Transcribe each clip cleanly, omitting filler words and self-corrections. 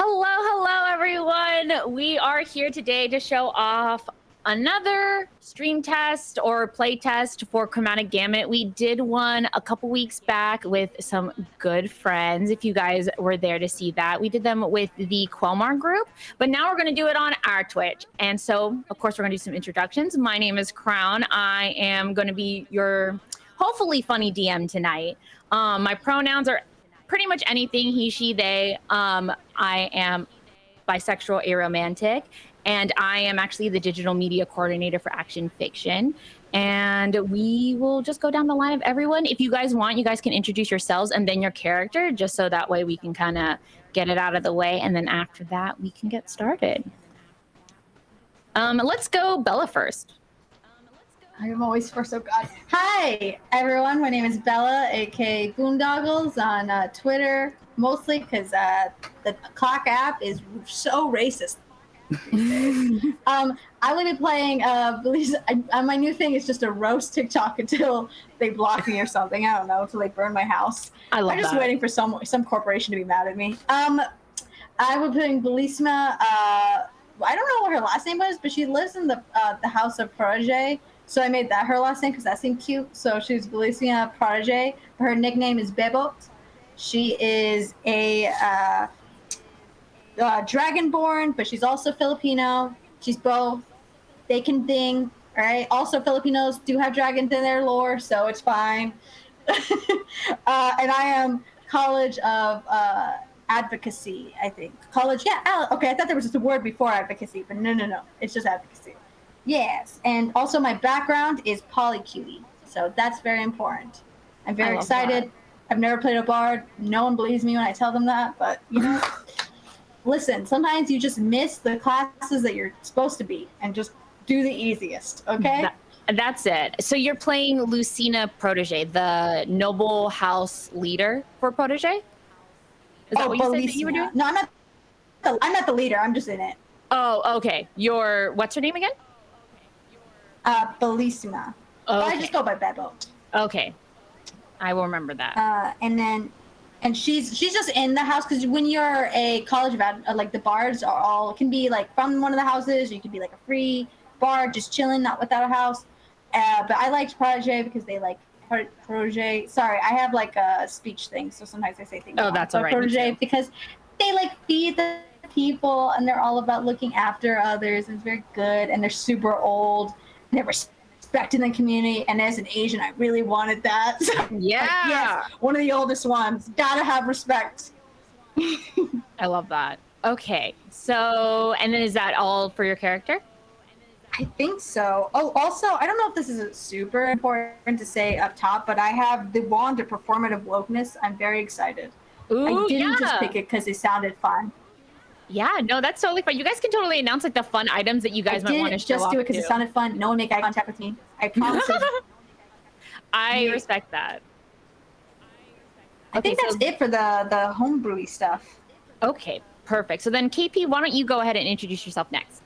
Hello, everyone. We are here today to show off another stream test or play test for Chromatic Gamut. We did one a couple weeks back with some good friends. If you guys were there to see that, we did them with the Quelmar group, but now we're going to do it on our Twitch. And so, of course, we're going to do some introductions. My name is Crown. I am going to be your hopefully funny DM tonight. My pronouns are pretty much anything he, she, they. I am bisexual, aromantic, and I am actually the digital media coordinator for Action Fiction. And we will just go down the line of everyone. If you guys want, you guys can introduce yourselves and then your character, just so that way we can kind of get it out of the way. And then after that, we can get started. Let's go Bella first. I'm always first. Oh God. Hi, everyone. My name is Bella, aka Boondoggles on Twitter, mostly because the clock app is so racist. I will be playing my new thing is just a roast TikTok until they block me or something. I don't know, until they burn my house. I'm just waiting for some corporation to be mad at me. I will be playing Bellissima. I don't know what her last name was, but she lives in the house of Protege. So I made that her last name because that seemed cute. So she's Bellissima Protege. Her nickname is Bebot. She is a Dragonborn, but she's also Filipino. She's both. They can ding, all right? Also, Filipinos do have dragons in their lore, so it's fine. And I am College of Advocacy, I think. College, yeah. Okay, I thought there was just a word before advocacy, but no. It's just advocacy. Yes, and also my background is polycutie, so that's very important. I'm very excited. That. I've never played a bard. No one believes me when I tell them that, but you know, listen, sometimes you just miss the classes that you're supposed to be and just do the easiest, okay? That's it. So you're playing Lucina Protege, the noble house leader for Protege? Is that what you said that you were doing? No, I'm not the leader. I'm just in it. Oh, okay. What's her name again? Bellissima. Okay. I just go by Bebo. Okay. I will remember that. And she's just in the house because when you're a college of like the bards are all can be like from one of the houses. Or you could be like a free bard just chilling, not without a house. But I liked Protege because they like Protege. Sorry, I have like a speech thing, so sometimes I say things. Oh, that's all right. Protege because they like feed the people and they're all about looking after others. And it's very good and they're super old. They're respecting the community, and as an Asian, I really wanted that. So, yeah, yes, one of the oldest ones. Gotta have respect. I love that. Okay, so and then is that all for your character? I think so. Oh, also, I don't know if this is super important to say up top, but I have the wand of performative wokeness. I'm very excited. Ooh, I didn't just pick it because it sounded fun. Yeah, no, that's totally fine. You guys can totally announce like the fun items that you guys might want to show off. Just do it because it sounded fun. No one make eye contact with me. I promise. I respect that. I think that's it for the homebrewy stuff. Okay, perfect. So then, KP, why don't you go ahead and introduce yourself next?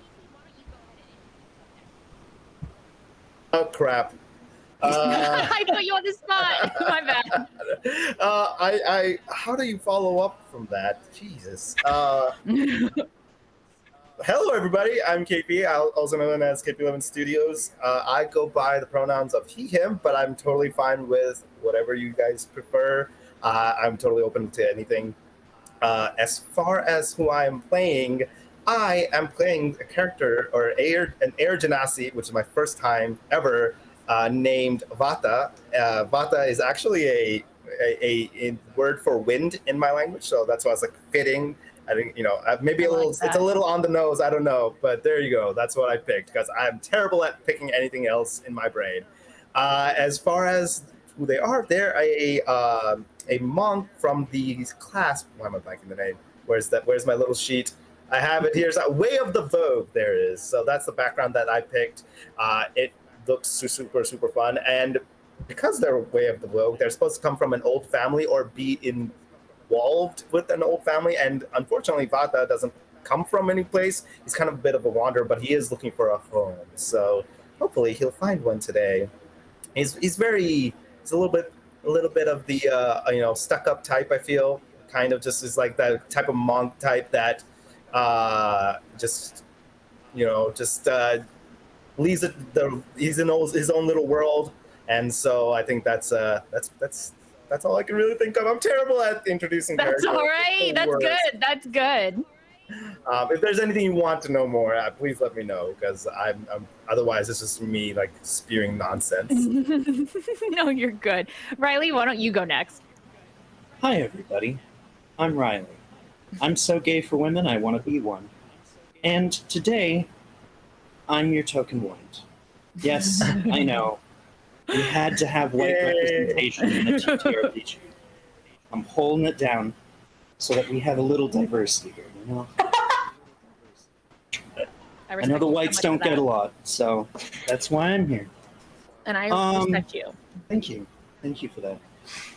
Oh crap! I put you on the spot. My bad. How do you follow up from that? Jesus. Hello, everybody. I'm KP, also known as KP11 Studios. I go by the pronouns of he, him, but I'm totally fine with whatever you guys prefer. I'm totally open to anything. As far as who I am playing, I am playing a character or an air genasi, which is my first time ever. Named Vata. Vata is actually a word for wind in my language, so that's why it's like fitting. I think maybe it's a little on the nose. I don't know, but there you go. That's what I picked because I'm terrible at picking anything else in my brain. As far as who they are, they're a monk from the class. Why am I blanking the name? Where's my little sheet? I have it here. So Way of the Vogue. There it is. So that's the background that I picked. It looks super fun, and because they're Way of the Vogue, they're supposed to come from an old family or be involved with an old family, and unfortunately Vata doesn't come from any place. He's kind of a bit of a wanderer, but he is looking for a home, so hopefully he'll find one today. He's a little bit of the stuck up type, I feel, kind of just is like that type of monk type that just leaves he's in his own little world, and so I think that's all I can really think of. I'm terrible at introducing That's characters. all right. That's good. That's good. If there's anything you want to know more, please let me know, because I'm otherwise it's just me like spewing nonsense. No, you're good. Riley, why don't you go next? Hi, everybody. I'm Riley. I'm so gay for women, I want to be one. And today, I'm your token white. Yes, I know. We had to have white representation in the TTRPG. I'm holding it down so that we have a little diversity here, you know? I know the whites don't get a lot, so that's why I'm here. And I respect you. Thank you. Thank you for that.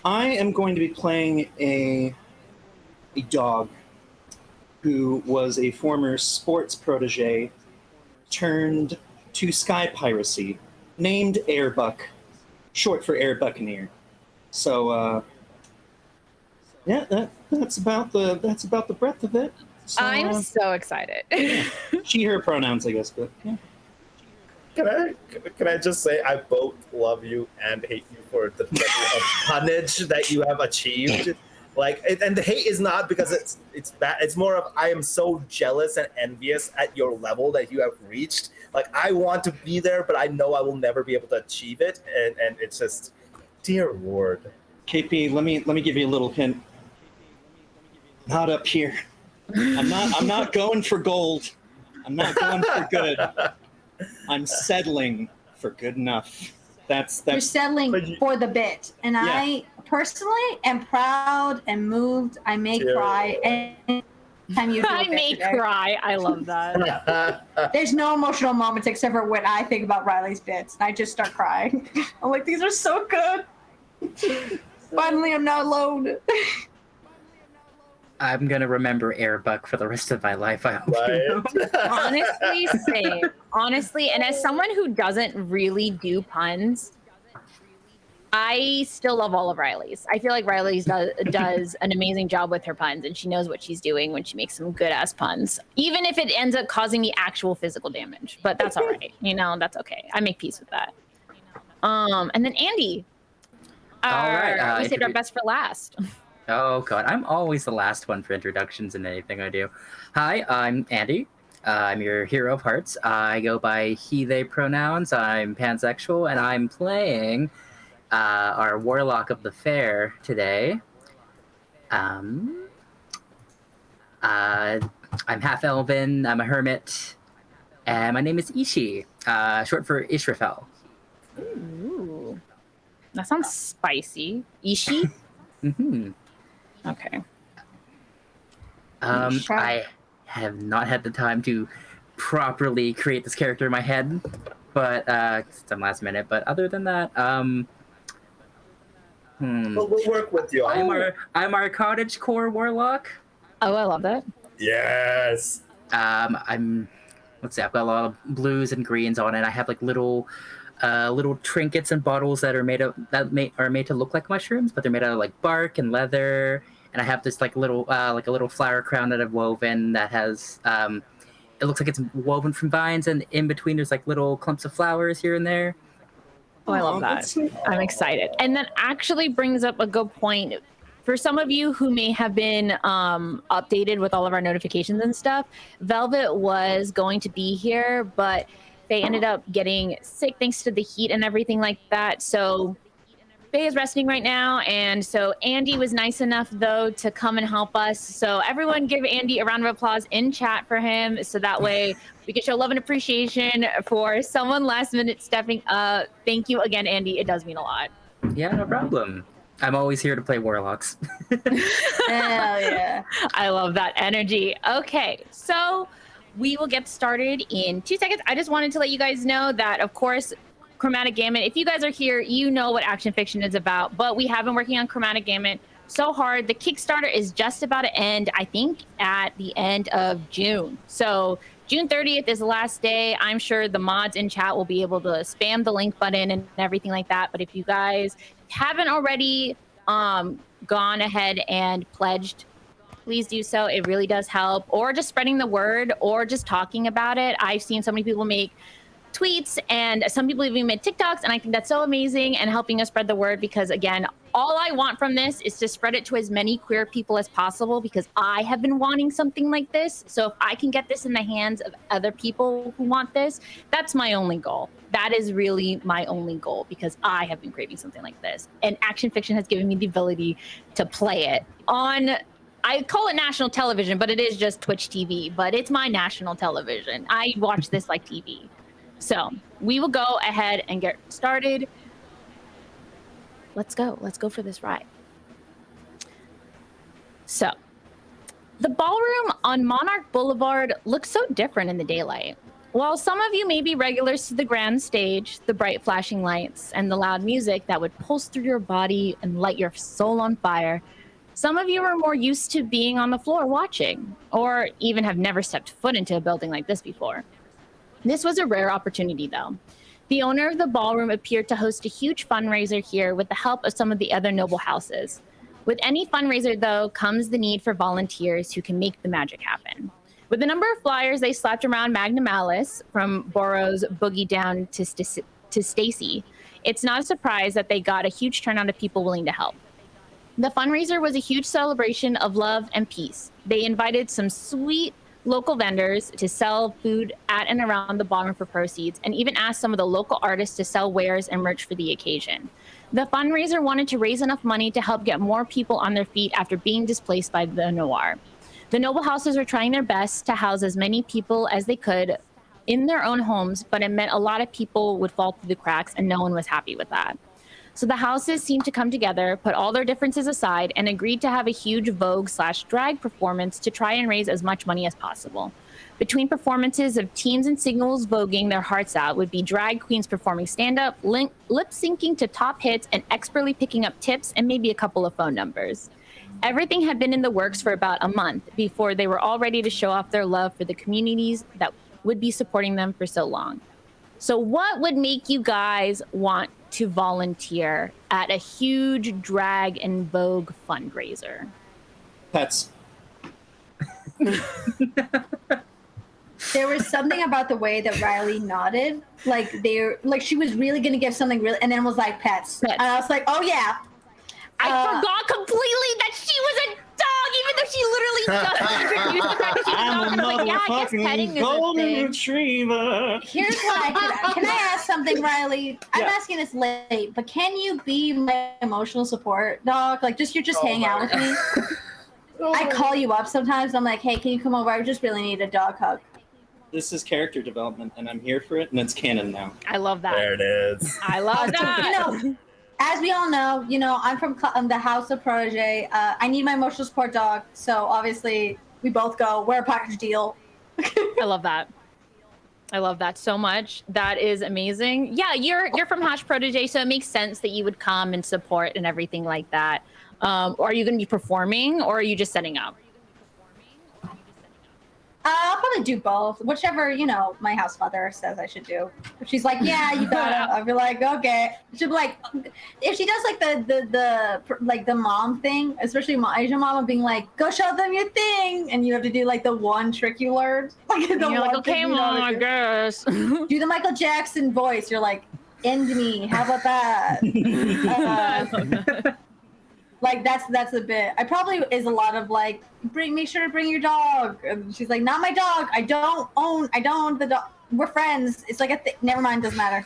I am going to be playing a dog who was a former sports protege turned to sky piracy, named Airbuck, short for Air Buccaneer. So, yeah, that's about the breadth of it. So, I'm so excited. she, her pronouns, I guess, but yeah. Can I just say I both love you and hate you for the level of tonnage that you have achieved. Like, and the hate is not because it's bad. It's more of I am so jealous and envious at your level that you have reached. Like, I want to be there, but I know I will never be able to achieve it. And it's just, dear Lord. KP, let me give you a little hint. Not up here. I'm not going for gold. I'm not going for good. I'm settling for good enough. That's You're settling for the bit, and yeah. I personally am proud and moved. I may cry anytime you do I may cry. I love that. There's no emotional moments except for when I think about Riley's bits, and I just start crying. I'm like, these are so good. Finally, I'm not alone. I'm gonna remember Airbuck for the rest of my life. I hope. Right? Honestly, same. Honestly, and as someone who doesn't really do puns, I still love all of Riley's. I feel like Riley's does an amazing job with her puns, and she knows what she's doing when she makes some good ass puns, even if it ends up causing me actual physical damage. But that's all right. You know, that's okay. I make peace with that. And then Andy. All right. We saved our best for last. Oh god, I'm always the last one for introductions in anything I do. Hi, I'm Andy. I'm your hero of hearts. I go by he, they pronouns. I'm pansexual, and I'm playing our warlock of the fair today. I'm half elven. I'm a hermit, and my name is Ishi, short for Israfel. Ooh, that sounds spicy. Ishi. Mm-hmm. Okay. I have not had the time to properly create this character in my head, but some last minute. But other than that, We'll work with you. I'm our cottage core warlock. Oh, I love that. Yes. Let's see. I've got a lot of blues and greens on it. I have like little trinkets and bottles that are made to look like mushrooms, but they're made out of like bark and leather. And I have this like a little flower crown that I've woven that has it looks like it's woven from vines, and in between there's like little clumps of flowers here and there. Oh, I love that. I'm excited. And that actually brings up a good point. For some of you who may have been updated with all of our notifications and stuff, Velvet was going to be here, but they ended up getting sick thanks to the heat and everything like that. So Faye is resting right now. And so Andy was nice enough, though, to come and help us. So everyone give Andy a round of applause in chat for him. So that way we can show love and appreciation for someone last minute stepping up. Thank you again, Andy. It does mean a lot. Yeah, no problem. I'm always here to play warlocks. Hell yeah. I love that energy. Okay, so we will get started in 2 seconds. I just wanted to let you guys know that, of course, Chromatic Gamut, if you guys are here, you know what Action Fiction is about, but we have been working on Chromatic Gamut so hard. The Kickstarter is just about to end, I think, at the end of June. So June 30th is the last day. I'm sure the mods in chat will be able to spam the link button and everything like that. But if you guys haven't already gone ahead and pledged, please do so. It really does help. Or just spreading the word, or just talking about it. I've seen so many people make tweets, and some people even made TikToks, and I think that's so amazing and helping us spread the word, because again, all I want from this is to spread it to as many queer people as possible, because I have been wanting something like this. So if I can get this in the hands of other people who want this, that's my only goal. That is really my only goal, because I have been craving something like this, and Action Fiction has given me the ability to play it on, I call it national television, but it is just Twitch TV, but it's my national television. I watch this like TV. So we will go ahead and get started. Let's go for this ride. So the ballroom on Monarch Boulevard looks so different in the daylight. While some of you may be regulars to the grand stage, the bright flashing lights, and the loud music that would pulse through your body and light your soul on fire, some of you are more used to being on the floor watching, or even have never stepped foot into a building like this before. This was a rare opportunity, though. The owner of the ballroom appeared to host a huge fundraiser here with the help of some of the other noble houses. With any fundraiser, though, comes the need for volunteers who can make the magic happen. With the number of flyers they slapped around Magnamalus, from Borrow's Boogie Down to Stacy, it's not a surprise that they got a huge turnout of people willing to help. The fundraiser was a huge celebration of love and peace. They invited some sweet local vendors to sell food at and around the ballroom for proceeds, and even asked some of the local artists to sell wares and merch for the occasion. The fundraiser wanted to raise enough money to help get more people on their feet after being displaced by the noir. The noble houses were trying their best to house as many people as they could in their own homes, but it meant a lot of people would fall through the cracks, and no one was happy with that. So the houses seemed to come together, put all their differences aside, and agreed to have a huge Vogue/drag performance to try and raise as much money as possible. Between performances of teens and singles voguing their hearts out would be drag queens performing stand-up, lip-syncing to top hits, and expertly picking up tips and maybe a couple of phone numbers. Everything had been in the works for about a month before they were all ready to show off their love for the communities that would be supporting them for so long. So what would make you guys want to volunteer at a huge drag and Vogue fundraiser? Pets. There was something about the way that Riley nodded, like she was really gonna give something really, and then was like pets. And I was like, oh yeah. I forgot completely that she was a dog, even though she literally just introduced the fact that she was a dog. And I'm like, yeah, I guess petting is a golden thing. retriever. Here's what can I ask something, Riley? I'm asking this late, but can you be my emotional support dog? Like, you just hang out with me. I call you up sometimes. I'm like, hey, can you come over? I just really need a dog hug. This is character development, and I'm here for it, and it's canon now. I love that. There it is. I love that. As we all know, I'm from the House of Protege. I need my emotional support dog, so obviously we both go. We're a package deal. I love that. I love that so much. That is amazing. Yeah, you're from Hash Protege, so it makes sense that you would come and support and everything like that. Are you going to be performing, or are you just setting up? I'll probably do both, whichever, my house mother says I should do. If she's like, yeah, you got it, I'll be like, okay. She'll be like, if she does like the mom thing, especially Asian mama being like, go show them your thing, and you have to do like the one trick you learned. Like you're like, okay, mom, I guess. Do the Michael Jackson voice. You're like, end me. How about that? Like that's a bit. I probably is a lot of like, make sure to bring your dog. And she's like, not my dog. I don't own the dog. We're friends. It's like never mind, doesn't matter.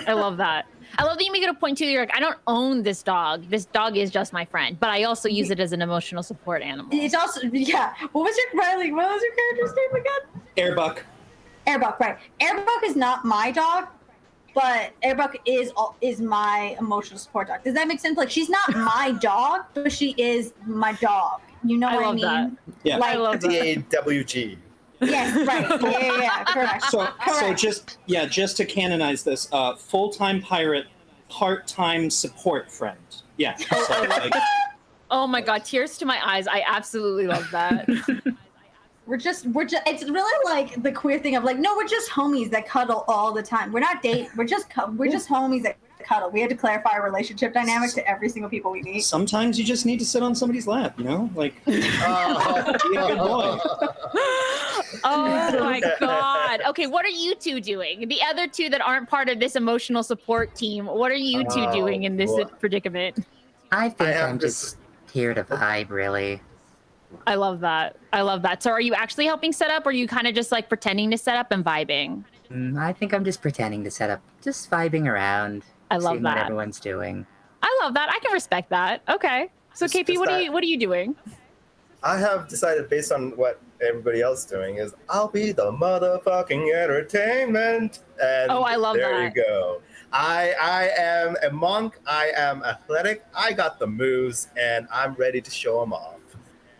I love that. I love that you make it a point too. You're like, I don't own this dog. This dog is just my friend, but I also use it as an emotional support animal. It's also What was your character's name again? Airbuck. Airbuck, right? Airbuck is not my dog. But Airbuck is my emotional support dog. Does that make sense? Like, she's not my dog, but she is my dog. You know what I mean? That. Yeah. Like, I love that. DAWG. Yes, right. Yeah, correct. So just to canonize this, full-time pirate, part-time support friend. Yeah. So, like, oh my God, tears to my eyes. I absolutely love that. We're just it's really like the queer thing of like, no, we're just homies that cuddle all the time. We're not we're just homies that cuddle. We had to clarify our relationship dynamic to every single people we meet. Sometimes you just need to sit on somebody's lap, like be a good boy. Oh my god. Okay, what are you two doing? The other two that aren't part of this emotional support team, what are you two doing in this predicament? I think am I'm just here to vibe, really. I love that. So are you actually helping set up, or are you kind of just like pretending to set up and vibing? I think I'm just pretending to set up, just vibing around. I love seeing what that. everyone's doing. I love that. I can respect that. Okay. So KP, what are you doing? I have decided, based on what everybody else is doing, is I'll be the motherfucking entertainment. And Oh, I love there that. you go. I am a monk. I am athletic. I got the moves, and I'm ready to show them off.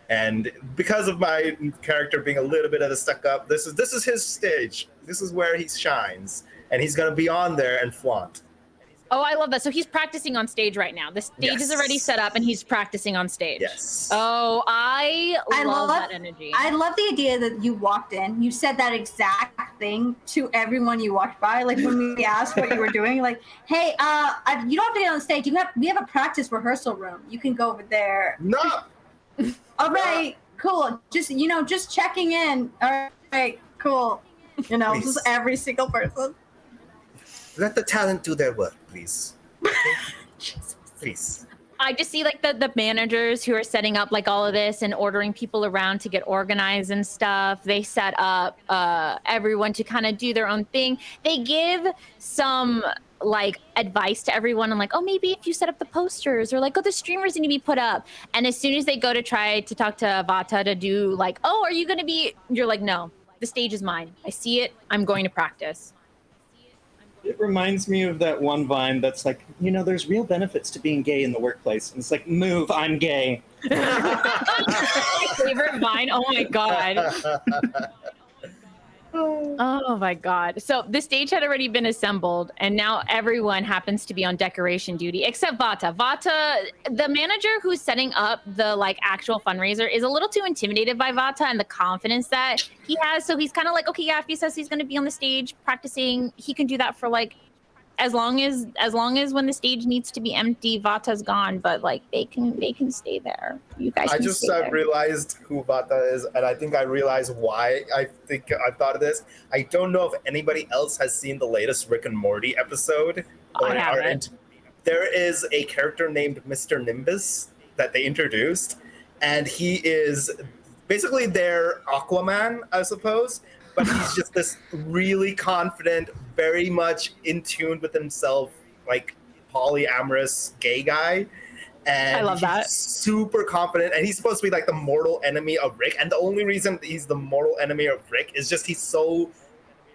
And because of my character being a little bit of a stuck up, this is his stage. This is where he shines, and he's gonna be on there and flaunt. Oh, I love that. So he's practicing on stage right now. The stage is already set up and he's practicing on stage. Yes. Oh, I love that energy. I love the idea that you walked in, you said that exact thing to everyone you walked by. Like when we asked what you were doing, like, hey, you don't have to get on stage. We have a practice rehearsal room. You can go over there. No. All right, cool. Just checking in. All right, cool. Please. Just every single person. Let the talent do their work, please. Okay? Please. I just see like the managers who are setting up like all of this and ordering people around to get organized and stuff. They set up everyone to kind of do their own thing. They give some like advice to everyone and like, oh, maybe if you set up the posters, or like, oh, the streamers need to be put up. And as soon as they go to try to talk to Vata to do like, oh, are you going to be, you're like, no, the stage is mine. I see it. I'm going to practice. It reminds me of that one Vine that's like, there's real benefits to being gay in the workplace. And it's like, move, I'm gay. My favorite Vine. Oh my God. Oh my God. So the stage had already been assembled and now everyone happens to be on decoration duty except Vata. Vata, the manager who's setting up the like actual fundraiser, is a little too intimidated by Vata and the confidence that he has. So he's kind of like, okay, yeah, if he says he's going to be on the stage practicing, he can do that for like as long as when the stage needs to be empty, Vata's gone, but like they can stay there. You guys. I just realized who Vata is, and I think I realized why. I think I thought of this. I don't know if anybody else has seen the latest Rick and Morty episode. I haven't. There is a character named Mr. Nimbus that they introduced, and he is basically their Aquaman, I suppose. But he's just this really confident, very much in tune with himself, like polyamorous gay guy. And I love that. Super confident. And he's supposed to be like the mortal enemy of Rick. And the only reason he's the mortal enemy of Rick is just he's so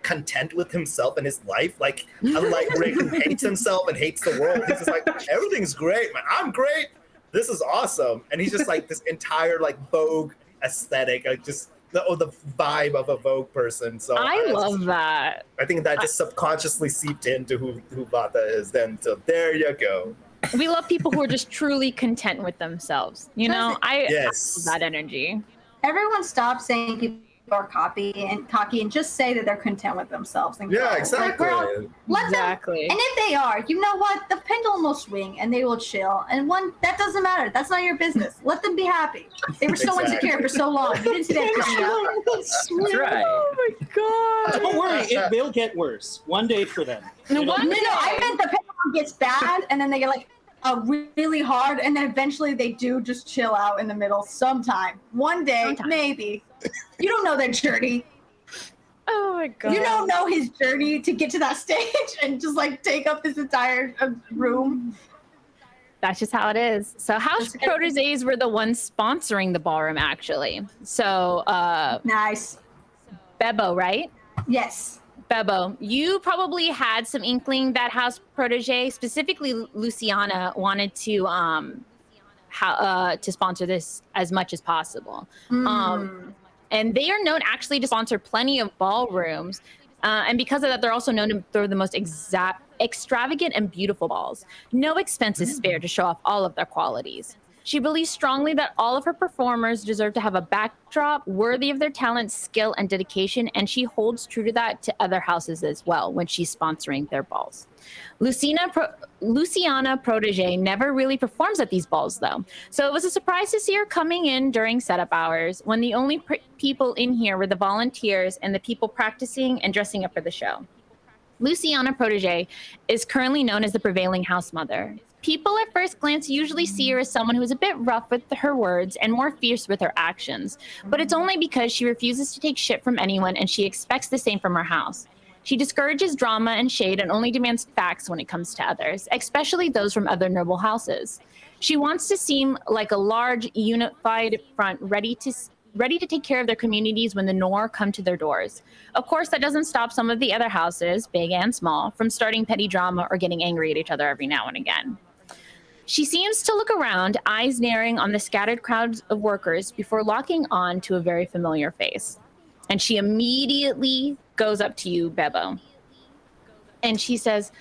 content with himself and his life. Like, unlike Rick, who hates himself and hates the world, he's just like, everything's great, man. I'm great. This is awesome. And he's just like this entire like Vogue aesthetic, like just the vibe of a Vogue person. So I love that. I think that just subconsciously seeped into who Vata is then. So there you go. We love people who are just truly content with themselves. I Yes. love that energy. Everyone stop saying people are cocky and just say that they're content with themselves. And Yeah, go. exactly. Like, let Exactly. them, and if they are, you know what? The pendulum will swing and they will chill. And that doesn't matter. That's not your business. Let them be happy. They were so Exactly. insecure for so long. You didn't see that coming up. That's right. Oh my God. Don't worry, it will get worse. One day for them. No, No, I meant the pendulum gets bad and then they get like really hard and then eventually they do just chill out in the middle sometime. One day, maybe. You don't know their journey. Oh my God. You don't know his journey to get to that stage and just like take up this entire room. That's just how it is. So House Proteges were the ones sponsoring the ballroom, actually. So Nice. Bebo, right? Yes. Bebo, you probably had some inkling that House Protege, specifically Luciana, wanted to sponsor this as much as possible. And they are known actually to sponsor plenty of ballrooms. And because of that, they're also known to throw the most extravagant and beautiful balls. No expense is spared to show off all of their qualities. She believes strongly that all of her performers deserve to have a backdrop worthy of their talent, skill, and dedication, and she holds true to that to other houses as well when she's sponsoring their balls. Luciana Protege never really performs at these balls, though, so it was a surprise to see her coming in during setup hours when the only people in here were the volunteers and the people practicing and dressing up for the show. Luciana Protege is currently known as the prevailing house mother. People at first glance usually see her as someone who is a bit rough with her words and more fierce with her actions, but it's only because she refuses to take shit from anyone and she expects the same from her house. She discourages drama and shade and only demands facts when it comes to others, especially those from other noble houses. She wants to seem like a large, unified front ready to take care of their communities when the Nor come to their doors. Of course, that doesn't stop some of the other houses, big and small, from starting petty drama or getting angry at each other every now and again. She seems to look around, eyes narrowing on the scattered crowds of workers before locking on to a very familiar face. And she immediately goes up to you, Bebo. And she says,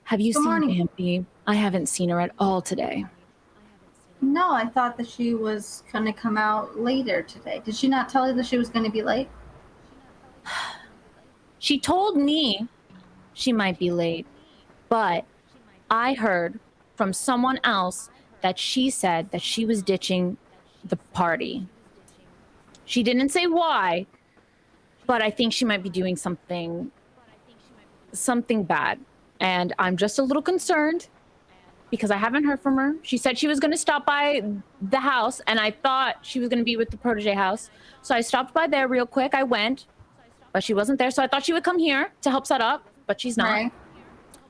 have you seen Ampy? I haven't seen her at all today. No, I thought that she was going to come out later today. Did she not tell you that she was going to be late? She told me she might be late, but I heard from someone else that she said that she was ditching the party. She didn't say why, but I think she might be doing something bad. And I'm just a little concerned because I haven't heard from her. She said she was going to stop by the house, and I thought she was going to be with the Protege house. So I stopped by there real quick. I went, but she wasn't there. So I thought she would come here to help set up, but she's not. Right.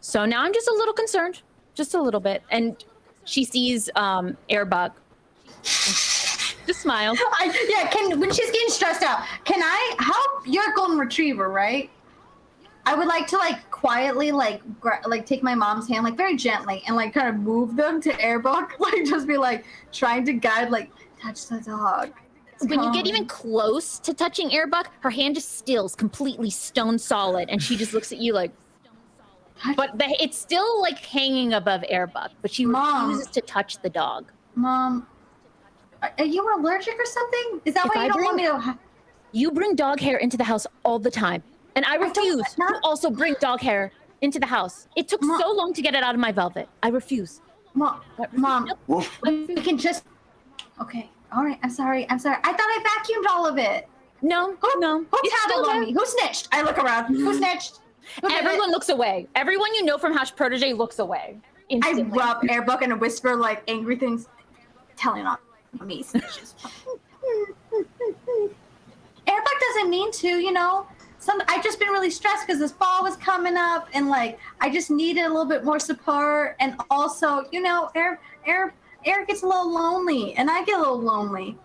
So now I'm just a little concerned, just a little bit. And she sees Airbug. Just smile. When she's getting stressed out, can I help your golden retriever, right? I would like to quietly take my mom's hand very gently and kind of move them to Airbug, just be trying to guide touch the dog. When you get even close to touching Airbug, her hand just stills completely stone solid, and she just looks at you but it's still hanging above Airbug, but she refuses to touch the dog. Mom, are you allergic or something? Is that why you don't want me to? You bring dog hair into the house all the time, and I refuse to also bring dog hair into the house. It took so long to get it out of my velvet. I refuse. Mom, we can just. Okay, all right. I'm sorry. I thought I vacuumed all of it. No. Who tattled on me? Who snitched? I look around. Who snitched? Everyone looks away. Everyone you know from House Protege looks away. Instantly. I rub Airbug and whisper angry things, telling on me. Snitches. Airbug doesn't mean to, I've just been really stressed because this fall was coming up, and I just needed a little bit more support, and also, Air gets a little lonely, and I get a little lonely.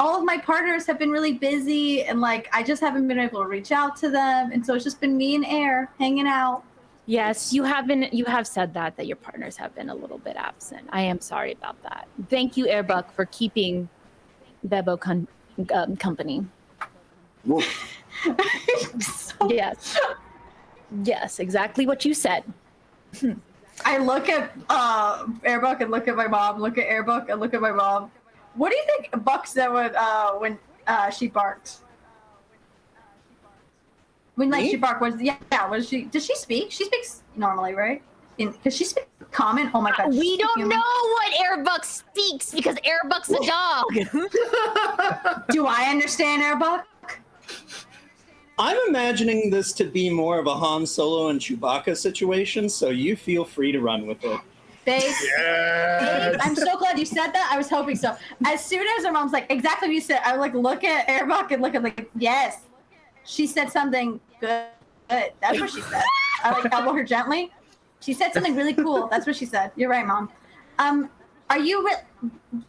All of my partners have been really busy, and I just haven't been able to reach out to them, and so it's just been me and Air hanging out. Yes, you have said that your partners have been a little bit absent. I am sorry about that. Thank you, Airbug, for keeping Bebo company. Yes, exactly what you said. I look at Airbug and look at my mom, look at Airbug and look at my mom. What do you think Buck said when she barked? When she barked, was she? Does she speak? She speaks normally, right? Because she speaks common. Oh my god. We don't know what Airbug speaks because Airbug's a dog. Do I understand Airbug? I'm imagining this to be more of a Han Solo and Chewbacca situation, so you feel free to run with it. Babe, I'm so glad you said that. I was hoping so. As soon as her mom's exactly what you said, I would look at Airbug and look at yes. She said something good. That's what she said. I elbow her gently. She said something really cool. That's what she said. You're right, Mom. Are you?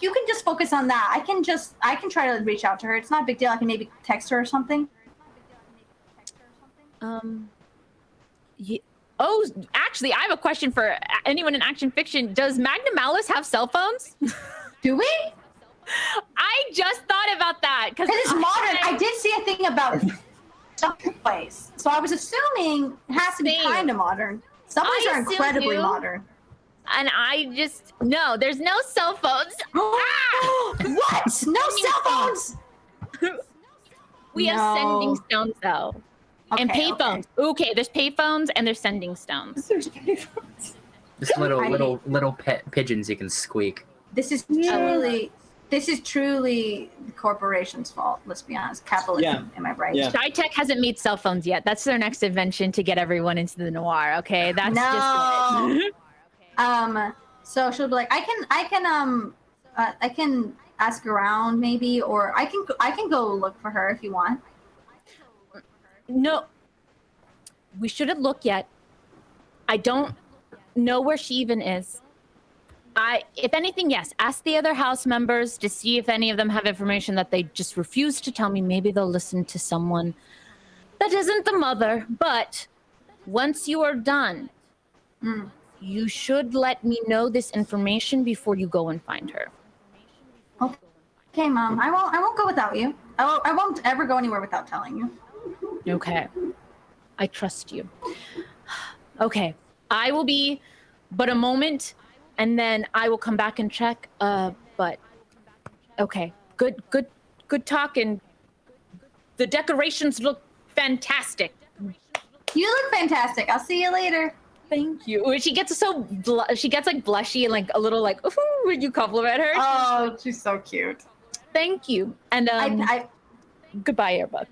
You can just focus on that. I can try to reach out to her. It's not a big deal. I can maybe text her or something. Oh, actually, I have a question for anyone in Action Fiction. Does Magnamalus have cell phones? Do we? I just thought about that because it's modern. I did see a thing about subways, so I was assuming it has to be kind of modern. Subways are incredibly modern. And I just no, there's no cell phones. What? No cell phones. We have sending stones though. And payphones. Okay, there's payphones and there's sending stones. There's payphones. Just little pet pigeons you can squeak. This is truly the corporation's fault. Let's be honest. Capitalism. Am I right? Yeah. Shy Tech hasn't made cell phones yet. That's their next invention to get everyone into the noir. Okay, that's just it. So she'll be like, I can ask around maybe, or I can go look for her if you want. No, we shouldn't look yet. I don't know where she even is. If anything, yes, ask the other house members to see if any of them have information that they just refuse to tell me. Maybe they'll listen to someone that isn't the mother. But once you are done, you should let me know this information before you go and find her. Okay, Mom. I won't go without you. I won't ever go anywhere without telling you. Okay. I trust you. Okay. I will be but a moment, and then I will come back and check. But okay. Good talk, and the decorations look fantastic. You look fantastic. I'll see you later. Thank you. She gets she gets like blushy and like a little like, ooh, when you compliment her. Oh, she's so cute. Thank you. And goodbye, Airbuck.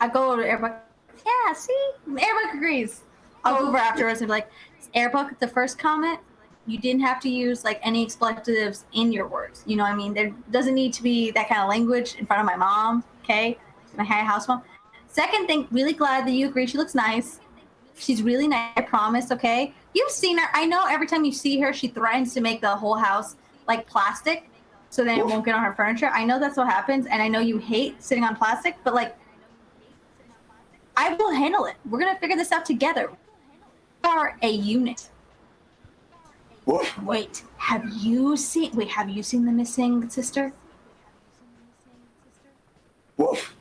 I go over to Airbuck. Yeah, see? Airbuck agrees. I'll go over afterwards and be like, Airbuck, the first comment, you didn't have to use like any expletives in your words. You know what I mean? There doesn't need to be that kind of language in front of my mom, okay? My house mom. Second thing, really glad that you agree. She looks nice. She's really nice, I promise, okay? You've seen her. I know every time you see her, she threatens to make the whole house like plastic so then it won't get on her furniture. I know that's what happens, and I know you hate sitting on plastic, but like, I will handle it. We're going to figure this out together. We are a unit. Wait, have you seen the missing sister? Woof.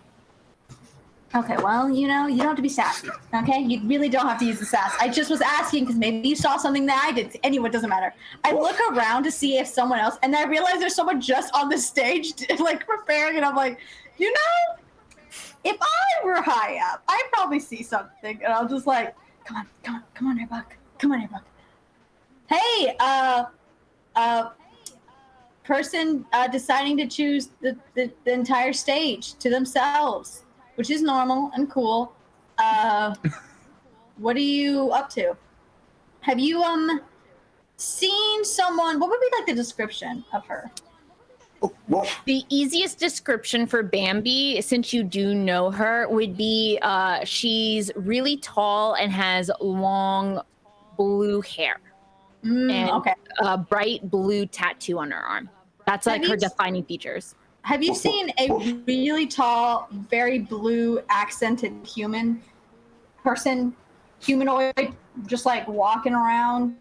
Okay, well, you don't have to be sassy, okay? You really don't have to use the sass. I just was asking because maybe you saw something that I did. Anyway, it doesn't matter. I look around to see if someone else, and I realize there's someone just on the stage, like, preparing, and I'm like, if I were high up, I'd probably see something, and I'll just like, come on, Airbuck. Come on, Airbuck. Hey, person deciding to choose the entire stage to themselves, which is normal and cool. What are you up to? Have you seen someone? What would be like the description of her? The easiest description for Bambi, since you do know her, would be she's really tall and has long blue hair. And a bright blue tattoo on her arm. That's like her defining features. Have you seen a really tall, very blue accented humanoid, just like walking around,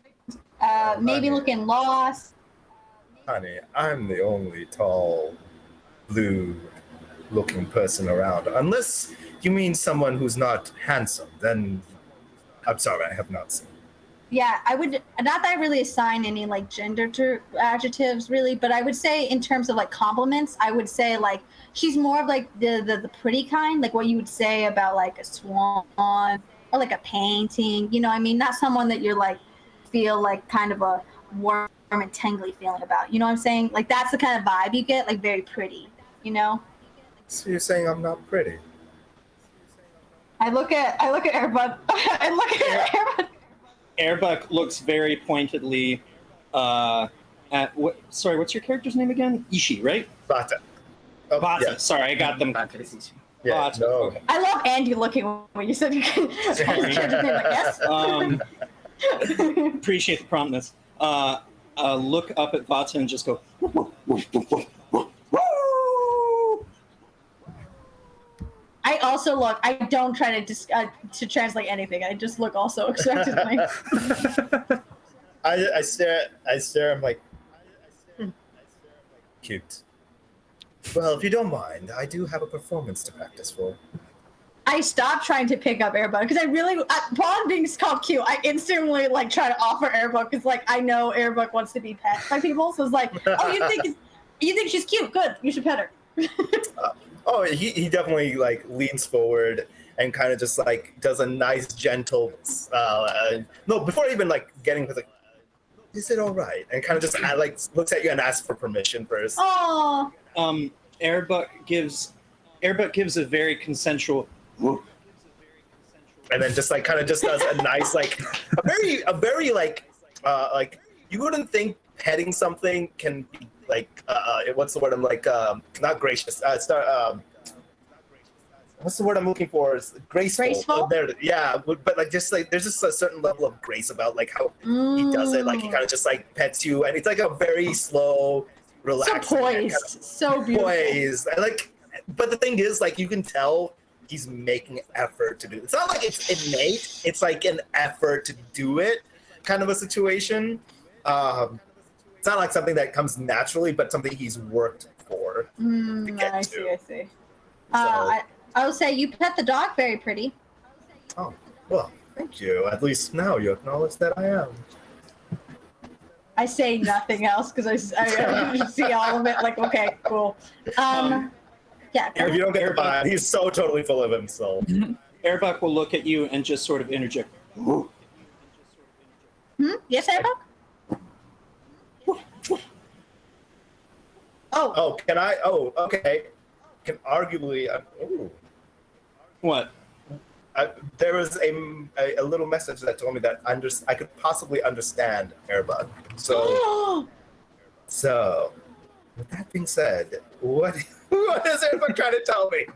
maybe looking lost? Honey, I'm the only tall, blue-looking person around. Unless you mean someone who's not handsome, then I'm sorry, I have not seen. Yeah, I would not that I really assign any like gender adjectives really, but I would say in terms of like compliments, I would say like she's more of like the pretty kind, like what you would say about like a swan or like a painting. You know what I mean? Not someone that you're like feel like kind of a warm and tingly feeling about. You know what I'm saying? Like that's the kind of vibe you get, like very pretty. You know? So you're saying I'm not pretty? I look at Airbud. I look at Airbud. Airbuck looks very pointedly at what? Sorry, what's your character's name again? Ishi, right? Bata. Oh, Bata. yeah. Sorry, I got them. Yeah, Bata. no. Okay. I love Andy looking when you said you can. Yes. Appreciate the promptness. Look up at Vata and just go. I also look. I don't try to translate anything. I just look also expectantly. I stare. I'm like, cute. Well, if you don't mind, I do have a performance to practice for. I stopped trying to pick up Airbud because I really, upon being called cute, I instantly like try to offer Airbud because like I know Airbud wants to be pet by people, so it's like, oh, you think she's cute? Good, you should pet her. Oh, he definitely like leans forward and kind of just like does a nice gentle no, before even like getting to like, is it all right? And kind of just like looks at you and asks for permission first. Oh, Airbud gives a very consensual whoop. And then just like kind of just does a nice like a very like you wouldn't think petting something can be like what's the word I'm like not gracious what's the word I'm looking for? Is graceful. Graceful? Yeah, but like just like there's just a certain level of grace about like how he does it. Like he kind of just like pets you, and it's like a very slow, relaxed, so poised, so beautiful. Poised. And like, but the thing is, like you can tell he's making an effort to do it. It's not like it's innate. It's like an effort to do it, kind of a situation. It's not like something that comes naturally, but something he's worked for to get I to. see. So, I will say you pet the dog very pretty. oh, well, thank you. At least now you acknowledge that I am. I say nothing else because I see all of it. Like, okay, cool. Yeah. If you don't get the vibe, he's so totally full of himself. Airbud will look at you and just sort of interject. Yes, Airbud? Oh, can I? Oh, okay. Can arguably. What? There was a little message that told me that I could possibly understand Airbud. So, with that being said, what is Airbud trying to tell me?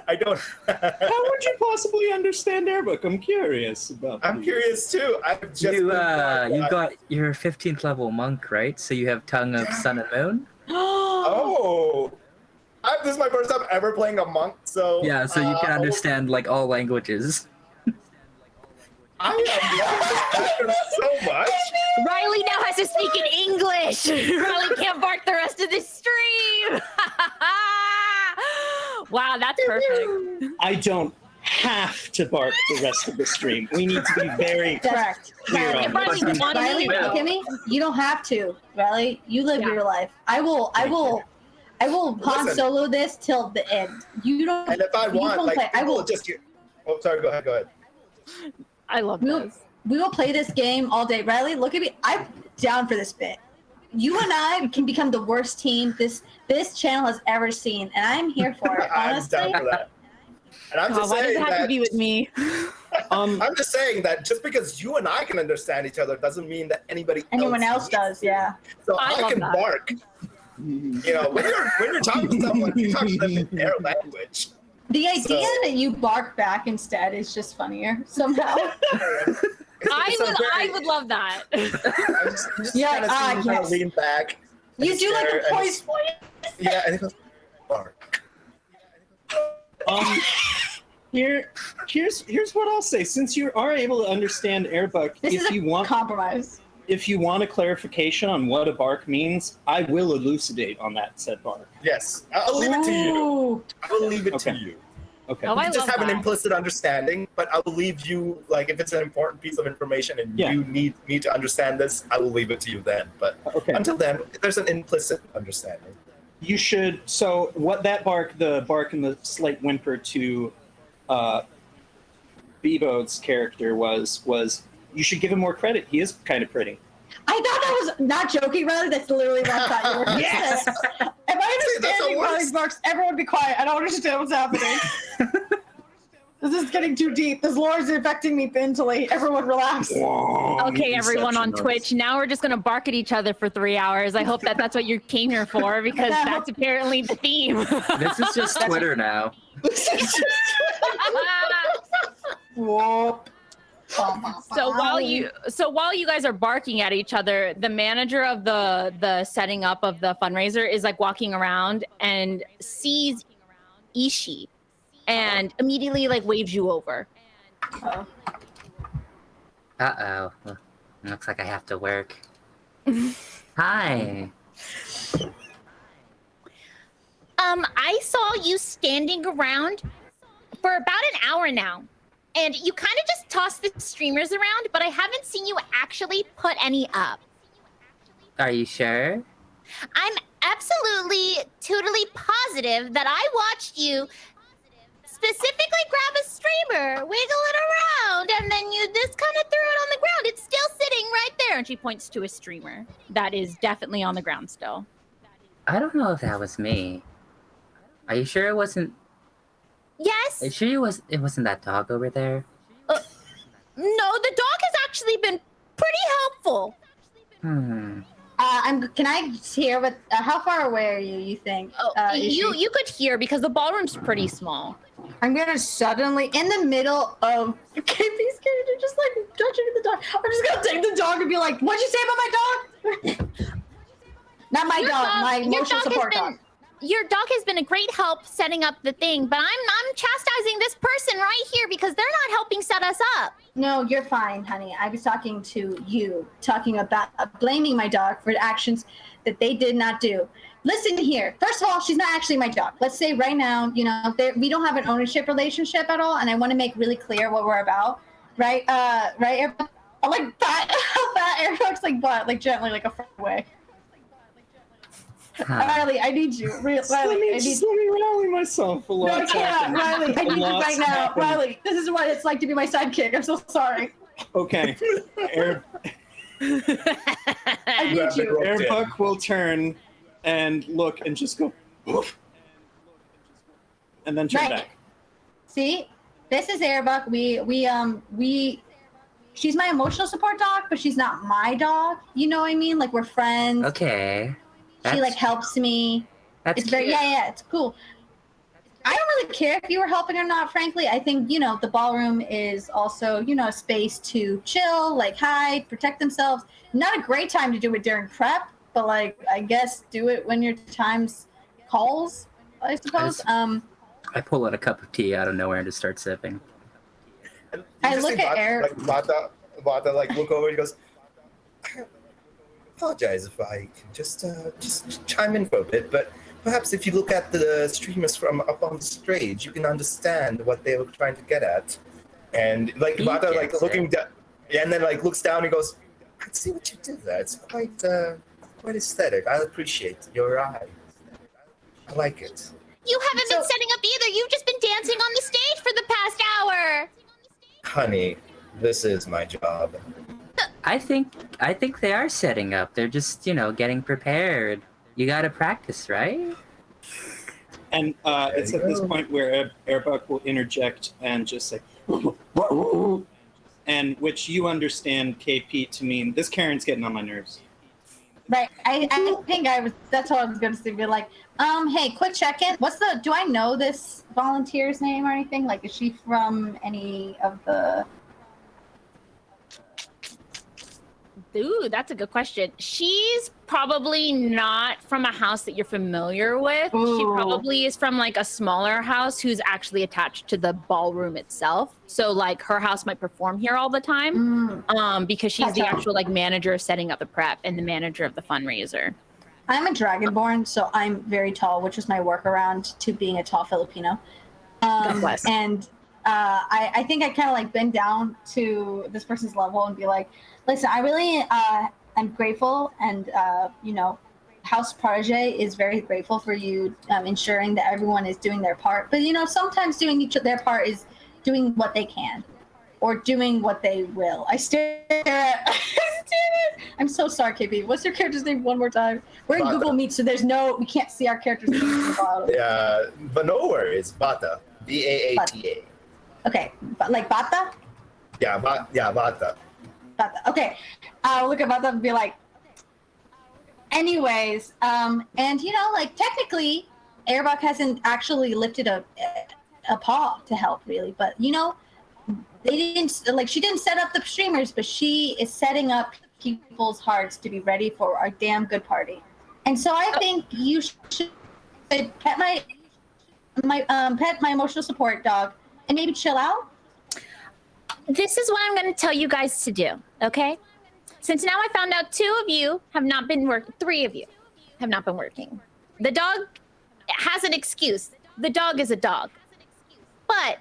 I don't. How would you possibly understand Airbud? I'm curious about. I'm curious too. I've just You got your 15th level monk, right? So you have tongue of sun and moon. Oh. This is my first time ever playing a monk, so Yeah, so you can understand like all languages. I am loving this so much. Riley now has to speak in English. Riley can't bark the rest of the stream. Wow, that's perfect. I don't have to bark the rest of the stream. We need to be very Correct. clear on If Riley this. wanted Riley, to, look at me. You don't have to, Riley. You live your life. I will Han Listen. Solo this till the end. You don't. And if I you want, don't like, play. I people will. just. Oh, sorry. Go ahead. I love We'll, this. we will play this game all day. Riley, look at me. I'm down for this bit. You and I can become the worst team this channel has ever seen, and I'm here for it. Honestly. I'm down for that. And I'm just Why does saying it have that. to be with me? I'm just saying that just because you and I can understand each other doesn't mean that Anyone else does, yeah. So I I love can that. bark. You know, when you're talking to someone, you talk to them in their language. The idea that you bark back instead is just funnier somehow. I would love that. Yeah, kind of yes. lean back. You do like a poised voice. Yeah, and it goes bark. Here's what I'll say. Since you are able to understand Airbud, This is if a you want compromise. if you want a clarification on what a bark means, I will elucidate on that said bark. Yes, I'll leave it to you. Ooh. I will leave it Okay. to you. Okay. Oh, You I just love have an that. implicit understanding, but I will leave you, like, if it's an important piece of information and Yeah. you need me to understand this, I will leave it to you then. But Okay. until then, there's an implicit understanding. You should. So what that bark, the bark and the slight whimper to Bebo's character was you should give him more credit. He is kind of pretty. I thought that was not joking, Riley. That's literally what I thought you were. Yes! If I understand Riley's barks, everyone be quiet. I don't understand what's happening. This is getting too deep. This lore is affecting me mentally. Everyone relax. Okay, everyone on Inception Twitch. Now we're just gonna bark at each other for 3 hours. I hope that that's what you came here for, because that's apparently the theme. This is just Twitter now. Whoop. So while you guys are barking at each other, the manager of the setting up of the fundraiser is like walking around and sees Ishi and immediately like waves you over. Uh-oh. Well, looks like I have to work. Hi. I saw you standing around for about an hour now. And you kind of just toss the streamers around, but I haven't seen you actually put any up. Are you sure? I'm absolutely, totally positive that I watched you specifically grab a streamer, wiggle it around, and then you just kind of threw it on the ground. It's still sitting right there. And she points to a streamer that is definitely on the ground still. I don't know if that was me. Are you sure it wasn't? Yes? Are you sure it wasn't that dog over there? No, the dog has actually been pretty helpful. Can I hear what? How far away are you? You think? You could hear because the ballroom's pretty small. I'm gonna suddenly, in the middle of KP's character, just like touching the dog. I'm just gonna take the dog and be like, "What'd you say about my dog?" Not my dog, my emotional support dog. Your dog has been a great help setting up the thing, but I'm chastising this person right here because they're not helping set us up. No, you're fine, honey. I was talking to you, talking about blaming my dog for actions that they did not do. Listen here. First of all, she's not actually my dog. Let's say right now, we don't have an ownership relationship at all, and I want to make really clear what we're about, right? Right? Airbug? I like that. Airbug's like butt, like gently, like a far away. Riley, I need you. Riley, Let me rally myself a lot. No, yeah, Riley, I need you right now. Happened. Riley, this is what it's like to be my sidekick. I'm so sorry. Okay. I need you. Airbug will turn and look and just go, woof, and then turn back. See, this is Airbug. We. She's my emotional support dog, but she's not my dog. You know what I mean? Like we're friends. Okay. She like helps me. That's it's very cute. yeah, it's cool. I don't really care if you were helping or not, frankly. I think, the ballroom is also, a space to chill, like hide, protect themselves. Not a great time to do it during prep, but like I guess do it when your times calls, I suppose. I pull out a cup of tea out of nowhere and just start sipping. I look at Eric. Vata like look over and he goes, apologize if I can just chime in for a bit, but perhaps if you look at the streamers from up on stage, you can understand what they were trying to get at. And like Vata like looking down, and then like looks down and goes, I see what you did there. It's quite aesthetic. I appreciate your eye. I like it. You haven't been setting up either. You've just been dancing on the stage for the past hour. Honey, this is my job. I think they are setting up. They're just, getting prepared. You gotta practice, right? And it's at this point where Airbug will interject and just say, and which you understand, KP, to mean, this Karen's getting on my nerves. Right. I think that's what I was going to say. Be like, hey, quick check-in. Do I know this volunteer's name or anything? Like, is she from any of the... Ooh, that's a good question. She's probably not from a house that you're familiar with. Ooh. She probably is from like a smaller house who's actually attached to the ballroom itself. So like her house might perform here all the time, because she's the actual like manager of setting up the prep and the manager of the fundraiser. I'm a Dragonborn, so I'm very tall, which was my workaround to being a tall Filipino. God bless. And I think I kind of like bend down to this person's level and be like, listen, I really am grateful, and House Protege is very grateful for you ensuring that everyone is doing their part. But sometimes doing their part is doing what they can, or doing what they will. I stare at. I'm so sorry, KB. What's your character's name one more time? We're in Bata. Google Meet, so we can't see our character's names in the bottom. Yeah, but no worries, Bata. Baata. Okay, but like Bata. Yeah, Bata. Okay, look at Bata and be like, anyways, and like technically, Airbug hasn't actually lifted a paw to help really, but they didn't she didn't set up the streamers, but she is setting up people's hearts to be ready for our damn good party. And so I think you should pet my emotional support dog and maybe chill out. This is what I'm going to tell you guys to do, okay? Since now I found out 2 of you have not been working, 3 of you have not been working. The dog has an excuse. The dog is a dog. But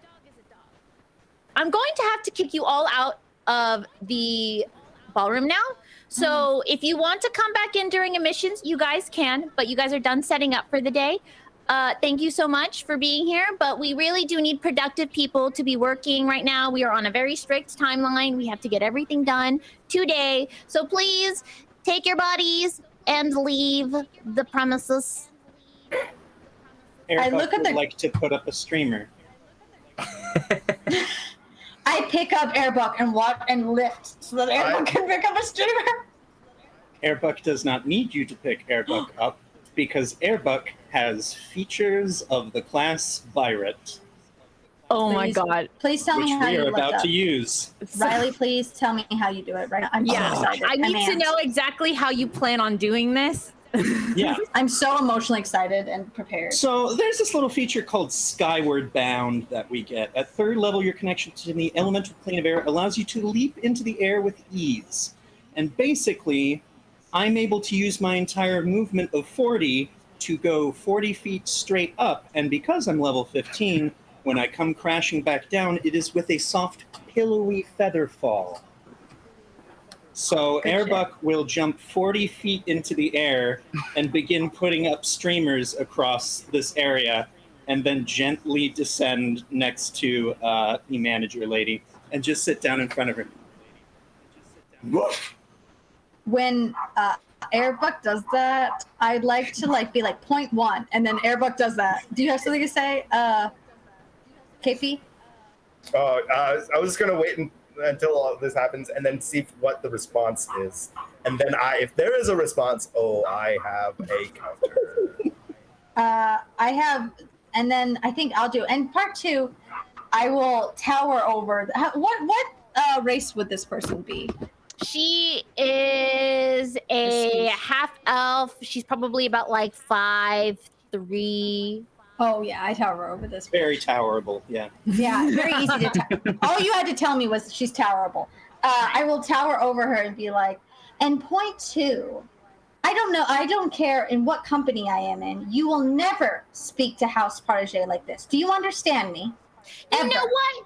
I'm going to have to kick you all out of the ballroom now. So if you want to come back in during emissions, you guys can, but you guys are done setting up for the day. Thank you so much for being here, but we really do need productive people to be working right now. We are on a very strict timeline. We have to get everything done today. So please take your bodies and leave the premises. I look at would the- like to put up a streamer. I pick up Airbuck and walk and lift so that Airbuck can pick up a streamer. Airbuck does not need you to pick Airbuck up because Airbuck has features of the class Virate, Oh my Please. God. Please tell which me how we you are lift about up. to use. Riley, please tell me how you do it right now. I'm so Yeah, excited. I need to am. know exactly how you plan on doing this. Yeah. I'm so emotionally excited and prepared. So there's this little feature called Skyward Bound that we get. At third level, your connection to the elemental plane of air allows you to leap into the air with ease. And basically, I'm able to use my entire movement of 40 to go 40 feet straight up. And because I'm level 15, when I come crashing back down, it is with a soft, pillowy feather fall. So Good Airbuck will jump 40 feet into the air and begin putting up streamers across this area, and then gently descend next to the manager lady and just sit down in front of her. Woof. When Airbuck does that, I'd like to be like 0.1, and then Airbuck does that. Do you have something to say, KP? I was just gonna wait until all of this happens and then see what the response is, and then if there is a response, I have a counter. I have, and then I think I'll do. And part 2, I will tower over. What race would this person be? She is a half elf. She's probably about like 5'3". Oh yeah, I tower over this. Very towerable, yeah. Yeah, very easy to. All you had to tell me was she's towerable. I will tower over her and be like, and point 2. I don't know. I don't care in what company I am in. You will never speak to House Protege like this. Do you understand me? You Ever. know what?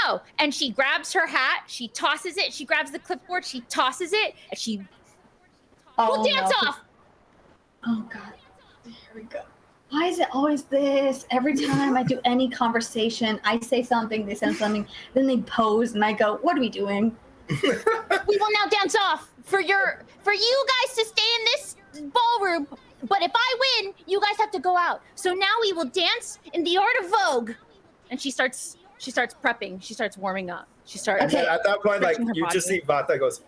No. And she grabs her hat. She tosses it. She grabs the clipboard. She tosses it. And she will dance no. off. Oh God. Here we go. Why is it always this? Every time I do any conversation, I say something, they say something, then they pose, and I go, "What are we doing?" We will now dance off for you guys to stay in this ballroom. But if I win, you guys have to go out. So now we will dance in the art of Vogue. And she starts prepping. She starts warming up. She starts. And then at that point, like stretching her you just body. see Vata goes,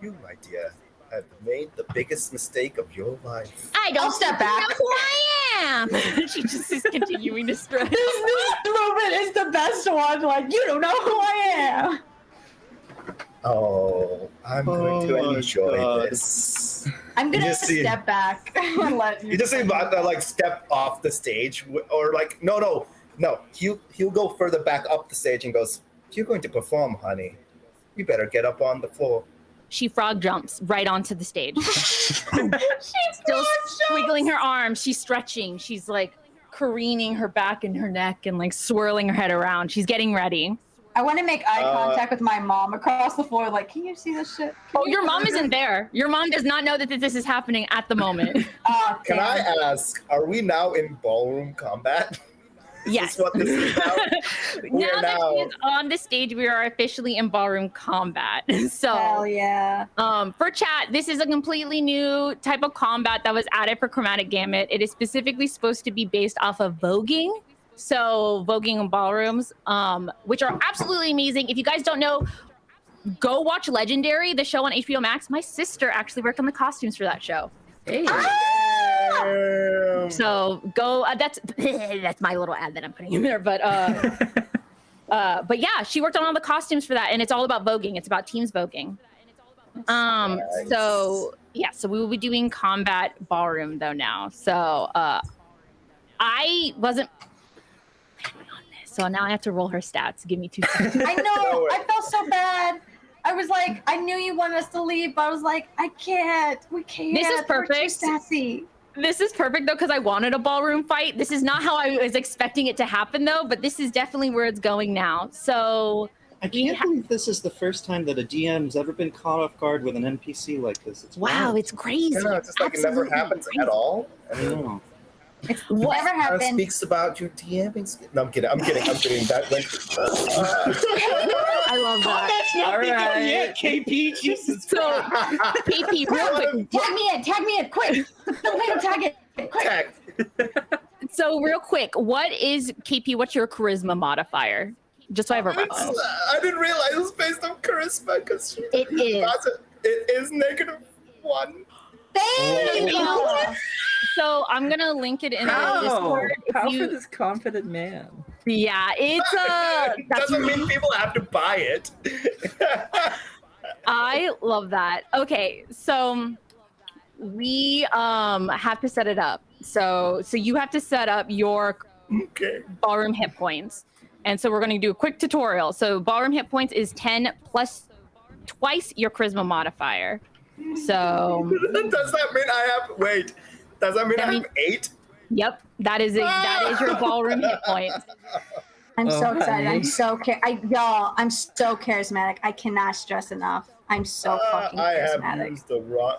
"You, my dear, have made the biggest mistake of your life." I don't I'll step back. know who I am. She just is continuing to stretch. This moment is the best one. Like, you don't know who I am. Oh, I'm going to Oh, enjoy God. this. I'm gonna You just see- step back and let You just see Vata like step off the stage, or like no. He'll go further back up the stage and goes, "You're going to perform, honey. You better get up on the floor." She frog jumps right onto the stage. Still squiggling her arms. She's stretching. She's like careening her back and her neck and like swirling her head around. She's getting ready. I want to make eye contact with my mom across the floor. Like, can you see this shit? Oh, your mom isn't there. Your mom does not know that this is happening at the moment. Can I ask, are we now in ballroom combat? Yes. Is this what this is now? We Now are that now- she is on the stage, we are officially in ballroom combat. Hell So, yeah. for chat, this is a completely new type of combat that was added for Chromatic Gamut. It is specifically supposed to be based off of voguing. So, voguing in ballrooms, which are absolutely amazing. If you guys don't know, go watch Legendary, the show on HBO Max. My sister actually worked on the costumes for that show. Hey. So go. That's my little ad that I'm putting in there. But yeah, she worked on all the costumes for that, and it's all about voguing. It's about teams voguing. So yeah, so we will be doing combat ballroom though now. So I wasn't planning on this, so now I have to roll her stats. Give me 2 seconds. I know. I felt so bad. I was like, I knew you wanted us to leave, but I was like, I can't. We can't. This is We're too perfect. sassy. This is perfect though, because I wanted a ballroom fight. This is not how I was expecting it to happen though, but this is definitely where it's going now. So I can't believe this is the first time that a DM's ever been caught off guard with an NPC like this. It's Wow, wild. it's crazy. You know, it's just like it never Absolutely happens crazy. at all. I know. It's never That happened. speaks about your DMing skill. No, I'm kidding. That went. I love that. That's not All the right. one yet, KP. Jesus. So, KP, real quick. Tag me in, quick. Filipino, tag it, quick. Tag. So, real quick, what is KP? What's your charisma modifier? Just so I have a reference. I didn't realize it was based on charisma because It is. It is -1. Thank you. So I'm gonna link it in the How? Discord. If How you- for this confident man? Yeah, it's that's Doesn't mean people have to buy it. I love that. Okay, so we have to set it up. So you have to set up your Okay. ballroom hit points. And so we're going to do a quick tutorial. So ballroom hit points is 10 plus twice your charisma modifier. So Does that mean I have? Wait. Does that mean That I mean- have 8? yep, that is your ballroom hit points. I'm so Oh, excited. honey. I'm so y'all. I'm so charismatic. I cannot stress enough. I'm so fucking I have charismatic. used the wrong.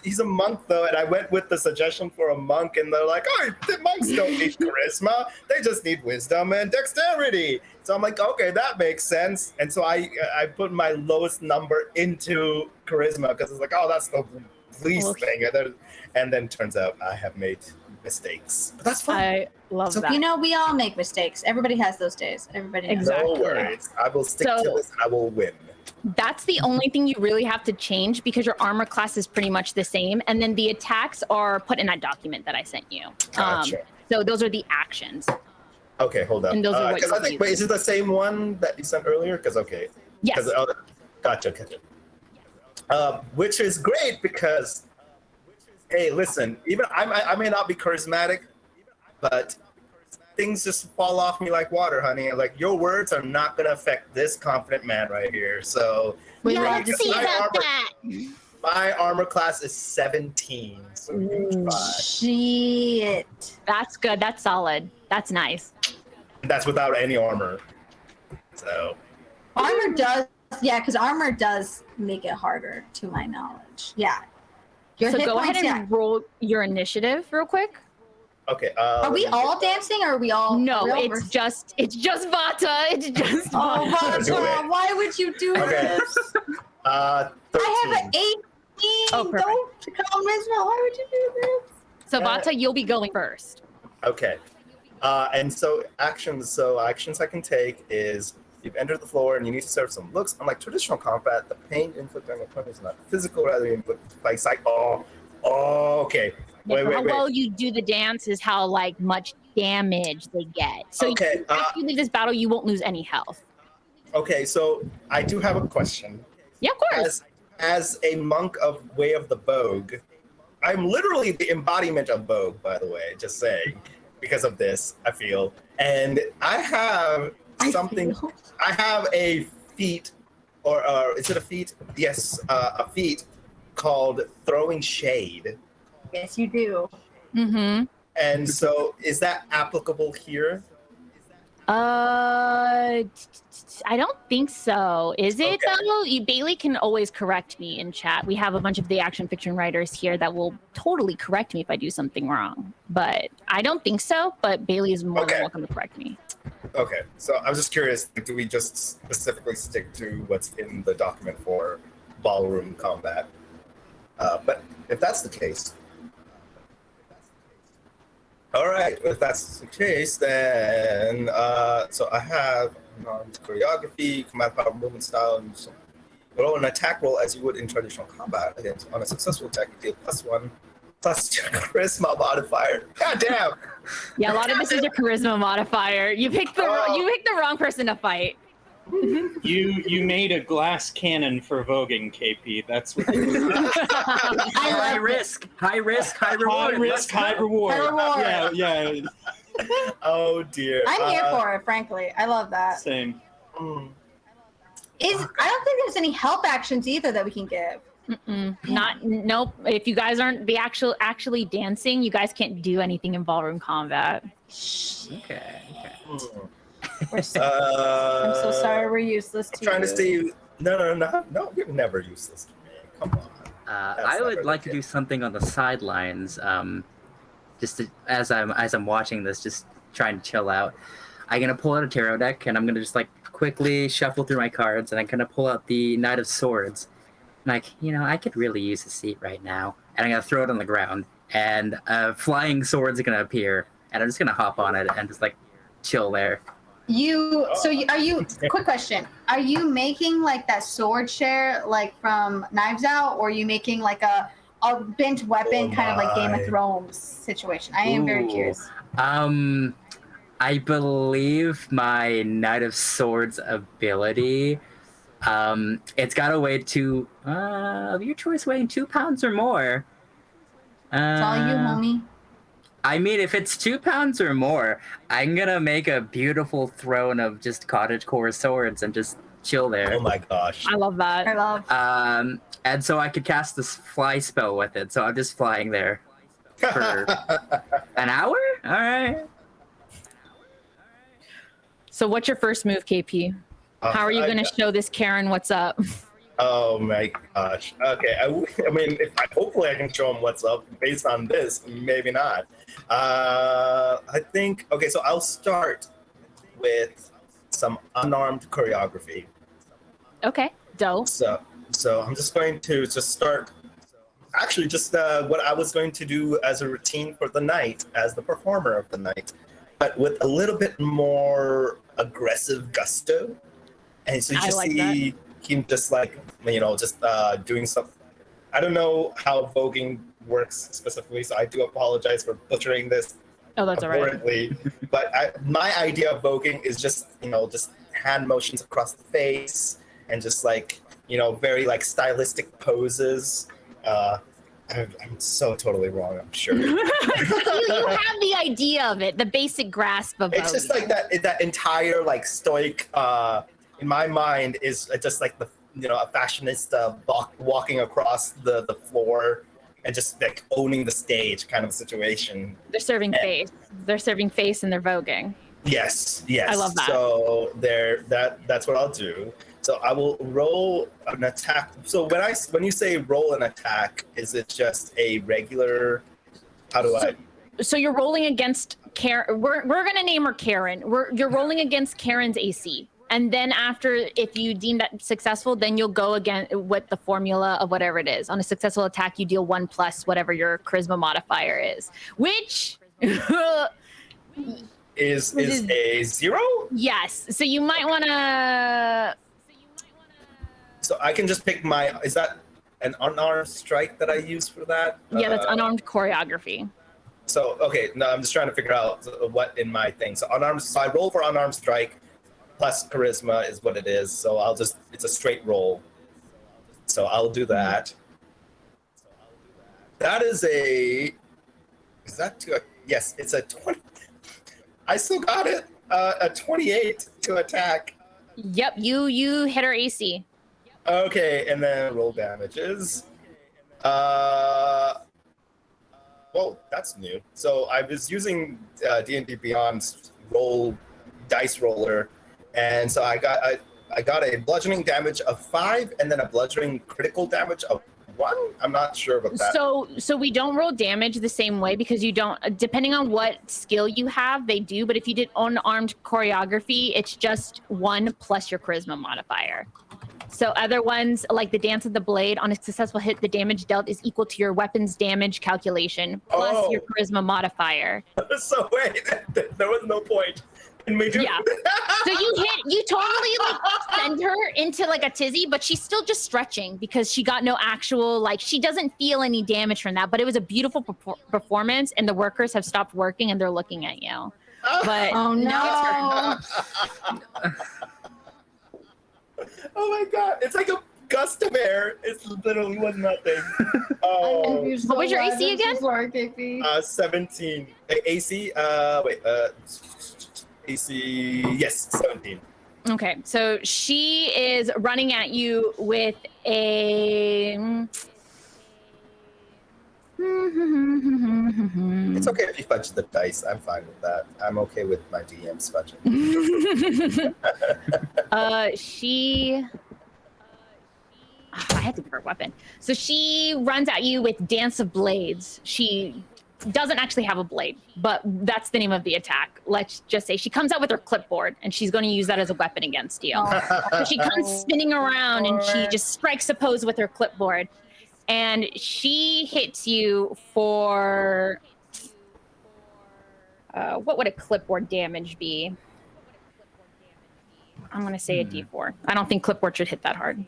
He's a monk though, and I went with the suggestion for a monk, and they're like, "Oh, the monks don't need charisma; they just need wisdom and dexterity." So I'm like, "Okay, that makes sense." And so I put my lowest number into charisma because it's like, "Oh, that's the least Okay. thing," and then turns out I have made mistakes, but that's fine. I love that. You know, we all make mistakes. Everybody has those days. Everybody knows. Exactly. No worries, I will stick to So- this, and I will win. That's the only thing you really have to change because your armor class is pretty much the same. And then the attacks are put in that document that I sent you. Gotcha. So those are the actions. Okay, hold up. And those are what Because I you're think, wait, is it the same one that you sent earlier? Because okay. Yes. Gotcha. Which is great because, hey, listen, even I may not be charismatic, but things just fall off me like water, honey. Like your words are not gonna affect this confident man right here. So We Yeah, love let's to see see about that. my armor class is 17. So huge five. Shit. That's good. That's solid. That's nice. That's without any armor. So Armor does, yeah, because armor does make it harder, to my knowledge. Yeah. Your So hit go points, ahead and roll your initiative real quick. okay. Are we all dancing, or are we all? No, real it's versus- just Vata. It's just Oh, Vata. Do Vata, it. why would you do Okay. this? 13. I have an 18. Oh, perfect. Don't come, Ismail. Why would you do this? So Vata, you'll be going first. Okay. And so actions I can take is you've entered the floor and you need to serve some looks. Unlike traditional combat, the pain inflicted on your opponent is not physical, rather inflicted by psych. Okay. Wait. How well you do the dance is how like much damage they get. So Okay, after you leave this battle, you won't lose any health. Okay, so I do have a question. Yeah, of course. As a monk of Way of the Bogue, I'm literally the embodiment of Bogue, by the way, just saying, because of this, I feel. And I have something, I have a feat, or is it a feat? Yes, a feat called Throwing Shade. Yes, you do. Mm-hmm. And so is that applicable here? I don't think so. Is it Okay. though? Bailey can always correct me in chat. We have a bunch of the action fiction writers here that will totally correct me if I do something wrong. But I don't think so. But Bailey is more Okay. than welcome to correct me. Okay, so I was just curious, do we just specifically stick to what's in the document for ballroom combat? But if that's the case, all right, if that's the case, then so I have choreography, command power, movement style, and so roll an attack roll as you would in traditional combat. Against on a successful attack, you deal +1 plus your charisma modifier. God damn! Yeah, a lot of this is your charisma modifier. You picked the wrong person to fight. You made a glass cannon for voguing, KP. That's what. High risk, high reward. High risk, high reward. High reward. Yeah. Oh dear. I'm here for it, frankly. I love that. Same. Mm. I don't think there's any help actions either that we can give. Nope. If you guys aren't actually dancing, you guys can't do anything in ballroom combat. Okay. Mm. I'm so sorry we're useless to trying you. to see. No, you're never useless to me. Come on. I would like to do something on the sidelines, just to, as I'm watching this, just trying to chill out. I'm gonna pull out a tarot deck, and I'm gonna just like quickly shuffle through my cards, and I'm gonna pull out the Knight of Swords. Like, I could really use a seat right now, and I'm gonna throw it on the ground, and a flying sword's gonna appear, and I'm just gonna hop on it and just like chill there. Quick question. Are you making like that sword share like from Knives Out, or are you making like a bent weapon kind of like Game of Thrones situation? I am very curious. I believe my Knight of Swords ability, it's got to weigh of your choice weighing 2 pounds or more. It's all you, homie. I mean, if it's 2 pounds or more, I'm gonna make a beautiful throne of just cottagecore swords and just chill there. Oh my gosh. I love that. I love. And so I could cast this fly spell with it, so I'm just flying there for an hour? All right. So what's your first move, KP? How are you going to show this Karen what's up? Oh my gosh. Okay. I mean, hopefully I can show him what's up based on this. Maybe not. I think. Okay. So I'll start with some unarmed choreography. Okay. Dope. So I'm just going to just start. Actually, just what I was going to do as a routine for the night, as the performer of the night, but with a little bit more aggressive gusto. And so you just see him just like, just doing something. I don't know how voguing works specifically, so I do apologize for butchering this. Oh, that's all right. But my idea of voguing is just, just hand motions across the face and just like, very like stylistic poses. I'm so totally wrong, I'm sure. You have the idea of it, the basic grasp of it. It's just like that entire like stoic, in my mind, is just like the a fashionista walking across the floor and just like owning the stage kind of situation. They're serving face. They're serving face and they're voguing. Yes. I love that. So that's what I'll do. So I will roll an attack. So when you say roll an attack, is it just a regular? How do I? So you're rolling against Karen. We're gonna name her Karen. You're rolling against Karen's AC, and then after, if you deem that successful, then you'll go again with the formula of whatever it is. On a successful attack, you deal 1+ whatever your charisma modifier is, which is a 0. Yes. So you might want to. So I can just pick is that an unarmed strike that I use for that? Yeah, that's unarmed choreography. So, okay, no, I'm just trying to figure out what in my thing. So I roll for unarmed strike plus charisma is what it is. So it's a straight roll. So I'll do that. That is yes, it's a 20. I still got it. A 28 to attack. Yep, you hit her AC. Okay, and then roll damages. Whoa, that's new. So I was using D&D Beyond's dice roller, and so I got a bludgeoning damage of 5, and then a bludgeoning critical damage of 1. I'm not sure about that. So we don't roll damage the same way because you don't. Depending on what skill you have, they do. But if you did unarmed choreography, it's just 1 plus your charisma modifier. So other ones, like the Dance of the Blade, on a successful hit, the damage dealt is equal to your weapon's damage calculation plus your charisma modifier. So wait, there was no point in me doing that. So you totally like send her into like a tizzy, but she's still just stretching because she got no actual, like, she doesn't feel any damage from that. But it was a beautiful performance, and the workers have stopped working and they're looking at you. But oh no. Now it's her. Oh my god, it's like a gust of air. It literally was nothing. What was your AC again? 17. AC, AC, yes, 17. Okay, so she is running at you with a It's okay if you fudge the dice. I'm fine with that. I'm okay with my DMs fudging. I had to give her a weapon. So she runs at you with Dance of Blades. She doesn't actually have a blade, but that's the name of the attack. Let's just say she comes out with her clipboard and she's going to use that as a weapon against you. So she comes spinning around and she just strikes a pose with her clipboard. And she hits you for... what would a clipboard damage be? I'm going to say a D4. I don't think clipboard should hit that hard.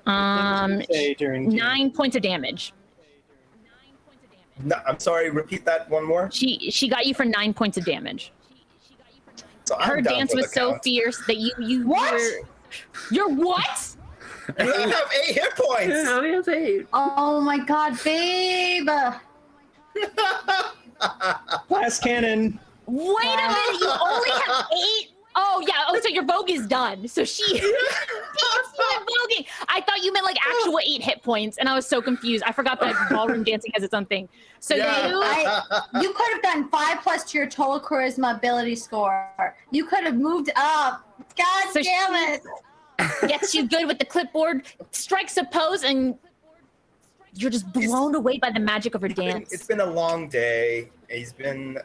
9 points of damage. No, I'm sorry, repeat that one more. She got you for 9 points of damage. So I'm Her down dance for the was so count. fierce that you What? You're what? You have 8 hit points. Oh, he has 8. Oh my god, babe! Glass cannon. Wait a minute, you only have 8? Oh yeah, so your Vogue is done. So she beats you at voguing. I thought you meant like actual 8 hit points, and I was so confused. I forgot that ballroom dancing has its own thing. So Yeah. You could have done 5+ to your total charisma ability score. You could have moved up. God So damn it! gets you good with the clipboard, strikes a pose, and you're just blown away by the magic of her dance. It's been a long day. He's been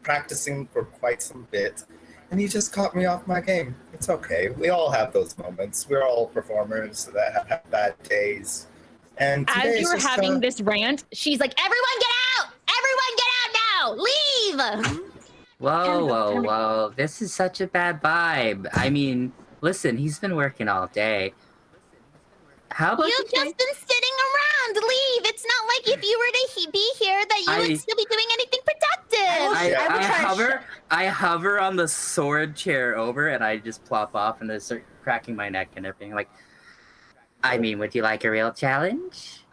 practicing for quite some bit. And he just caught me off my game. It's okay. We all have those moments. We're all performers that have bad days. And As today you were is just, having this rant, she's like, "Everyone get out! Everyone get out now! Leave!" Whoa. This is such a bad vibe. I mean, listen, he's been working all day. How about You've just been sitting around. Leave. It's not like if you were to be here that you would still be doing anything productive. I hover on the sword chair over and I just plop off and I start cracking my neck and everything. Like, I mean, would you like a real challenge?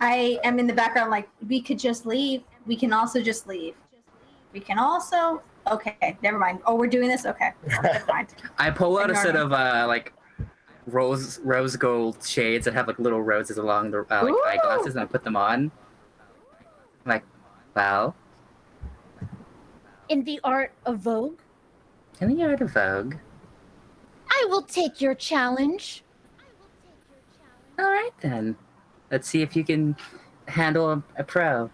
I am in the background like, we could just leave. We can also just leave. We can also... Okay, never mind. Oh, we're doing this? Okay, never mind. I pull out a Ignore set me. of like rose gold shades that have like little roses along the like Ooh. eyeglasses, and I put them on. I'm like, well, In the art of Vogue, in the art of Vogue. I will take your challenge. All right then, let's see if you can handle a pro.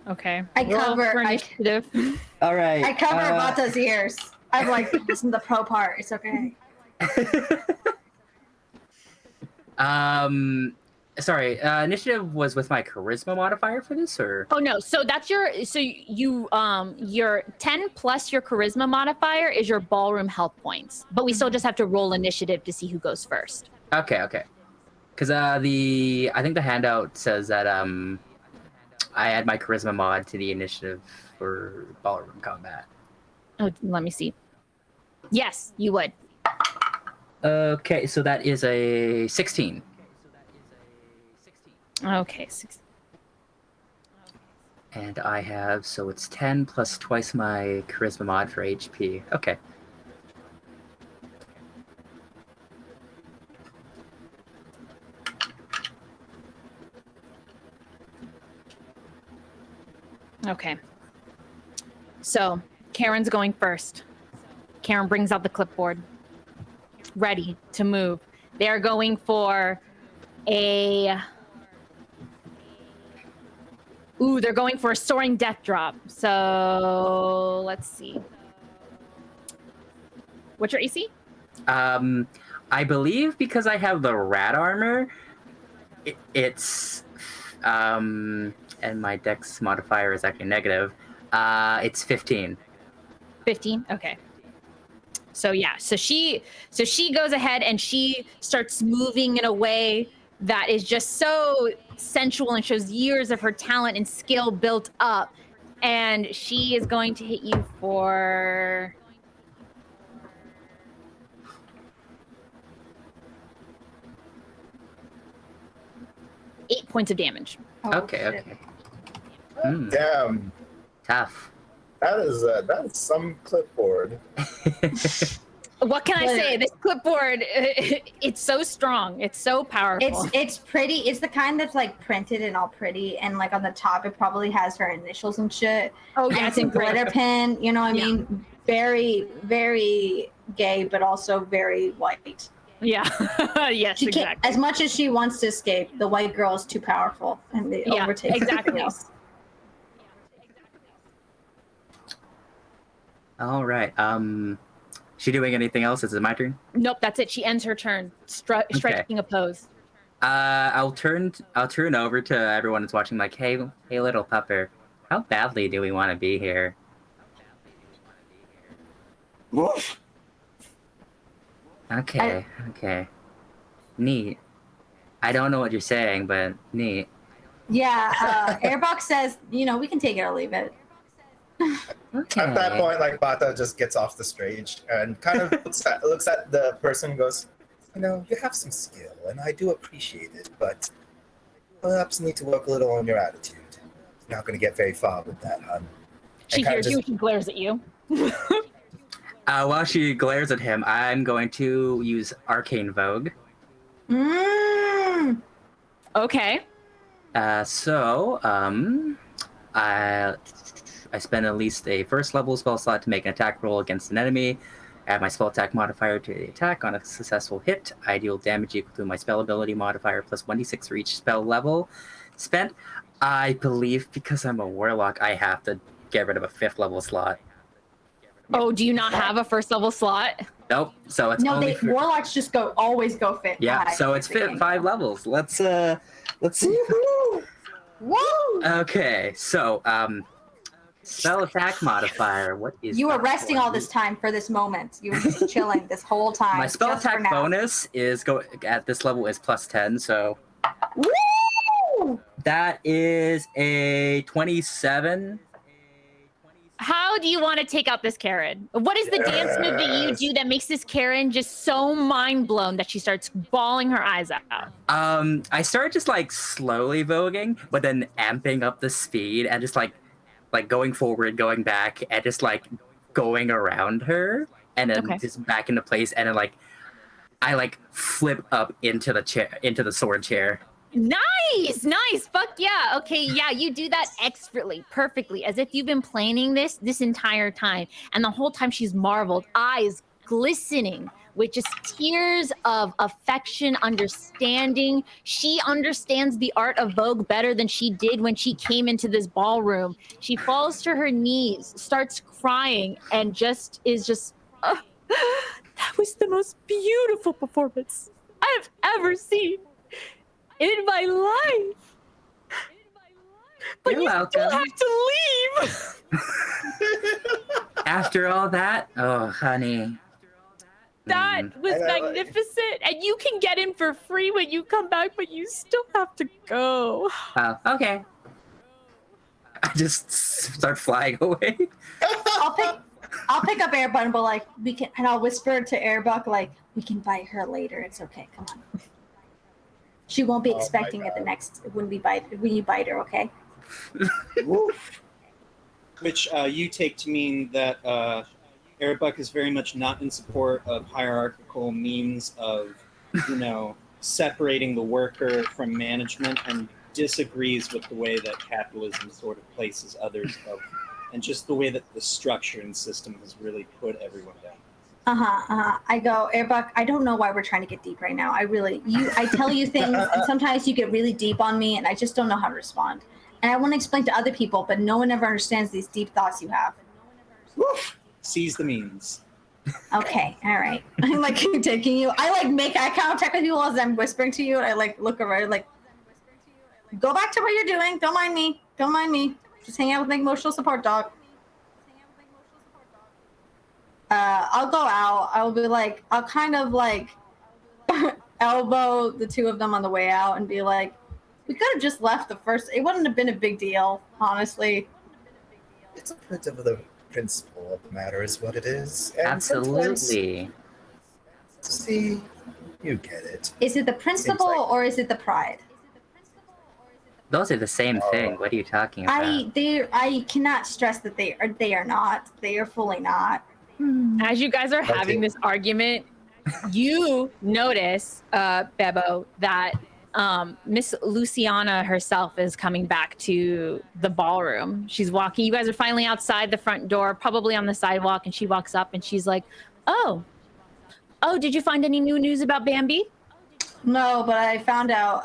Okay. I cover initiative. All right. I cover Bata's ears. I'm like, listen to the pro part. It's okay. Sorry. Initiative was with my charisma modifier for this, or? Oh no, so that's your your 10 plus your charisma modifier is your ballroom health points. But we still just have to roll initiative to see who goes first. Okay. Because I think the handout says that I add my charisma mod to the initiative for ballroom combat. Oh, let me see. Yes, you would. Okay, so that is a 16. Okay, 6. And I have, so it's 10 plus twice my charisma mod for HP. Okay. Okay. So, Karen's going first. Karen brings out the clipboard. Ready to move. They are going for a... Ooh, they're going for a soaring death drop. So, let's see. What's your AC? I believe because I have the rat armor, it's and my dex modifier is actually negative. It's 15. 15. Okay. So yeah, so she goes ahead and she starts moving in a way that is just so sensual and shows years of her talent and skill built up. And she is going to hit you for 8 points of damage. Okay. Hmm, Damn, tough. that is some clipboard. What can I say? This clipboard, it's so strong. It's so powerful. It's pretty. It's the kind that's like printed and all pretty, and like on the top, it probably has her initials and shit. Oh And yeah, it's in glitter pen. You know what I mean? Very, very gay, but also very white. Yeah. Yes, She exactly. can't, as much as she wants to escape, the white girl is too powerful, and they overtake exactly. everything else. All right. She doing anything else? Is it my turn? Nope, that's it. She ends her turn, striking a pose. I'll turn over to everyone that's watching. Like, hey, little pupper, how badly do we want to be here? Woof. Okay. Neat. I don't know what you're saying, but neat. Yeah, Airbox says, we can take it or leave it. Okay. At that point, like Bata just gets off the stage and kind of looks at the person and goes, you have some skill and I do appreciate it, but perhaps you need to work a little on your attitude. You're not going to get very far with that, hun. She hears you, she glares at you. While she glares at him, I'm going to use Arcane Vogue. Okay. I spend at least a first level spell slot to make an attack roll against an enemy. Add my spell attack modifier to the attack. On a successful hit, I deal damage equal to my spell ability modifier plus 1d6 for each spell level spent. I believe because I'm a warlock, I have to get rid of a 5th level slot. Oh, do you not have a first level slot? Nope. So it's only warlocks just always go fit. Yeah. God, So it's 5 levels. Let's see. Woo! Okay. So spell attack modifier. What is You were that resting for? all this time for this moment. You were just chilling this whole time. My spell just for attack now. bonus is at this level is plus 10. So Woo! that is a 27. How do you want to take out this Karen? What is the dance move that you do that makes this Karen just so mind blown that she starts bawling her eyes out? I started just like slowly voguing, but then amping up the speed and just like going forward, going back, and just like going around her, and then just back into place, and then I flip up into the chair, into the sword chair. Nice. Fuck yeah. Okay, yeah, you do that expertly, perfectly, as if you've been planning this entire time. And the whole time she's marveled, eyes glistening with just tears of affection, understanding. She understands the art of Vogue better than she did when she came into this ballroom. She falls to her knees, starts crying, and that was the most beautiful performance I've ever seen in my life. But You're you welcome. still have to leave. After all that, oh honey. That was magnificent. And you can get in for free when you come back, but you still have to go. Okay. I just start flying away. I'll pick up Airbud and we can, and I'll whisper to Airbuck we can bite her later. It's okay. Come on. She won't be expecting it when you bite her, okay? Which you take to mean that Airbuck is very much not in support of hierarchical means of, separating the worker from management, and disagrees with the way that capitalism sort of places others above, and just the way that the structure and system has really put everyone down. I go, Airbuck, I don't know why we're trying to get deep right now. I tell you things, and sometimes you get really deep on me, and I just don't know how to respond. And I want to explain to other people, but no one ever understands these deep thoughts you have. Woof. Seize the means. Okay, all right. I'm taking you. I make eye contact with people as I'm whispering to you, and I look over, go back to what you're doing. Don't mind me. Just hang out with emotional support dog. I'll go out. I'll be I'll kind of elbow the two of them on the way out and be we could have just left the first. It wouldn't have been a big deal, honestly. It's a bit of the principle of the matter is what it is. And Absolutely. See, you get it. Is it the principle or is it the pride? Those are the same thing. What are you talking about? I cannot stress that they are not. They are fully not. As you guys are having this argument, you notice, Bebo, that Miss Luciana herself is coming back to the ballroom. She's walking. You guys are finally outside the front door, probably on the sidewalk, and she walks up and she's like, oh, did you find any new news about Bambi? No, but I found out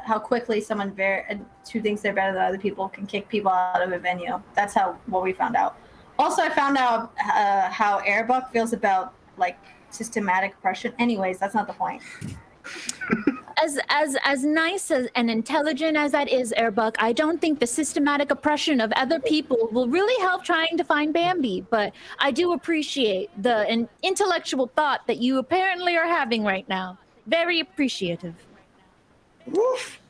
how quickly someone who thinks they're better than other people can kick people out of a venue. That's what we found out. Also, I found out how Airbuck feels about like systematic oppression. Anyways, that's not the point. As nice and intelligent as that is, Airbuck, I don't think the systematic oppression of other people will really help trying to find Bambi. But I do appreciate the intellectual thought that you apparently are having right now. Very appreciative. Woof.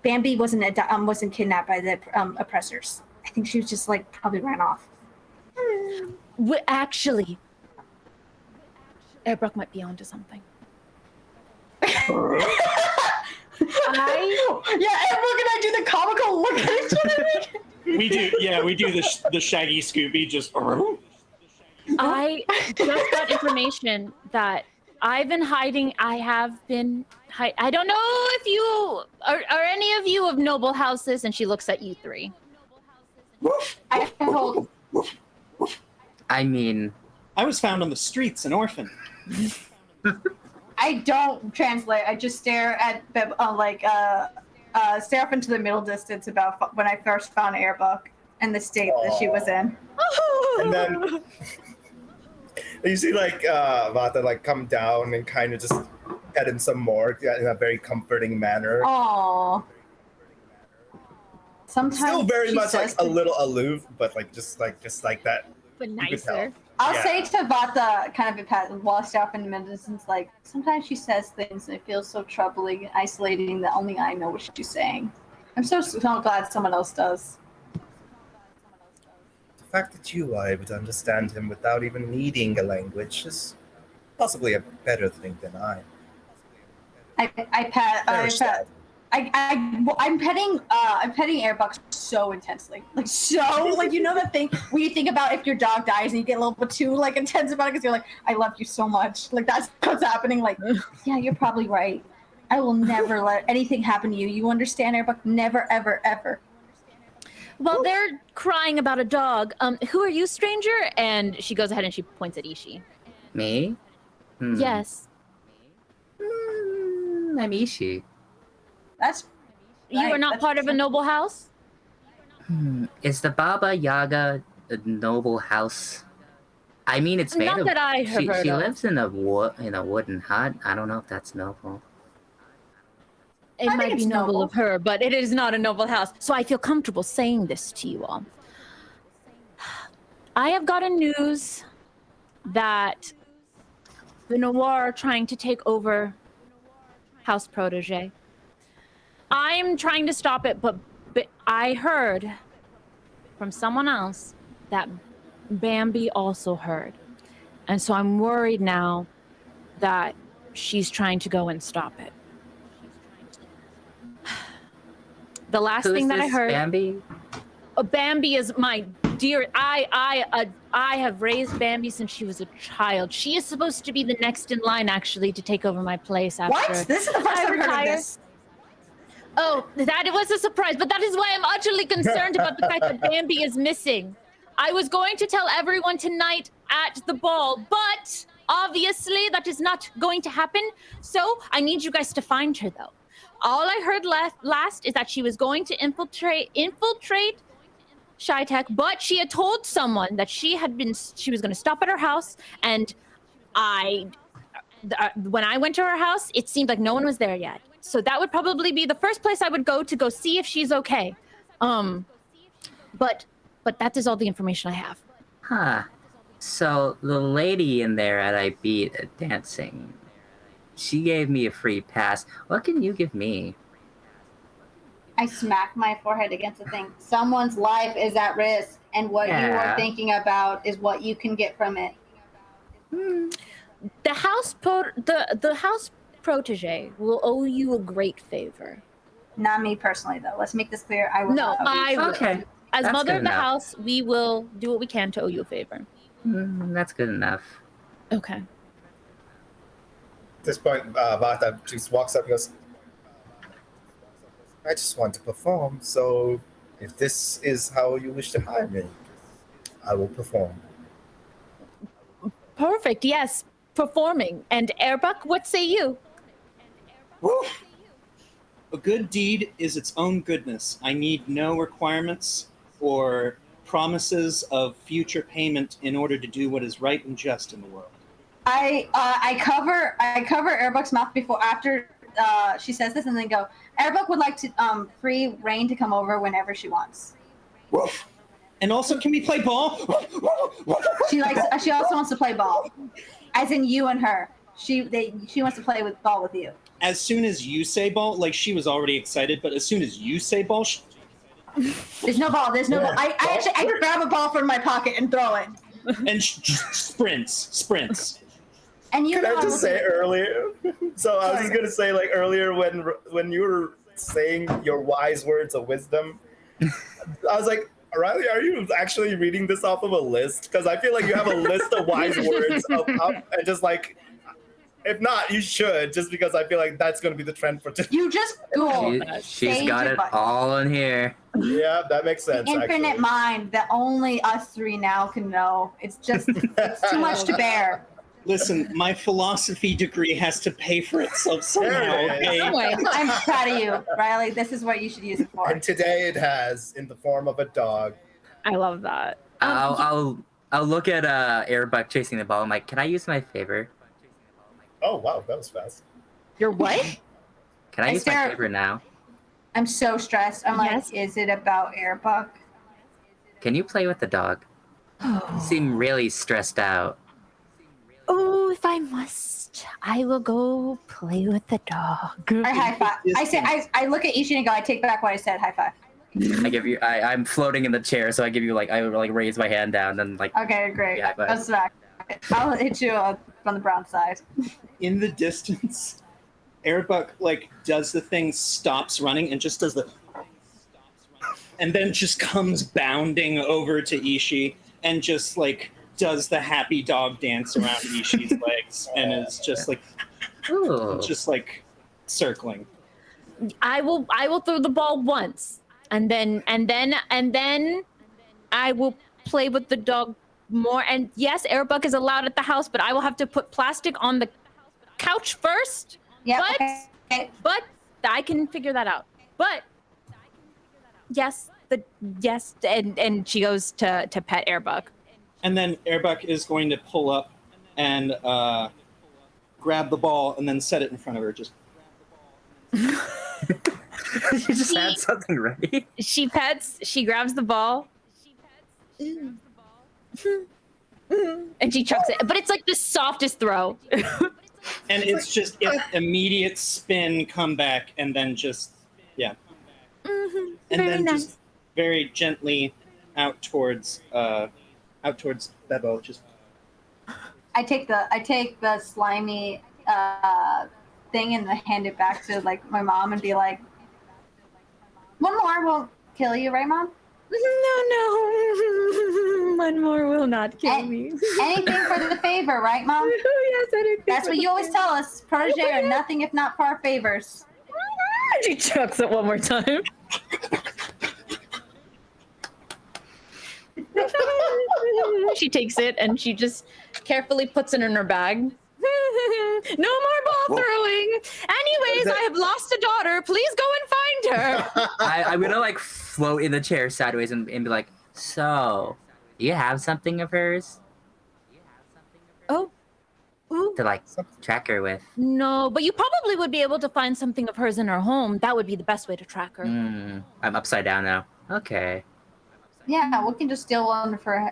Bambi wasn't kidnapped by the oppressors. I think she was just like probably ran off. Actually, Airbrook might be onto something. Yeah, Airbrook and I do the comical look at each other. We do the Shaggy Scooby just. I just got information that I've been hiding. I don't know if you are any of you of noble houses, and she looks at you three. I hold. I mean, I was found on the streets, an orphan. I don't translate. I just stare at stare up into the middle distance about when I first found Airbuck and the state that she was in. And then you see like Vata like come down and kind of just pet him some more in a very comforting manner. Aww. Sometimes Still very much like a things. little aloof, but like just like that. But You could nicer. I'll Yeah. say to Vata, kind of while I stare up in the middle distance, like sometimes she says things and it feels so troubling and isolating that only I know what she's saying. I'm so glad someone else does. The fact that you are able to understand him without even needing a language is possibly a better thing than I. I'm petting Airbuck so intensely, like you know that thing when you think about if your dog dies and you get a little bit too like intense about it because you're like, I love you so much, like that's what's happening. Like, yeah, you're probably right. I will never let anything happen to you. You understand, Airbuck? Never, ever, ever. Well, they're crying about a dog. Who are you, stranger? And she goes ahead and she points at Ishi. me? Yes. I'm Ishi. That's You are not part of a noble house? Is the Baba Yaga a noble house? I mean, it's made Not of. that I have heard She of. lives in a wooden hut. I don't know if that's noble. It I think might be it's noble noble. of her, but it is not a noble house. So I feel comfortable saying this to you all. I have gotten news that the Noir are trying to take over House Protege. I'm trying to stop it, but I heard from someone else that Bambi also heard. And so I'm worried now that she's trying to go and stop it. The last Who is thing that I this, heard, Bambi? Bambi is my dear. I have raised Bambi since she was a child. She is supposed to be the next in line, actually, to take over my place after. What? This is the first I I've heard of retire. this. Oh, that was a surprise, but that is why I'm utterly concerned about the fact that Bambi is missing. I was going to tell everyone tonight at the ball, but obviously that is not going to happen. So I need you guys to find her, though. All I heard last is that she was going to infiltrate Shy-Tech, but she had told someone that she was going to stop at her house, and when I went to her house, it seemed like no one was there yet. So that would probably be the first place I would go to see if she's okay. But that is all the information I have. Huh. So the lady in there that I beat at dancing, she gave me a free pass. What can you give me? I smack my forehead against the thing. Someone's life is at risk, and what you Yeah. are thinking about is what you can get from it. The house protege will owe you a great favor. Not me personally, though. Let's make this clear. I will No, not owe you. I will. Okay. As That's mother good of the enough. house, we will do what we can to owe you a favor. That's good enough. Okay. At this point, Vata just walks up and goes, I just want to perform, so if this is how you wish to hire me, I will perform. Perfect. Yes, performing. And Airbuck, what say you? Woo! A good deed is its own goodness. I need no requirements or promises of future payment in order to do what is right and just in the world. I cover Airbuck's mouth after she says this, and then go. Airbuck would like to free Rain to come over whenever she wants. Woof. And also, can we play ball? She also wants to play ball, as in you and her. She wants to play with ball with you. As soon as you say ball, like she was already excited, but as soon as you say ball, There's no ball. There's no ball. I could grab a ball from my pocket and throw it. and sprints. And you Can know I just say earlier? So I was just gonna say, like earlier when you were saying your wise words of wisdom, I was like, Riley, are you actually reading this off of a list? Because I feel like you have a list of wise words up, and just like, if not, you should, just because I feel like that's gonna be the trend for today. You just Google. She's got it all in here. Yeah, that makes sense. Infinite actually. mind that only us three now can know. It's too much to bear. Listen, my philosophy degree has to pay for itself somehow. Yeah. Okay? Anyway, I'm proud of you, Riley. This is what you should use it for. And today it has, in the form of a dog. I love that. I'll look at Airbuck chasing the ball. I'm like, can I use my favor? Oh wow, that was fast. You're what? Can I use my stare- favor now? I'm so stressed. I'm Yes. like, is it about Airbuck? Can you play with the dog? You seem really stressed out. Oh, if I must, I will go play with the dog. Or high five. I look at Ishin and go, I take back what I said. High five. I'm floating in the chair, so I give you I raise my hand down and like. Okay, great. Yeah, but- That's back. I'll hit you from the brown side. In the distance, Airbuck does the thing, stops running, and just does the, and then just comes bounding over to Ishii and just does the happy dog dance around Ishii's legs and is just Ooh. circling. I will throw the ball once, and then I will play with the dog more. And yes, Airbuck is allowed at the house, but I will have to put plastic on the couch first. Yeah. But Okay. but I can figure that out. But yes, and she goes to pet Airbuck. And then Airbuck is going to pull up and grab the ball and then set it in front of her. Just You just had something ready. She grabs the ball. And she chucks it. But it's like the softest throw. and it's just immediate spin, come back, and then just and Very then nice. just very gently out towards Bebo. Just I take the slimy thing and hand it back to my mom and be like, one more won't kill you, right, Mom? No. One more will not kill me. Anything for the favor, right, Mom? Yes, anything. That's what you always tell us. Protege are nothing if not for our favors. She chucks it one more time. She takes it and she just carefully puts it in her bag. No more ball throwing. Anyways, I have lost a daughter. Please go and find her. I'm gonna float in the chair sideways and be like, so, do you have something of hers Oh. Ooh. to track her with? No, but you probably would be able to find something of hers in her home. That would be the best way to track her. I'm upside down now. Okay. Yeah, we can just steal one for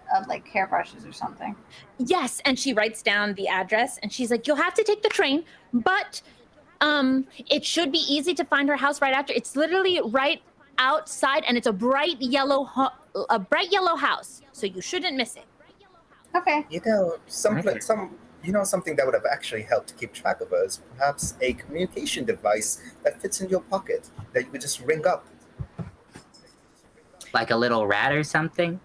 hairbrushes or something. Yes, and she writes down the address and she's like, you'll have to take the train, but it should be easy to find her house right after. It's literally right outside and it's a bright yellow house, so you shouldn't miss it. Okay. Something that would have actually helped to keep track of us. Perhaps a communication device that fits in your pocket that you could just ring up. Like a little rat or something?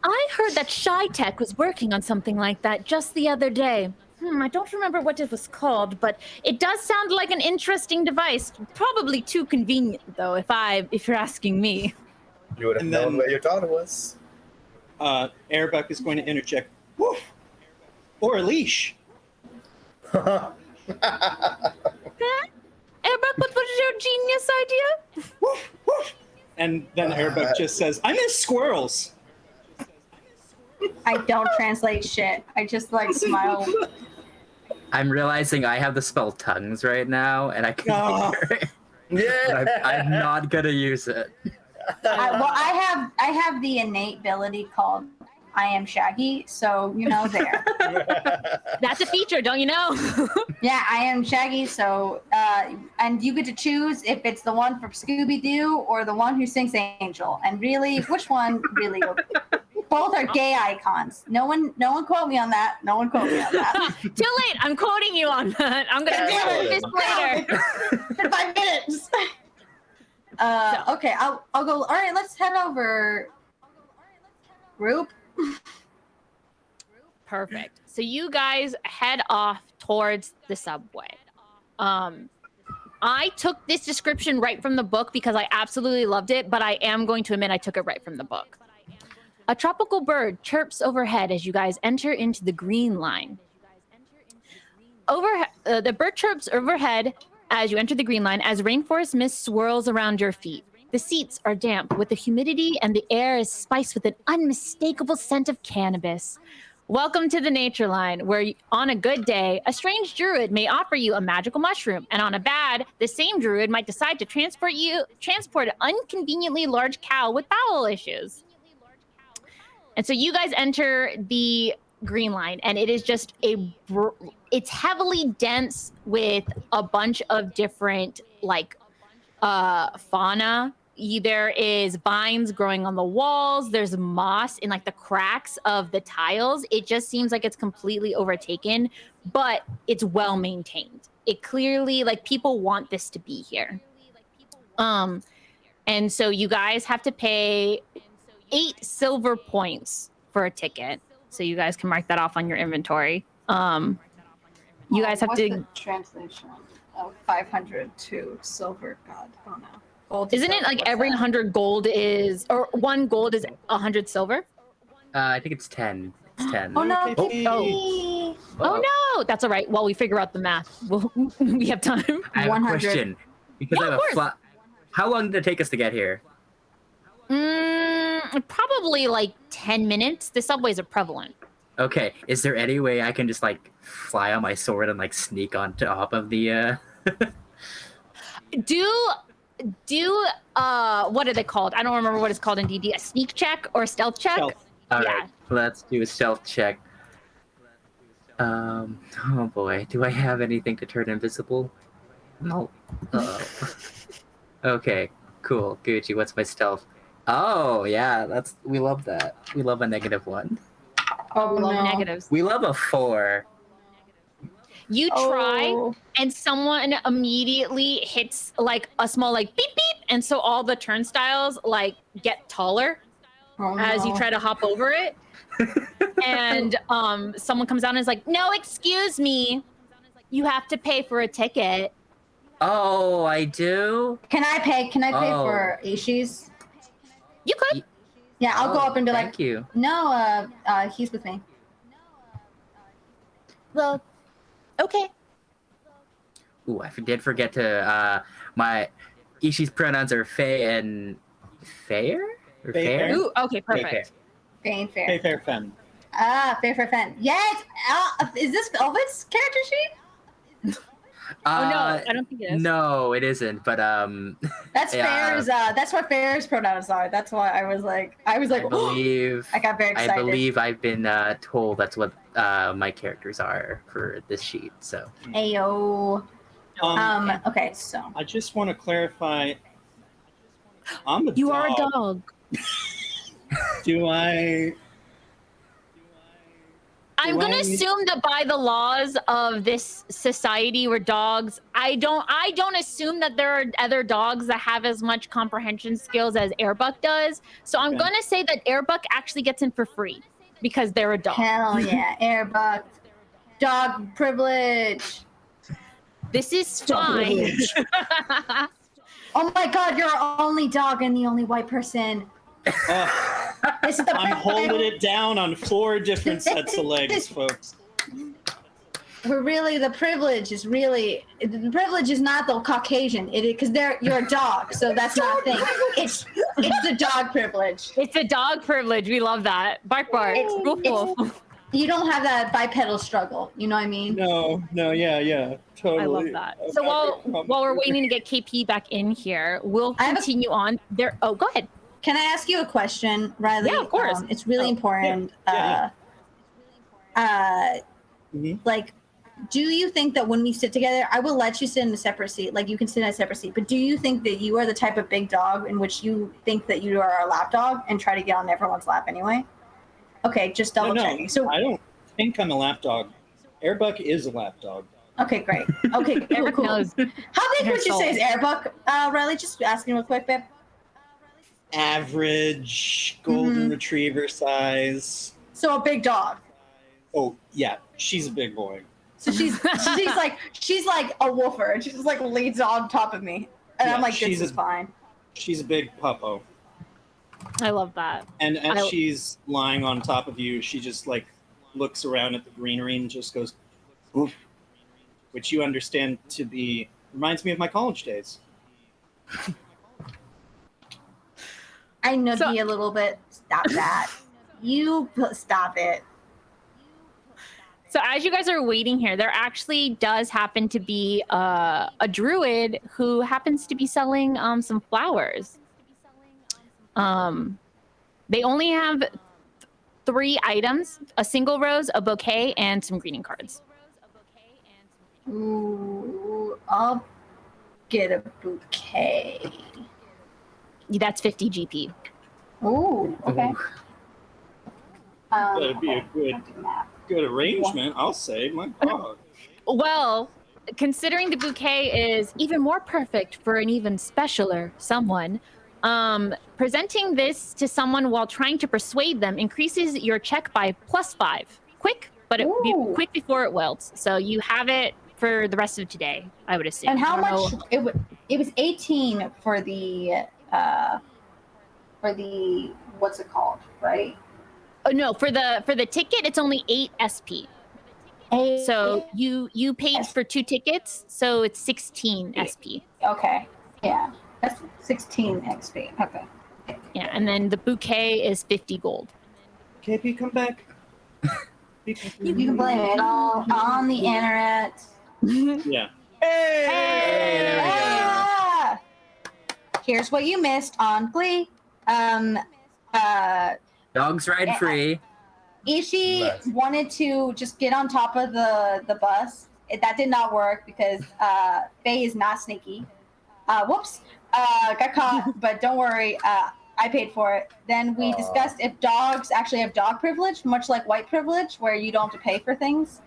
I heard that Shy Tech was working on something like that just the other day. I don't remember what it was called, but it does sound like an interesting device. Probably too convenient, though, if you're asking me. You would have And known then- where your daughter was. Airbuck is going to interject. Woof! Or a leash. Airbrook, what was your genius idea? Woof! Woof! And then Airbuck just says, I miss squirrels. I don't translate shit. I just like smile. I'm realizing I have the spell tongues right now, and I can Oh. hear it. Yeah. But I'm not gonna use it. I have the innate ability called I am Shaggy, so there. That's a feature, don't you know? Yeah, I am Shaggy, so and you get to choose if it's the one from Scooby Doo or the one who sings Angel. And really, which one really? Both are gay icons. No one quote me on that. No one quote me on that. Too late. I'm quoting you on that. I'm gonna Damn do it. this later. In 5 minutes. Okay, I'll go. All right, let's head over. Group. Perfect. So you guys head off towards the subway. I took this description right from the book because I absolutely loved it, but I am going to admit I took it right from the book. A tropical bird chirps overhead as you guys enter into the green line. The bird chirps overhead as you enter the green line as rainforest mist swirls around your feet. The seats are damp with the humidity and the air is spiced with an unmistakable scent of cannabis. Welcome to the nature line, where on a good day, a strange druid may offer you a magical mushroom, and on a bad, the same druid might decide to transport an inconveniently large cow with bowel issues. And so you guys enter the green line, and it is just it's heavily dense with a bunch of different fauna. There is vines growing on the walls. There's moss in the cracks of the tiles. It just seems like it's completely overtaken, but it's well maintained. It clearly, people want this to be here. And so you guys have to pay 8 silver points for a ticket. So you guys can mark that off on your inventory. You guys have What's to. the translation of 500 to silver? God, I don't know. Gold. Isn't it every 100 gold is, or 1 gold is 100 silver? I think it's 10. It's 10. Oh no! Oh no! That's all right. While we figure out the math, we have time. I have 100. a question. Because Yeah, I have of a course. How long did it take us to get here? Probably 10 minutes. The subways are prevalent. Okay, is there any way I can just fly on my sword and sneak on top of the Do what are they called? I don't remember what it's called in DD. A sneak check or a stealth check? Stealth. All Yeah. right, let's do a stealth check. Oh boy, do I have anything to turn invisible? No. Okay, cool. Gucci, what's my stealth? Oh yeah, we love that. We love a -1. Oh, We love no. negatives. We love a 4. You try, Oh. and someone immediately hits a small beep beep, and so all the turnstiles get taller Oh, as you no. try to hop over it. And someone comes out and is like, "No, excuse me, you have to pay for a ticket." Oh, I do? Can I pay? Can I pay Oh. for Aishi's? You could. Yeah, I'll go up and be like, Thank you. no, he's with me. Well, okay. Ooh, I did forget to, my Ishi's pronouns are Fae and Fair? Or Fair. Fair? Ooh, okay, perfect. Fair. Fair, fair. Hey, fair fen. Fair, fair, fair. Yes! Is this Velvet's character sheet? Oh no, I don't think it is. No, it isn't, but, That's Yeah. Fair's, that's what Fair's pronouns are. That's why I was like, I believe... I got very excited. I believe I've been told that's what my characters are for this sheet, so... Ayo. Okay, so. I just want to clarify. I'm a You dog. are a dog. Do I I'm gonna assume that by the laws of this society where dogs, I don't assume that there are other dogs that have as much comprehension skills as Airbuck does. So I'm gonna say that Airbuck actually gets in for free because they're a dog. Hell yeah, Airbuck. Dog privilege. This is Dog fine. privilege. Oh my god, you're our only dog and the only white person. This is the I'm holding it down on 4 different sets of legs, folks. We're really the privilege is not the Caucasian. It is because you're a dog, so that's not a thing. It's the dog privilege. It's a dog privilege. We love that. Bark, bark. Woof, woof. You don't have that bipedal struggle. You know what I mean? No, yeah, totally. I love that. So while we're waiting to get KP back in here, we'll continue on. There. Oh, go ahead. Can I ask you a question, Riley? Yeah, of course. It's really important. Like, do you think that when we sit together, I will let you sit in a separate seat, like you can sit in a separate seat, but do you think that you are the type of big dog in which you think that you are a lap dog and try to get on everyone's lap anyway? Okay, just double checking. So I don't think I'm a lap dog. Airbuck is a lap dog. Okay, great. Okay, cool. knows. How big would you say is Airbuck, Riley? Just asking real quick, babe. Average golden retriever size. So a big dog. Oh yeah, she's a big boy. So she's like a woofer, and she just like leads on top of me, and I'm like, this is fine. She's a big puppo. I love that. And as she's lying on top of you, she just like looks around at the greenery and just goes, oof, which you understand to be reminds me of my college days. I noogie a little bit. Stop that. Stop it. So as you guys are waiting here, there actually does happen to be a druid who happens to be selling some flowers. They only have 3 items: a single rose, a bouquet, and some greeting cards. Ooh, I'll get a bouquet. That's 50 GP. Ooh, okay. That'd be a good arrangement, I'll say. My God. Well, considering the bouquet is even more perfect for an even specialer someone, presenting this to someone while trying to persuade them increases your check by +5. Quick, but quick before it wilts. So you have it for the rest of today, I would assume. And how much? It was 18 for the what's it called, right? Oh no, for the ticket, it's only 8 SP. So you paid for 2 tickets, so it's 16 SP. Okay, yeah, that's 16 XP. Okay. Yeah, and then the bouquet is 50 gold. KP, come back. You can blame it all on the internet. Yeah. Hey, there we go. Here's what you missed on Glee. Dogs ride free. Ishi wanted to just get on top of the bus. That did not work because Faye is not sneaky. Whoops. Got caught, but don't worry. I paid for it. Then we discussed if dogs actually have dog privilege, much like white privilege, where you don't have to pay for things,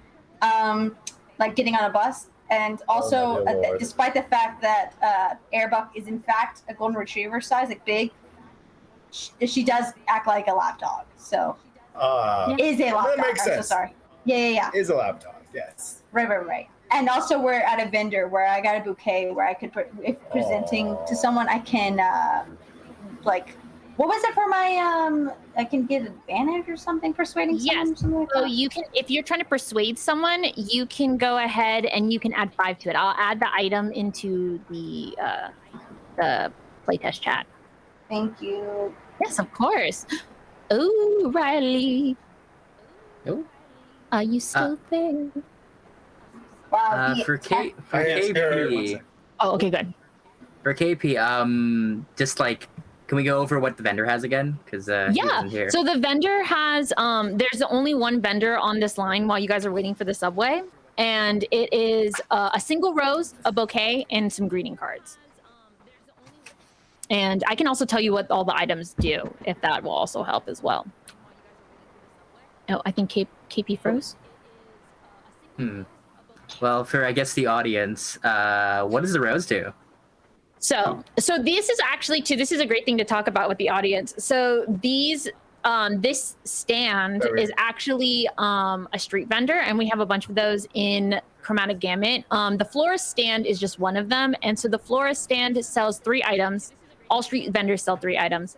like getting on a bus. And also, despite the fact that Airbuck is in fact a golden retriever size, like big, she does act like a lap dog. So is a lap dog. Makes sense. I'm so sorry. Yeah. Is a lap dog, yes. Right. And also, we're at a vendor where I got a bouquet where I could if presenting to someone, I can like, what was it for my I can get advantage or something persuading someone. Yes. Something like So that? you can, if you're trying to persuade someone, you can go ahead and you can add 5 to it. I'll add the item into the playtest chat. Thank you. Yes, of course. Oh, Riley. Oh. Are you still there? Wow. For KP. Oh, okay, good. For KP, just like, can we go over what the vendor has again? Because Yeah. here. So the vendor has there's only one vendor on this line while you guys are waiting for the subway, and it is a single rose, a bouquet, and some greeting cards. And I can also tell you what all the items do, if that will also help as well. Oh, I think KP froze. Well, for I guess the audience, what does the rose do? So this is actually too. This is a great thing to talk about with the audience. So this stand is actually a street vendor, and we have a bunch of those in Chromatic Gamut. The florist stand is just one of them, and so the florist stand sells 3 items. All street vendors sell 3 items.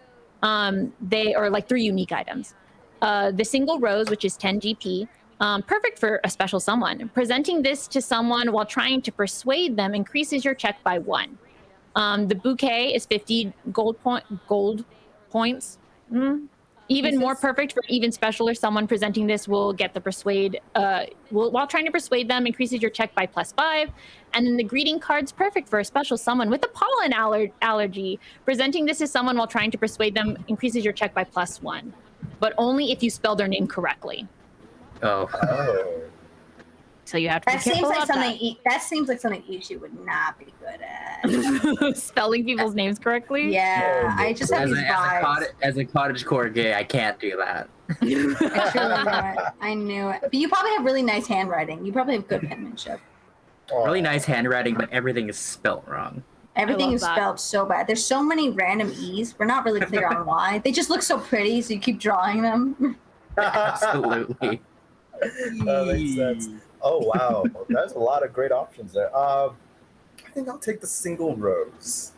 They are like 3 unique items. The single rose, which is 10 GP, perfect for a special someone. Presenting this to someone while trying to persuade them increases your check by 1. The bouquet is 50 gold points. Even more perfect for even special or someone presenting this will get the persuade. While trying to persuade them, increases your check by +5. And then the greeting card's perfect for a special someone with a pollen allergy. Presenting this to someone while trying to persuade them increases your check by +1, but only if you spell their name correctly. Oh. So you have to. That seems like something. That seems like something Ichi would not be good at. Spelling people's names correctly. Yeah, I just have these vibes. As a cottagecore gay, I can't do that. I knew it. But you probably have really nice handwriting. You probably have good penmanship. Really nice handwriting, but everything is spelt wrong. Everything is spelled so bad. There's so many random E's. We're not really clear on why. They just look so pretty, so you keep drawing them. Absolutely. That makes sense. Oh wow, there's a lot of great options there. I think I'll take the single rose.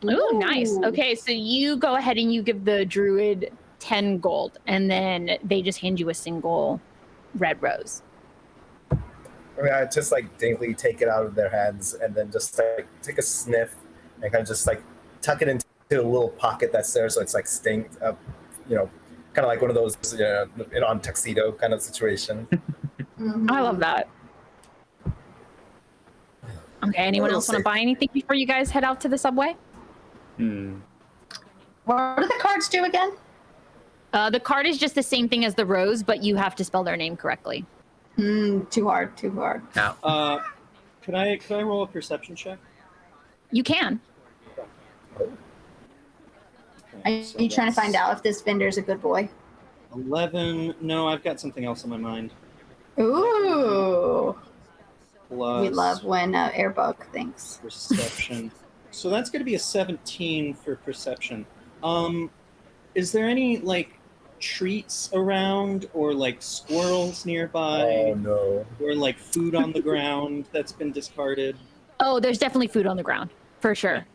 Oh, nice. Okay, so you go ahead and you give the druid 10 gold, and then they just hand you a single red rose. I mean, I just like daintily take it out of their hands and then just like take a sniff and kind of just like tuck it into a little pocket that's there, so it's like stanked up, kind of like one of those on tuxedo kind of situation. I love that. Okay, anyone else want to buy anything before you guys head out to the subway? What do the cards do again? The card is just the same thing as the rose, but you have to spell their name correctly. Too hard. No. Could I roll a perception check? You can. Are you trying to find out if this vendor is a good boy? 11. No, I've got something else on my mind. Ooh. Plus We love when Airbug thinks. perception. So that's going to be a 17 for perception. Is there any like treats around, or like squirrels nearby? Oh no. Or like food on the ground that's been discarded? Oh, there's definitely food on the ground, for sure.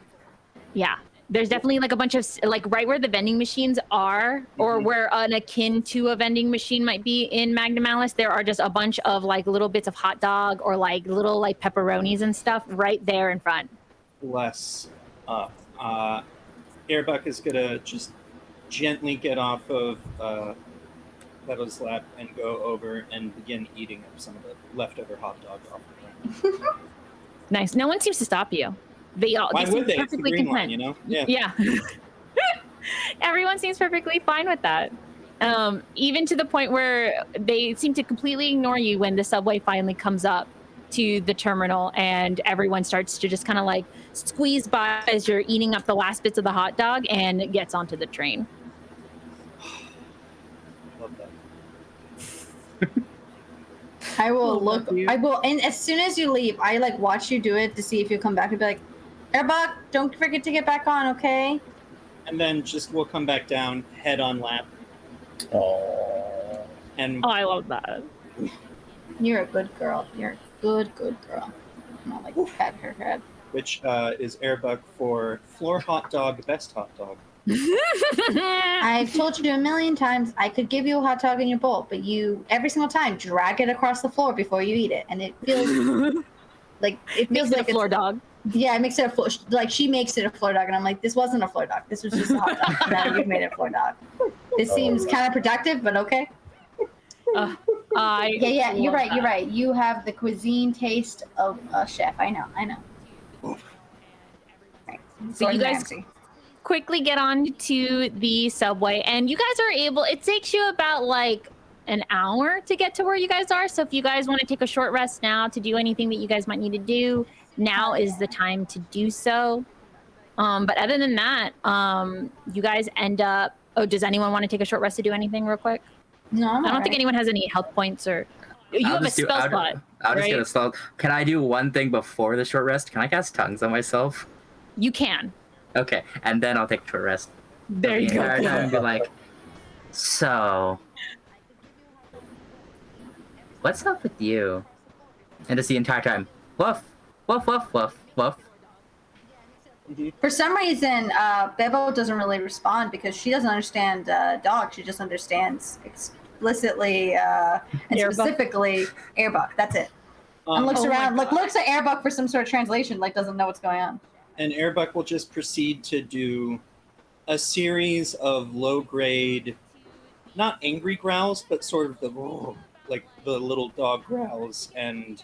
Yeah. There's definitely like a bunch of, like right where the vending machines are, or where an akin to a vending machine might be in Magnamalus, there are just a bunch of like little bits of hot dog or like little like pepperonis and stuff right there in front. Bless up. Airbuck is gonna just gently get off of Petal's lap and go over and begin eating up some of the leftover hot dog off the ground. Nice. No one seems to stop you. Why seem would they? It's the perfectly green content. line, Yeah. Yeah. Everyone seems perfectly fine with that. Even to the point where they seem to completely ignore you when the subway finally comes up to the terminal and everyone starts to just kind of like squeeze by as you're eating up the last bits of the hot dog and gets onto the train. Love that. I will, and as soon as you leave, I like watch you do it to see if you'll come back and be like, Airbug, don't forget to get back on, okay? And then we'll come back down, head on lap. Oh. And Oh, I love that. You're a good girl. You're a good girl. And I'll like pat her head. which is Airbug for floor hot dog, best hot dog. I've told you a million times I could give you a hot dog in your bowl, but you every single time drag it across the floor before you eat it, and it feels like a floor dog. Yeah, it makes it a floor. Like she makes it a floor dog, and I'm like, this wasn't a floor dog. This was just a hot dog. Now you've made it a floor dog. This seems counterproductive, but okay. Yeah. You're right. You have the cuisine taste of a chef. I know. Right. So you guys quickly get on to the subway, and you guys are able. It takes you about like an hour to get to where you guys are. So if you guys want to take a short rest now to do anything that you guys might need to do, now is the time to do so. But other than that, you guys end up. Oh, does anyone want to take a short rest to do anything real quick? No, I'm I don't think alright. anyone has any health points or. You have a spell slot. I'll just get right? a spell. Can I do one thing before the short rest? Can I cast tongues on myself? You can. Okay, and then I'll take a short rest. There you go. Entire time and be like, so, what's up with you? And just the entire time, woof, woof, woof, woof, woof. For some reason, Bebo doesn't really respond because she doesn't understand dog. She just understands explicitly and Airbuck. specifically Airbuck. That's it. And looks Oh my around, God. looks at Airbuck for some sort of translation, like doesn't know what's going on. And Airbuck will just proceed to do a series of low-grade, not angry growls, but sort of like the little dog growls, and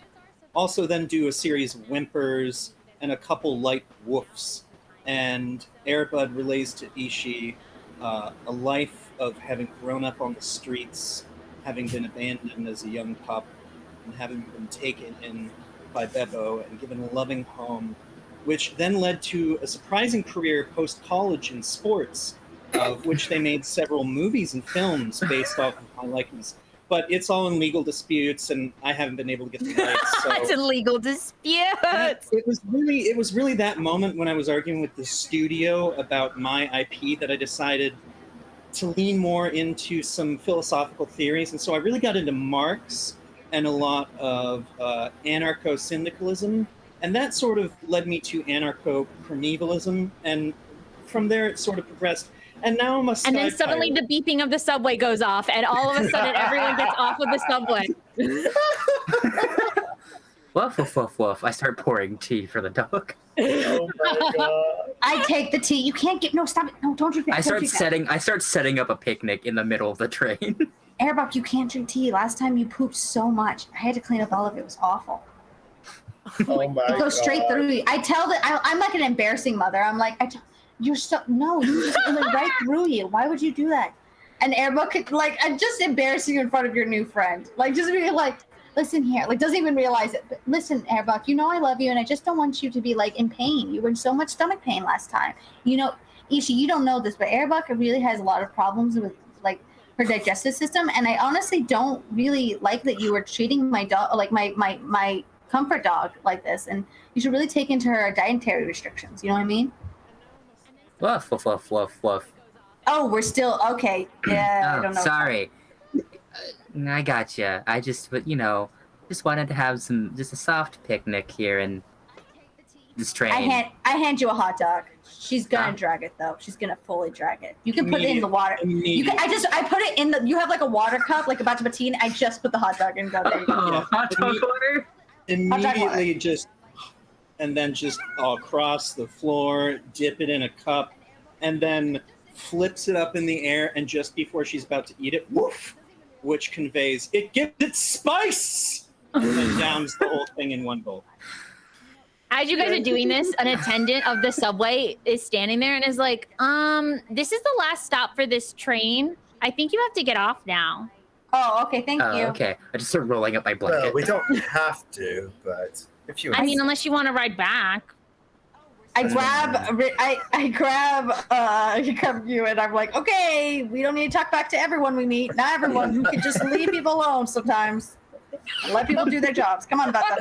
also then do a series of whimpers and a couple light woofs. And Airbud relays to Ishii a life of having grown up on the streets, having been abandoned as a young pup, and having been taken in by Bebo and given a loving home, which then led to a surprising career post-college in sports, of which they made several movies and films based off of my likeness. But it's all in legal disputes, and I haven't been able to get the rights. So It's a legal dispute. it was really that moment when I was arguing with the studio about my IP that I decided to lean more into some philosophical theories, and so I really got into Marx and a lot of anarcho-syndicalism, and that sort of led me to anarcho-primevalism, and from there it sort of progressed. And now I'm a sky And then suddenly pirate. the beeping of the subway goes off, and all of a sudden everyone gets off of the subway. Woof, woof, woof, woof. I start pouring tea for the dog. Oh my god. I take the tea. You can't get stop it. No, don't drink that. I Don't drink that. start setting up a picnic in the middle of the train. Airbuck, you can't drink tea. Last time you pooped so much. I had to clean up all of it. It was awful. Oh my It goes straight through you. I tell that I'm like an embarrassing mother. I'm like, you're so no, you just it went right through you. Why would you do that? And Airbuck, like, I'm just embarrassing you in front of your new friend. Like, just being like, listen here. Like, doesn't even realize it. But listen, Airbuck, you know I love you, and I just don't want you to be like in pain. You were in so much stomach pain last time. You know, Ishii, you don't know this, but Airbuck really has a lot of problems with like her digestive system, and I honestly don't really like that you were treating my dog like my comfort dog like this, and you should really take into her dietary restrictions. You know what I mean? Woof, woof, woof, woof, woof. Oh, we're still okay. Yeah, I don't know. Sorry. I gotcha. I just, but just wanted to have just a soft picnic here and this train. I hand you a hot dog. She's gonna Huh? drag it though. She's gonna fully drag it. You can put it in the water. You can. Immediately. I put it in the. You have like a water cup, like about to put tea in. I just put the hot dog in. Go there. You go. Oh, Yeah. hot dog water? Immediately just, and then just across the floor, dip it in a cup, and then flips it up in the air, and just before she's about to eat it, woof, which conveys, it gives it spice! And then downs the whole thing in one bowl. As you guys are doing this, an attendant of the subway is standing there and is like, this is the last stop for this train. I think you have to get off now. Oh, okay. Thank Oh, you. okay. I just start rolling up my Well, blanket. we don't have to, but if you I mean, unless you want to ride back. I grab you, and I'm like, okay, we don't need to talk back to everyone we meet. Not everyone. We can just leave people alone sometimes. Let people do their jobs. Come on, Bethel.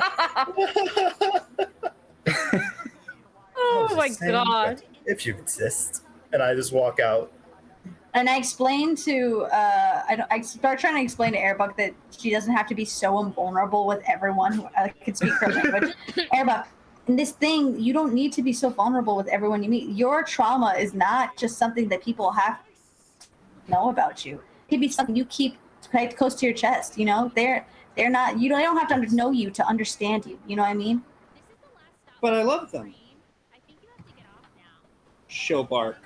Oh my Just saying, god. but if you insist. And I just walk out. And I explain to I start trying to explain to Airbuck that she doesn't have to be so invulnerable with everyone who can speak her language. Airbuck, in this thing, you don't need to be so vulnerable with everyone you meet. Your trauma is not just something that people have to know about you. It could be something you keep quite close to your chest. You know, they're not. They don't have to know you to understand you. You know what I mean? But I love them. Show bark.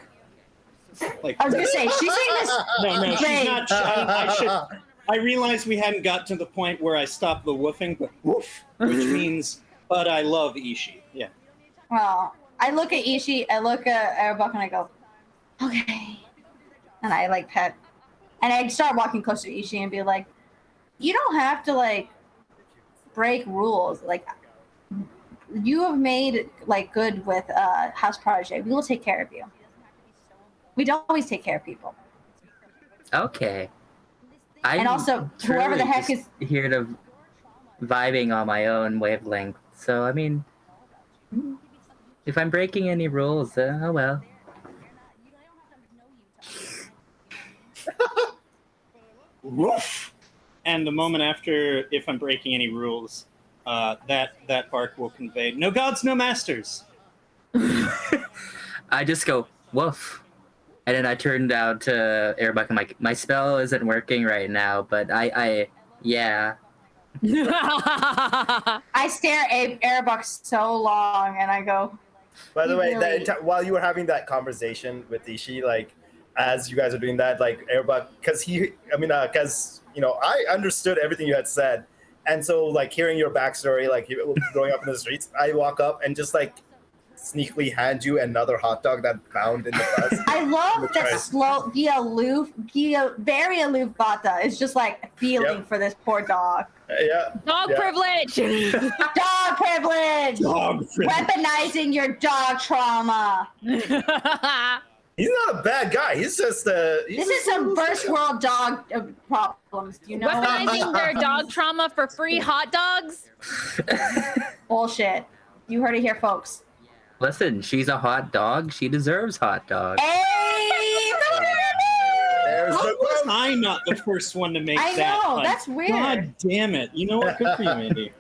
Like, I was gonna say she's saying this. no, she's Vague. not. I realized we hadn't got to the point where I stopped the woofing, but woof, which means, but I love Ishii. Yeah. Well, I look at Ishii, I look at Airbuck, and I go, okay. And I like pet, and I start walking closer to Ishii and be like, you don't have to like break rules. Like, you have made like good with House Protege. We will take care of you. We don't always take care of people. Okay. And also, whoever the truly heck just is... here to vibing on my own wavelength. So I mean, if I'm breaking any rules, oh well. Woof! And the moment after, if I'm breaking any rules, that bark will convey, no gods, no masters. I just go woof, and then I turned out to Airbuck. I'm like, my spell isn't working right now, but yeah. I stare at Airbuck so long, and I go... By the way, really- while you were having that conversation with Ishi, like, as you guys are doing that, like, Airbuck, because you know, I understood everything you had said. And so, like, hearing your backstory, like, growing up in the streets, I walk up and just, like, sneakily hand you another hot dog that I found in the bus. I love that very aloof Bata is just, like, feeling for this poor dog. Yeah. Dog privilege. Dog privilege! Dog privilege. Weaponizing your dog trauma. He's not a bad guy. He's just This is some first world dog problems. Do you know? Weaponizing their dog trauma for free hot dogs? Bullshit. You heard it here, folks. Listen, she's a hot dog. She deserves hot dog. Hey! There's How the was quote. I not the first one to make I that? know, pun? that's weird. God damn it. You know what? Good for you, Mandy.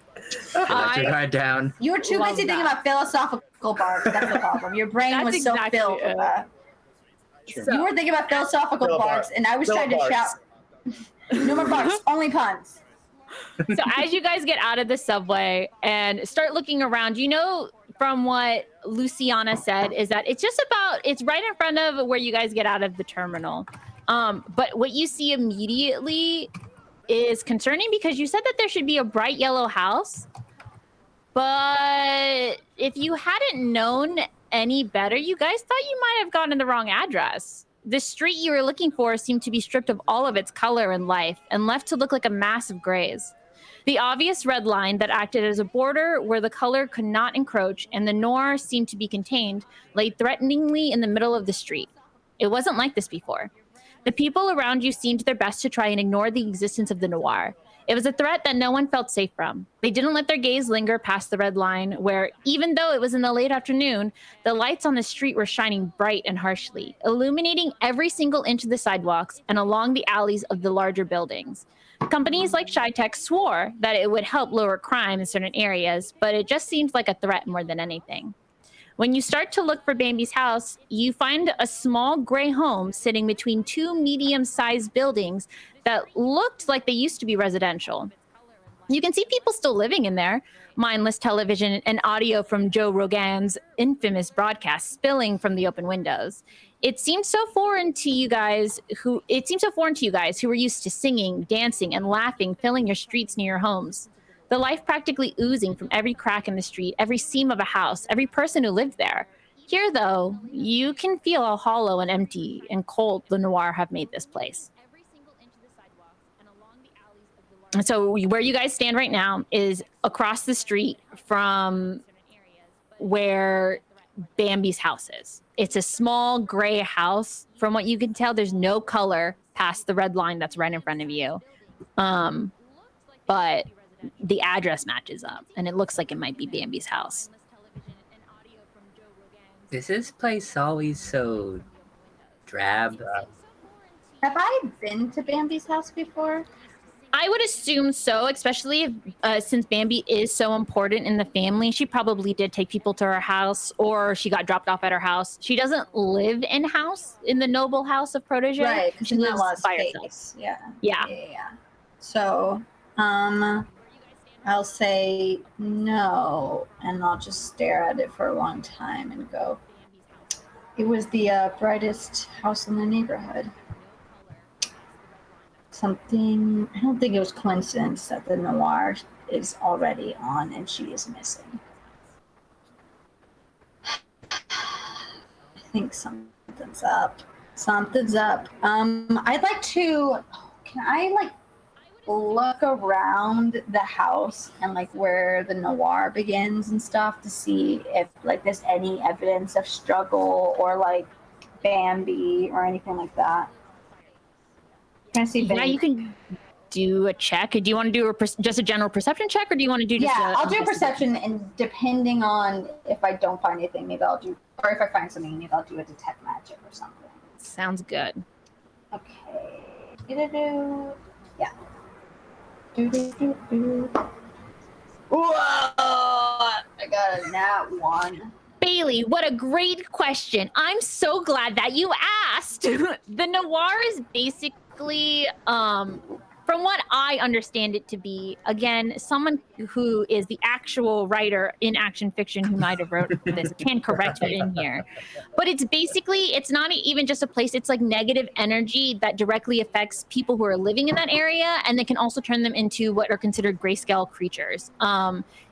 Let your guard down. You were too Love busy thinking that. about philosophical bark. That's the problem. Your brain That's was so exactly filled with it. that. Sure. You were thinking about philosophical Phil barks, and I was Phil trying to barks. shout. No more barks, only puns. So as you guys get out of the subway and start looking around, you know from what Luciana said is that it's right in front of where you guys get out of the terminal. But what you see immediately is concerning because you said that there should be a bright yellow house. But if you hadn't known any better, you guys thought you might have gotten the wrong address. The street you were looking for seemed to be stripped of all of its color and life and left to look like a mass of grays. The obvious red line that acted as a border where the color could not encroach and the noir seemed to be contained lay threateningly in the middle of the street. It wasn't like this before. The people around you seemed their best to try and ignore the existence of the noir. It was a threat that no one felt safe from. They didn't let their gaze linger past the red line, where, even though it was in the late afternoon, the lights on the street were shining bright and harshly, illuminating every single inch of the sidewalks and along the alleys of the larger buildings. Companies like ShyTech swore that it would help lower crime in certain areas, but it just seemed like a threat more than anything. When you start to look for Bambi's house, you find a small gray home sitting between two medium-sized buildings that looked like they used to be residential. You can see people still living in there, mindless television and audio from Joe Rogan's infamous broadcast spilling from the open windows. It seemed so foreign to you guys who were used to singing, dancing, and laughing, filling your streets near your homes. The life practically oozing from every crack in the street, every seam of a house, every person who lived there. Here, though, you can feel how hollow and empty and cold the noir have made this place. And so where you guys stand right now is across the street from where Bambi's house is. It's a small gray house. From what you can tell, there's no color past the red line that's right in front of you. But the address matches up, and it looks like it might be Bambi's house. Is this place always so drab? Have I been to Bambi's house before? I would assume so, especially since Bambi is so important in the family. She probably did take people to her house, or she got dropped off at her house. She doesn't live in-house in the noble house of Protege. Right, She in lives Las by herself. Vegas. Yeah. Yeah. So, I'll say no, and I'll just stare at it for a long time and go, it was the brightest house in the neighborhood. I don't think it was coincidence that the noir is already on and she is missing. I think something's up. I'd like to, can I look around the house and where the noir begins and stuff to see if there's any evidence of struggle or Bambi or anything like that? Trying to see if Yeah, you can do a check. Do you want to do just a general perception check, or do you want to do just I'll do perception, and depending on if I don't find anything, maybe I'll do, or if I find something, maybe I'll do a detect magic or something. Sounds good. Okay. Yeah. Whoa! I got a nat 1. Bailey, what a great question. I'm so glad that you asked. The noir is basically, from what I understand it to be, again, someone who is the actual writer in action fiction who might have wrote this can correct you in here. But it's basically, it's not even just a place, it's like negative energy that directly affects people who are living in that area, and they can also turn them into what are considered grayscale creatures.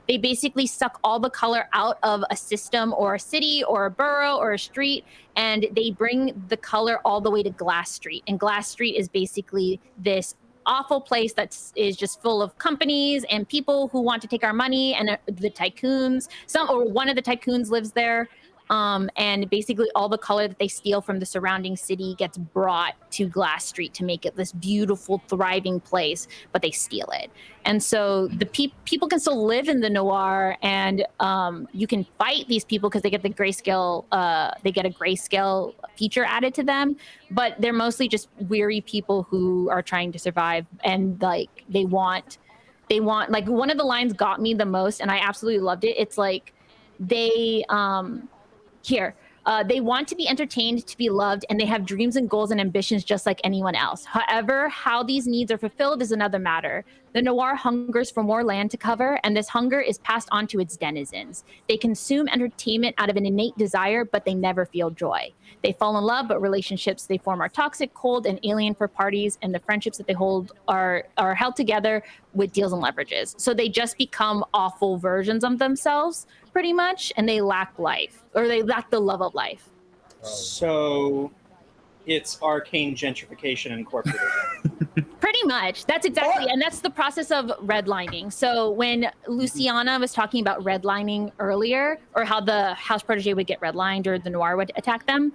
They basically suck all the color out of a system or a city or a borough or a street, and they bring the color all the way to Glass Street. And Glass Street is basically this awful place that is just full of companies and people who want to take our money, and the tycoons. One of the tycoons lives there. And basically all the color that they steal from the surrounding city gets brought to Glass Street to make it this beautiful, thriving place, but they steal it. And so the people can still live in the noir, and you can fight these people because they get the grayscale, they get a grayscale feature added to them, but they're mostly just weary people who are trying to survive, and like they want, like, one of the lines got me the most, and I absolutely loved it. It's like they they want to be entertained, to be loved, and they have dreams and goals and ambitions just like anyone else. However, how these needs are fulfilled is another matter. The noir hungers for more land to cover, and this hunger is passed on to its denizens. They consume entertainment out of an innate desire, but they never feel joy. They fall in love, but relationships they form are toxic, cold, and alien for parties, and the friendships that they hold are held together with deals and leverages. So they just become awful versions of themselves, pretty much, and they lack life, or they lack the love of life. So it's arcane gentrification incorporated. Pretty much. That's exactly, and that's the process of redlining. So when Luciana was talking about redlining earlier, or how the house protege would get redlined or the noir would attack them,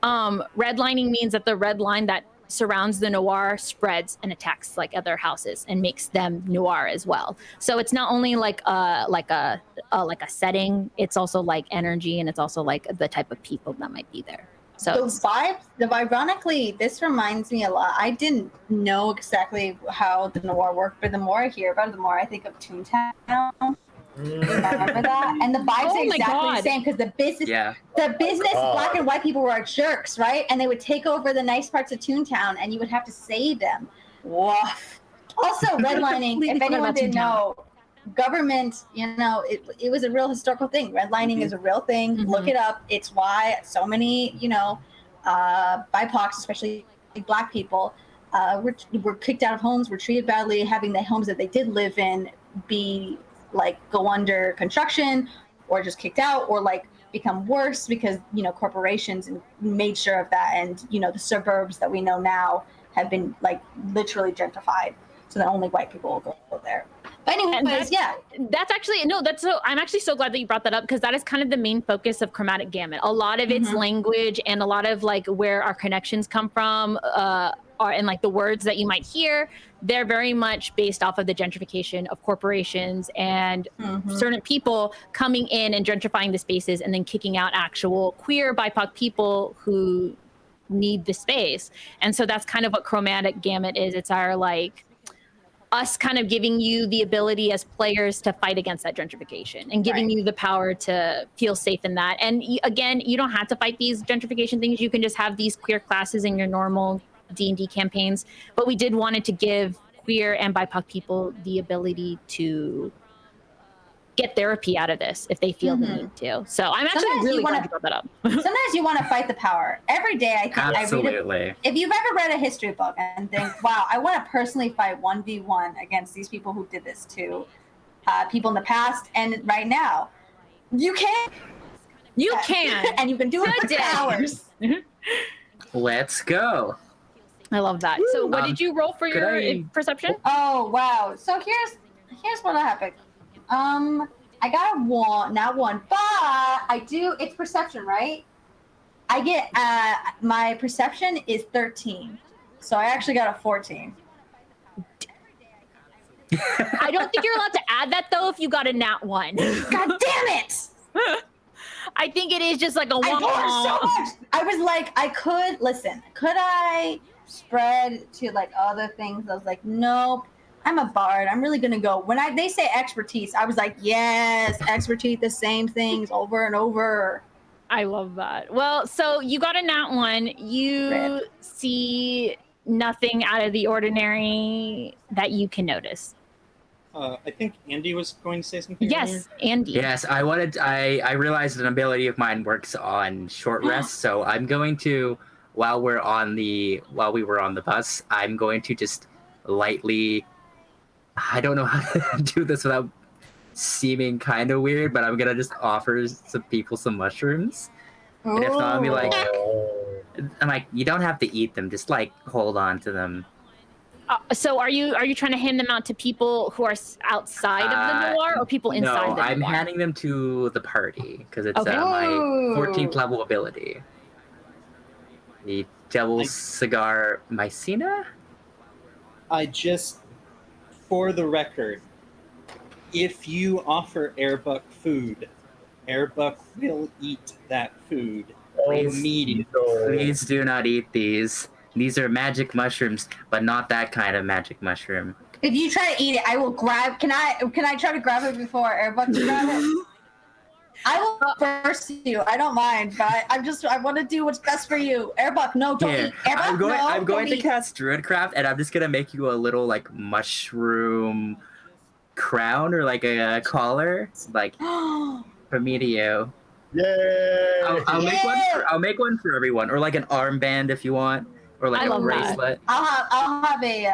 redlining means that the red line that surrounds the noir spreads and attacks like other houses and makes them noir as well. So it's not only like a setting, it's also like energy, and it's also like the type of people that might be there. So ironically, this reminds me a lot. I didn't know exactly how the noir worked, but the more I hear about it, the more I think of Toontown. Remember that? And the vibes are exactly the same, because the business black and white people were like jerks, right? And they would take over the nice parts of Toontown, and you would have to save them. Woof. Also, redlining, if anyone didn't know, government, it was a real historical thing. Redlining is a real thing. Look it up. It's why so many, BIPOCs, especially Black people, were kicked out of homes, were treated badly, having the homes that they did live in go under construction, or just kicked out, or become worse because corporations made sure of that. And the suburbs that we know now have been literally gentrified, so that only white people will go there. But anyways, I'm actually so glad that you brought that up, because that is kind of the main focus of Chromatic Gamut. A lot of its language and a lot of where our connections come from and the words that you might hear, they're very much based off of the gentrification of corporations and certain people coming in and gentrifying the spaces and then kicking out actual queer BIPOC people who need the space. And so that's kind of what Chromatic Gamut is. It's our us kind of giving you the ability as players to fight against that gentrification and giving you the power to feel safe in that. And again, you don't have to fight these gentrification things. You can just have these queer classes in your normal D&D campaigns. But we did wanted to give queer and BIPOC people the ability to get therapy out of this if they feel the need to. So I'm actually really glad you brought that up. Sometimes you want to fight the power. Every day I think Absolutely. if you've ever read a history book and think, wow, I want to personally fight 1v1 against these people who did this to people in the past and right now, you can. You can. And you can do it for hours. Let's go. I love that. So what did you roll for your perception? Oh, wow. So here's what happened. I got not one, but it's perception, right? I get, my perception is 13. so I actually got a 14. I don't think you're allowed to add that though if you got a nat 1. God damn it! I think it is just like a I one. rolled so much. I was like, could I spread to like other things? I was like, nope. I'm a bard. I'm really gonna go. When they say expertise, I was like, yes, expertise, the same things over and over. I love that. Well, so you got a nat 1. You Rip. see nothing out of the ordinary that you can notice. I think Andy was going to say something. Yes, Andy. Yes, I realized an ability of mine works on short rest, so I'm going to, while we were on the bus, I'm going to just lightly, I don't know how to do this without seeming kind of weird, but I'm gonna just offer some people some mushrooms. And if not, I'll be like, I'm like, you don't have to eat them, just like hold on to them. So are you trying to hand them out to people who are outside of the noir or people inside no, the noir? I'm handing them to the party because it's Okay. my Ooh. 14th level ability. The Devil's Cigar Mycena? For the record, if you offer Airbuck food, Airbuck will eat that food immediately. Please do not eat these. These are magic mushrooms, but not that kind of magic mushroom. If you try to eat it, I will grab. Can I try to grab it before Airbuck can grab it? I will first you. I don't mind, but I want to do what's best for you. Airbuck, no, don't Here, eat. Airbuck, I'm going to eat. cast Druidcraft, and I'm just gonna make you a little like mushroom crown or like a collar, like from me to you. Yay! I'll make one for everyone, or like an armband if you want, or like I a love that. bracelet. I'll have a.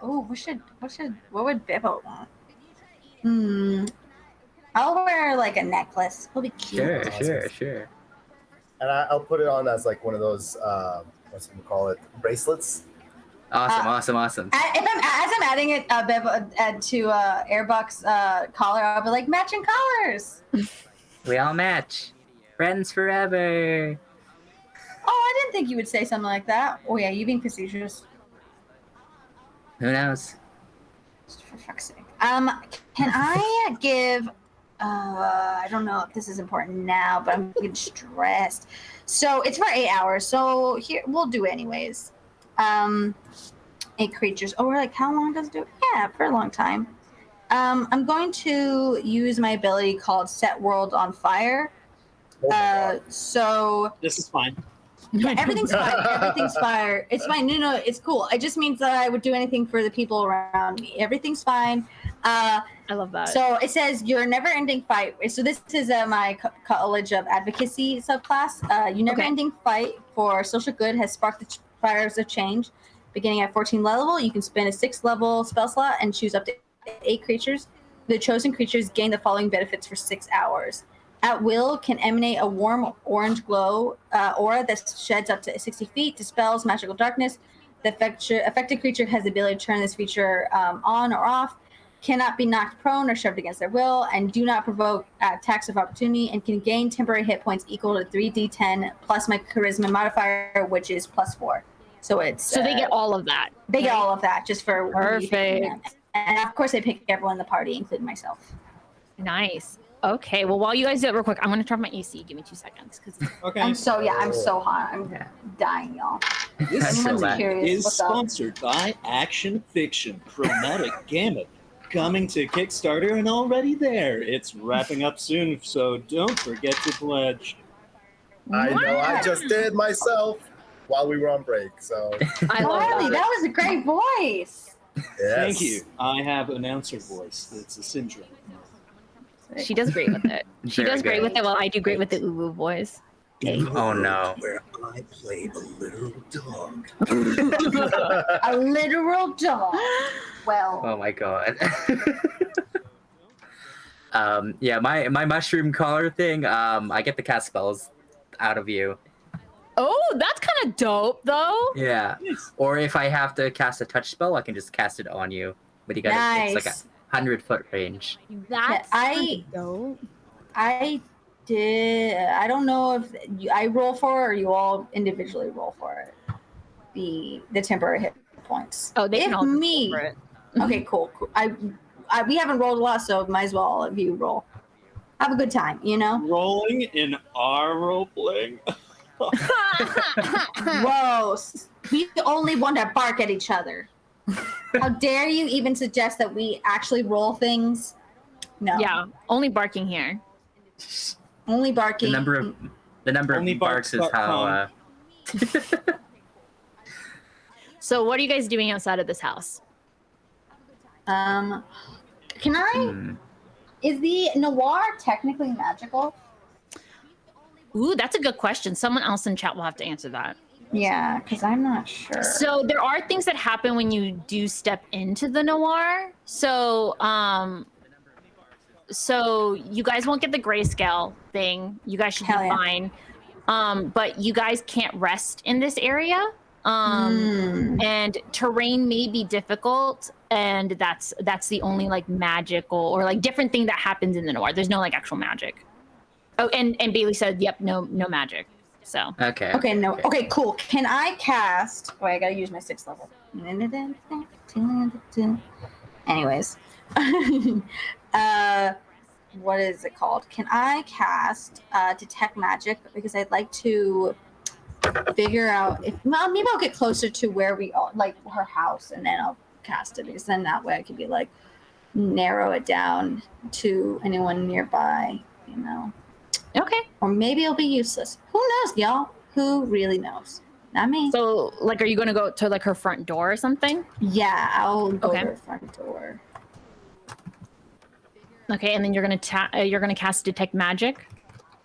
What would Bibbo want? I'll wear like a necklace. It'll be cute. Sure. And I'll put it on as like one of those, what's it call it, bracelets. Awesome. As I'm adding it, Bibbo, to Airbuck's collar, I'll be like matching collars. We all match. Friends forever. Oh, I didn't think you would say something like that. Oh yeah, you being facetious. Who knows? For fuck's sake. Can I give? I don't know if this is important now, but I'm getting stressed. So it's for 8 hours. So here we'll do it anyways. 8 creatures. Oh, we're like, how long does it do? Yeah, for a long time. I'm going to use my ability called Set World on Fire. So This is fine. yeah, everything's fire. Everything's fire. It's fine. No, it's cool. It just means that I would do anything for the people around me. Everything's fine. I love that. So it says your never-ending fight. So this is my College of Advocacy subclass. Your never-ending fight for social good has sparked the fires of change. Beginning at 14 level, you can spend a 6th level spell slot and choose up to 8 creatures. The chosen creatures gain the following benefits for 6 hours. At will, can emanate a warm orange glow aura that sheds up to 60 feet, dispels magical darkness. The affected creature has the ability to turn this feature on or off, cannot be knocked prone or shoved against their will, and do not provoke attacks of opportunity, and can gain temporary hit points equal to 3d10 plus my charisma modifier, which is +4. So they get all of that. They get all of that just for Perfect. And of course, I pick everyone in the party, including myself. Nice. Okay. Well, while you guys do it real quick, I'm gonna drop my AC. Give me 2 seconds, because Okay. I'm so hot. I'm dying, y'all. This Anyone's that curious, is what's up? sponsored by Action Fiction Chromatic Gamut, coming to Kickstarter and already there. It's wrapping up soon, so don't forget to pledge. I know, I just did myself while we were on break, so I love Riley, that. that was a great voice. yes. Thank you. I have announcer voice. It's a syndrome. She does great with it. She Very does great good. with it while I do great with the uwu voice. Oh no. Where I play a literal dog. A literal dog. Well, Oh my god. Yeah, my mushroom collar thing, I get to cast spells out of you. Oh, that's kind of dope, though. Yeah. Or if I have to cast a touch spell, I can just cast it on you. But you gotta it's like nice. a 100-foot range. That's I- dope. I did. I don't know if I roll for it or you all individually roll for it. the temporary hit points. Oh, they if can all me. over it. Okay, cool. We haven't rolled a lot, so might as well if you roll. Have a good time, you know? Rolling in our role playing. Whoa. We only want to bark at each other. How dare you even suggest that we actually roll things? No. Yeah, only barking here. Only barking. The number Only of barks is barks.com. how. So what are you guys doing outside of this house? Can I? Is the noir technically magical? Ooh, that's a good question. Someone else in chat will have to answer that. Yeah, because I'm not sure. So there are things that happen when you do step into the noir. So you guys won't get the grayscale thing. You guys should be fine. But you guys can't rest in this area. And terrain may be difficult, and that's the only like magical or like different thing that happens in the noir. There's no like actual magic. Oh, and Bailey said, "Yep, no magic." So Okay. Okay, cool. Can I cast? Oh, I gotta use my 6th level. Anyways, what is it called? Can I cast detect magic? Because I'd like to figure out if maybe I'll get closer to where we are, like her house, and then I'll cast it, because then that way I could be like narrow it down to anyone nearby, you know. okay. Or maybe it'll be useless. Who knows, y'all? Who really knows? Not me. So like, are you gonna go to like her front door or something? Yeah, I'll go Okay. to her front door. Okay, and then you're gonna cast detect magic.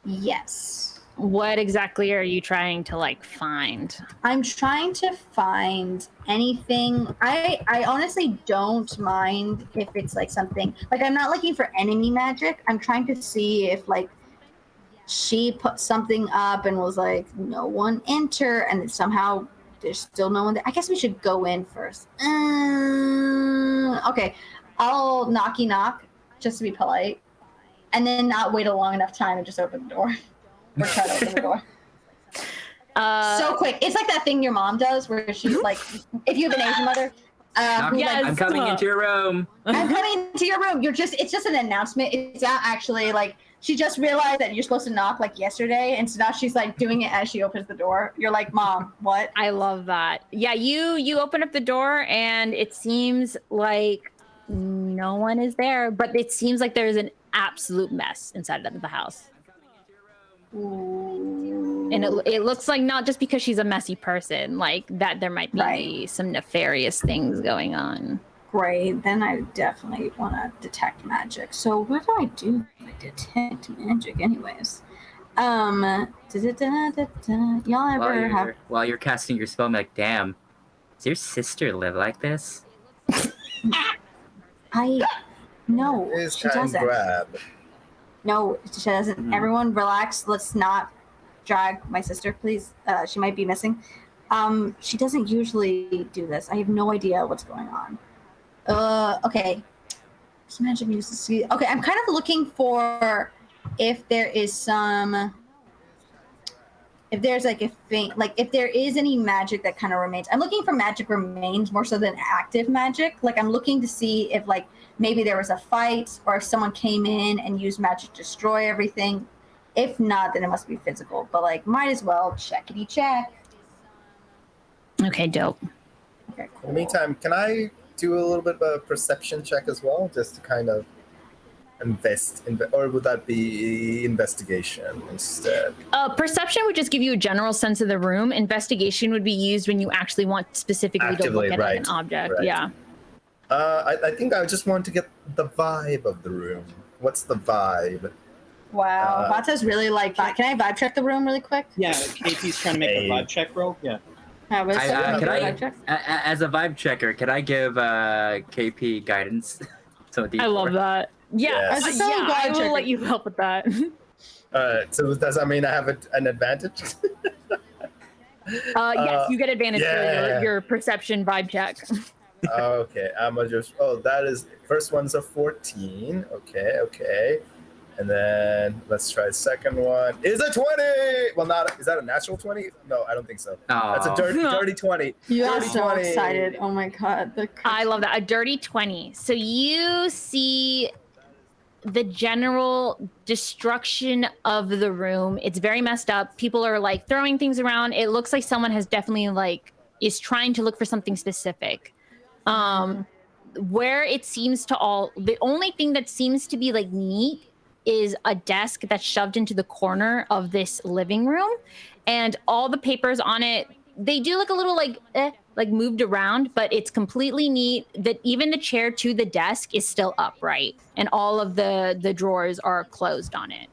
Yes. What exactly are you trying to like find? I'm trying to find anything. I honestly don't mind if it's like something like, I'm not looking for enemy magic. I'm trying to see if like she put something up and was like, no one enter, and then somehow there's still no one there. I guess we should go in first. Okay, I'll knocky knock just to be polite, and not wait a long enough time and just open the door. Or try to open the door. So quick. It's like that thing your mom does where she's like, if you have an Asian mother, Yes. I'm coming into your room. I'm coming to your room. It's just an announcement. It's not actually like, she just realized that you're supposed to knock like yesterday, and so now she's like doing it as she opens the door. You're like, Mom, what? I love that. Yeah, you open up the door and it seems like no one is there, but it seems like there's an absolute mess inside of the house. And it looks like not just because she's a messy person, like that there might be some nefarious things going on. Great, then I definitely want to detect magic. So what do I do if I detect magic anyways? Y'all ever have... While you're casting your spell, I'm like, damn, does your sister live like this? No, she doesn't. No, she doesn't. Everyone relax. Let's not drag my sister, please. She might be missing. She doesn't usually do this. I have no idea what's going on. Okay. This magic uses... Okay, I'm kind of looking for if there is some... If there's like a thing, like if there is any magic that kind of remains. I'm looking for magic remains more so than active magic. Like I'm looking to see if like maybe there was a fight or if someone came in and used magic to destroy everything. If not, then it must be physical. But like, might as well checkity check. Okay, dope. Okay, cool. In the meantime, can I do a little bit of a perception check as well, just to kind of or would that be investigation instead? Perception would just give you a general sense of the room. Investigation would be used when you actually want specifically to look at an object. Right. Yeah. I think I just want to get the vibe of the room. What's the vibe? Wow, Vata's really like... Can I vibe check the room really quick? Yeah, KP's trying to make a vibe check roll. Yeah. As a vibe checker, can I give KP guidance? I love that. Yeah, Yes. I will let you help with that. So does that mean I have an advantage? Yes, you get advantage for your perception vibe check. Okay, I'm gonna just... that is... First one's a 14. Okay. And then let's try the second one. Is a 20? Well, not. Is that a natural 20? No, I don't think so. That's a dirty 20. You are Dirty so 20. excited. Oh my god. I love that. A dirty 20. So you see the general destruction of the room. It's very messed up. People are like throwing things around. It looks like someone has definitely like is trying to look for something specific. Where it seems to all, the only thing that seems to be like neat is a desk that's shoved into the corner of this living room, and all the papers on it, they do look a little like moved around, but it's completely neat. That even the chair to the desk is still upright, and all of the drawers are closed on it.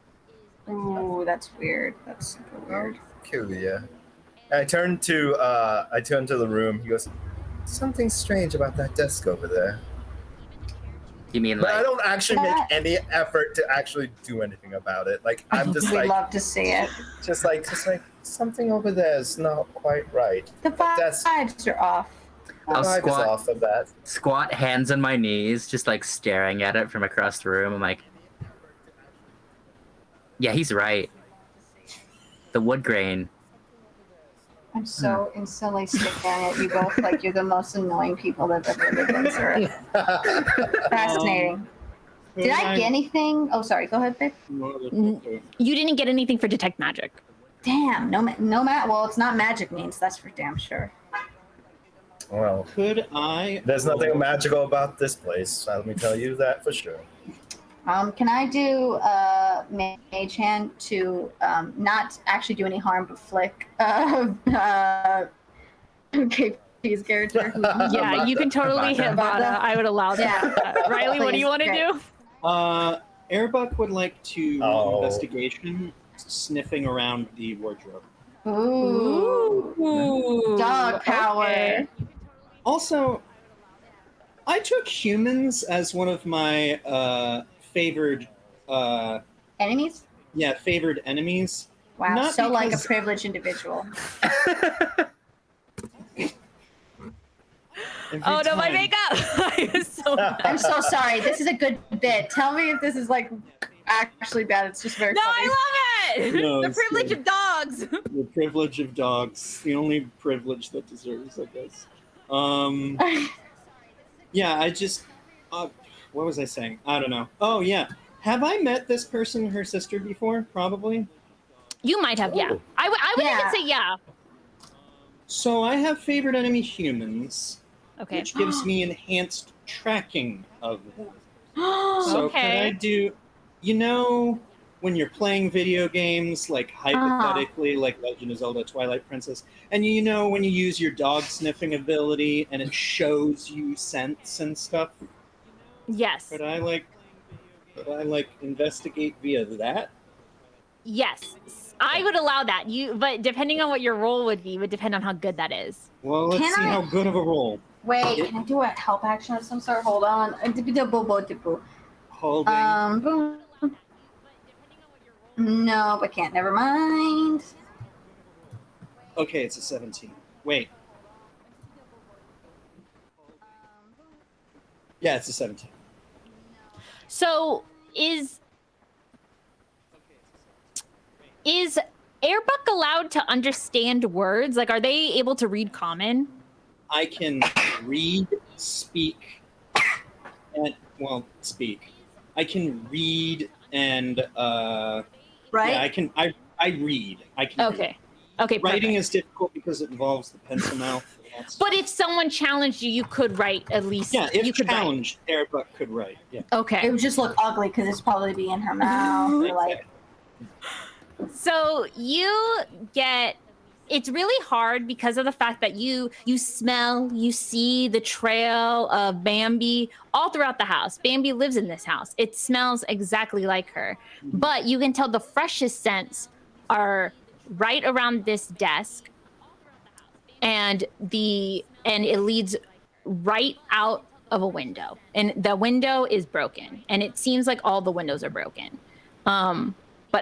Ooh, that's weird. That's super weird. Cool, yeah. I turn to the room. He goes, something strange about that desk over there. You mean But like? I don't actually make any effort to actually do anything about it. Like I'm just We'd like, love to see it. just like something over there is not quite right. The That's- vibes are off. I'll Vibe is squat. off of that. Squat, hands on my knees, just like staring at it from across the room. I'm like, yeah, he's right. The wood grain. I'm so instantly staring at you both like you're the most annoying people that have ever lived on this earth. Fascinating. Did I get anything? Oh, sorry. Go ahead, babe. You didn't get anything for detect magic. Damn. Well, it's not magic means. That's for damn sure. Well, Could I? there's nothing magical about this place. Let me tell you that for sure. Can I do mage hand to not actually do any harm but flick KP's character? Yeah, you can totally hit Vada. Vada. I would allow that. Yeah. Riley, what do you want to Please, do? Airbuck would like to Oh. investigation, sniffing around the wardrobe. Ooh. Dog power. Okay. Also, I took humans as one of my favored, Enemies? favored enemies. Wow. Not so like a because- privileged individual. Every Oh no, my time. makeup! I was so mad. I'm so sorry. This is a good bit. Tell me if this is like actually bad. It's just very No, funny. I love it! No, The it's privilege good. of dogs! The privilege of dogs. The only privilege that deserves, I guess. Yeah, I just. What was I saying? I don't know. Oh, yeah. Have I met this person, her sister, before? Probably. You might have, yeah. Ooh. I would Yeah. even say yeah. So I have favored enemy humans, Okay. which gives me enhanced tracking of them. So Okay. can I do, you know, when you're playing video games, like hypothetically, like Legend of Zelda: Twilight Princess, and you know when you use your dog sniffing ability and it shows you scents and stuff, Yes. could I investigate via that? Yes. I would allow that. But depending on what your role would be, would depend on how good that is. Well, let's Can see I- how good of a roll. Wait, can I do a help action of some sort? Hold on. Holding. Boom. No, but can't. Never mind. Okay, it's a 17. Wait. Yeah, it's a 17. So is Airbuck allowed to understand words? Like, are they able to read common? I can read, speak, and speak. I can read and Right? yeah, I read. I can read. Okay. Okay. Writing Perfect. is difficult because it involves the pencil mouth. That's- But if someone challenged you, you could write at least. yeah, you if could challenged, Airbuck could write. Yeah. Write. Okay. It would just look ugly because it's probably be in her mouth. Or like, So you get. It's really hard because of the fact that you smell, you see the trail of Bambi all throughout the house. Bambi lives in this house. It smells exactly like her. But you can tell the freshest scents are right around this desk. And it leads right out of a window. And the window is broken. And it seems like all the windows are broken. But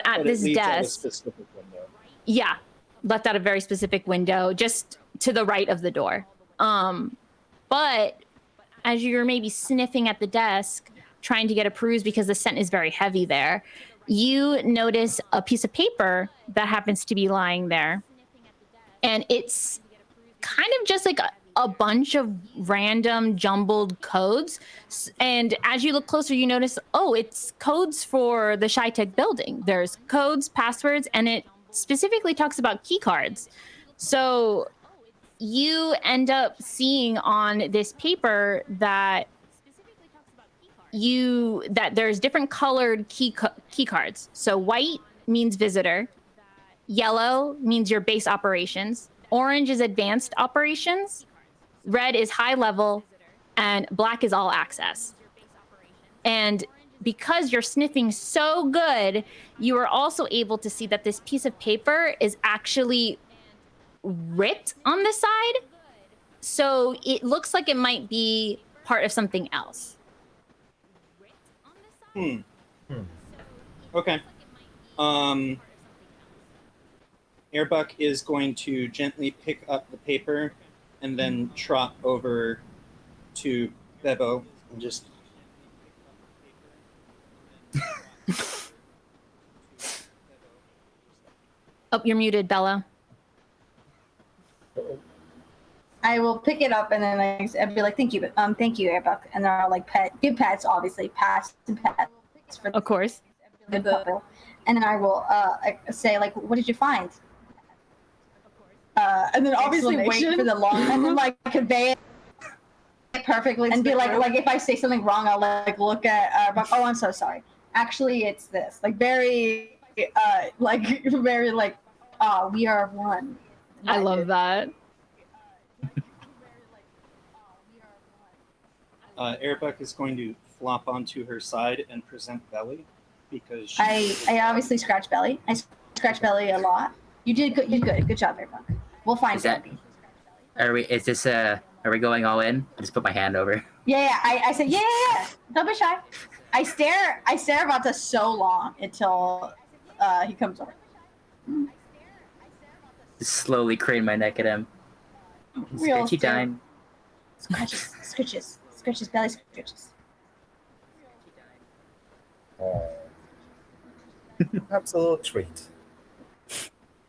at But this it leads out a desk, specific window. yeah, left out a very specific window just to the right of the door. But as you're maybe sniffing at the desk, trying to get a peruse because the scent is very heavy there, you notice a piece of paper that happens to be lying there. And it's kind of just like a bunch of random jumbled codes. And as you look closer, you notice, oh, it's codes for the ShyTech building. There's codes, passwords, and it specifically talks about key cards. So you end up seeing on this paper that there's different colored key cards. So white means visitor, yellow means your base operations, orange is advanced operations, red is high level, and black is all access. And because you're sniffing so good, you are also able to see that this piece of paper is actually ripped on the side. So it looks like it might be part of something else. Okay. Airbuck is going to gently pick up the paper and then trot over to Bebo and just... Oh, you're muted, Bella. I will pick it up and then I'd be like, thank you, Airbuck. And then I'll like give pets, obviously, pats and pets for Of course. the couple. And then I will say like, what did you find? And then obviously wait for the long and then like convey it perfectly and be like if I say something wrong, I'll like look at Airbuck. Oh, I'm so sorry. Actually, it's this. Like very very like, we are one. I love that. Airbuck is going to flop onto her side and present Belly because I obviously scratch Belly. I scratch Belly a lot. You did good. Good job, Airbuck. We'll find something. Are we going all in? I just put my hand over. Yeah. I said yeah. Don't be shy. I stare about this so long until he comes over. Just slowly crane my neck at him. Scratchy time. Scratches, Belly scratches. Absolute treat.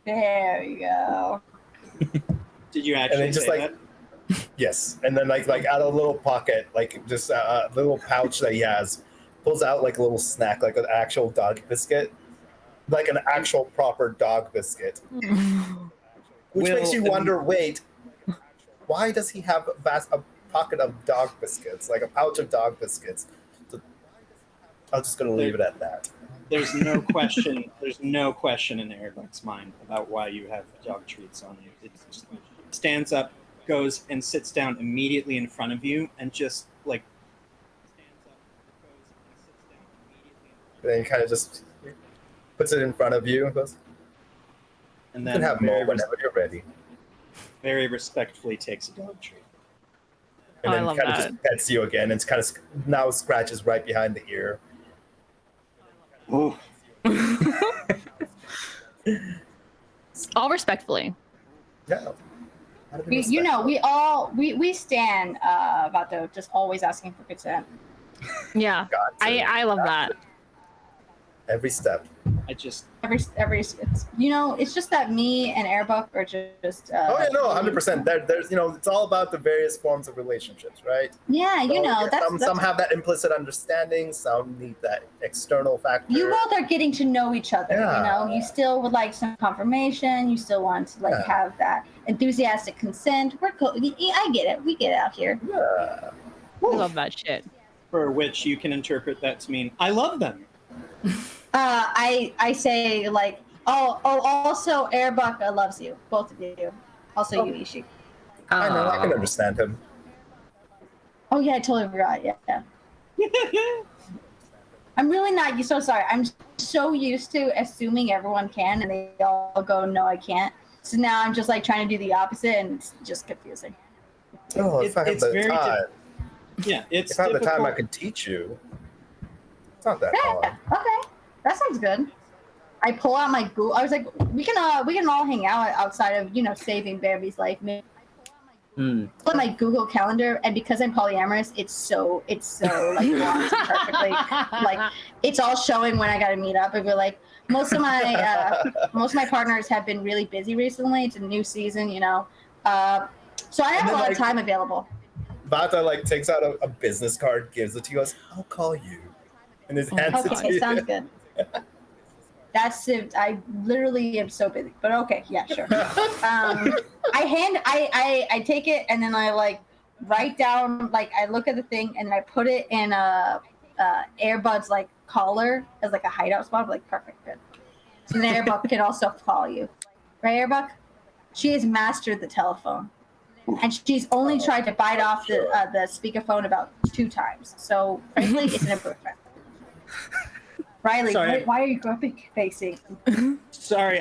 There you go. Did you actually And then just say like, that? yes, and then like out of a little pocket, like just a little pouch that he has, pulls out like a little snack, like an actual dog biscuit, like an actual proper dog biscuit, which makes you wonder. Wait, why does he have a pocket of dog biscuits, like a pouch of dog biscuits? So I'm just gonna leave it at that. There's no question. There's no question in Airbuck's mind about why you have dog treats on you. It just stands up, goes and sits down immediately in front of you, and just like Then he kind of just puts it in front of you and goes, and "You then can have more whenever you're ready." very respectfully takes a dog treat. And I then love kind of that. just pets you again, and kind of now scratches right behind the ear. Oh, All respectfully. Yeah. You know, we stand about the just always asking for consent. Yeah. I love that. Every step. I just Every it's, it's just that me and Airbuck are just. Oh yeah, no, 100%. There's it's all about the various forms of relationships, right? Yeah, So, that's some have that implicit understanding. Some need that external factor. you both are getting to know each other. Yeah. You still would like some confirmation. You still want to have that enthusiastic consent. We're cool. I get it. We get it out here. Yeah. I love that shit. for which you can interpret that to mean I love them. I say like, also Airbuck loves you, both of you. Also you, Ishi. I know. I can understand him. Oh yeah, I totally forgot. Yeah. I'm really not. So sorry. I'm so used to assuming everyone can, and they all go, "No, I can't." So now I'm just like trying to do the opposite, and it's just confusing. Oh, if I have It's the very time. Yeah, it's If I have the time, I difficult. can teach you. It's not that Yeah, hard. okay, that sounds good. I pull out my Google. I was like, we can all hang out outside of saving Baby's life. On my Google Calendar, and because I'm polyamorous, it's so like locked perfectly. Like it's all showing when I got to meet up. And we're like, most of my partners have been really busy recently. It's a new season, you know, so I have a lot of time available. Bata like takes out a business card, gives it to you, goes, "I'll call you," and his hands it to Okay, you. sounds good. That's it. I literally am so busy, but okay, yeah, sure. I take it and then I like write down, like I look at the thing and I put it in a earbuds like collar as like a hideout spot. Like perfect, good. So the Airbuck can also call you, right, Airbuck? She has mastered the telephone, and she's only tried to bite off the speakerphone about 2 times. So frankly, it's an improvement. Riley, Sorry. why are you grumpy facing? Sorry,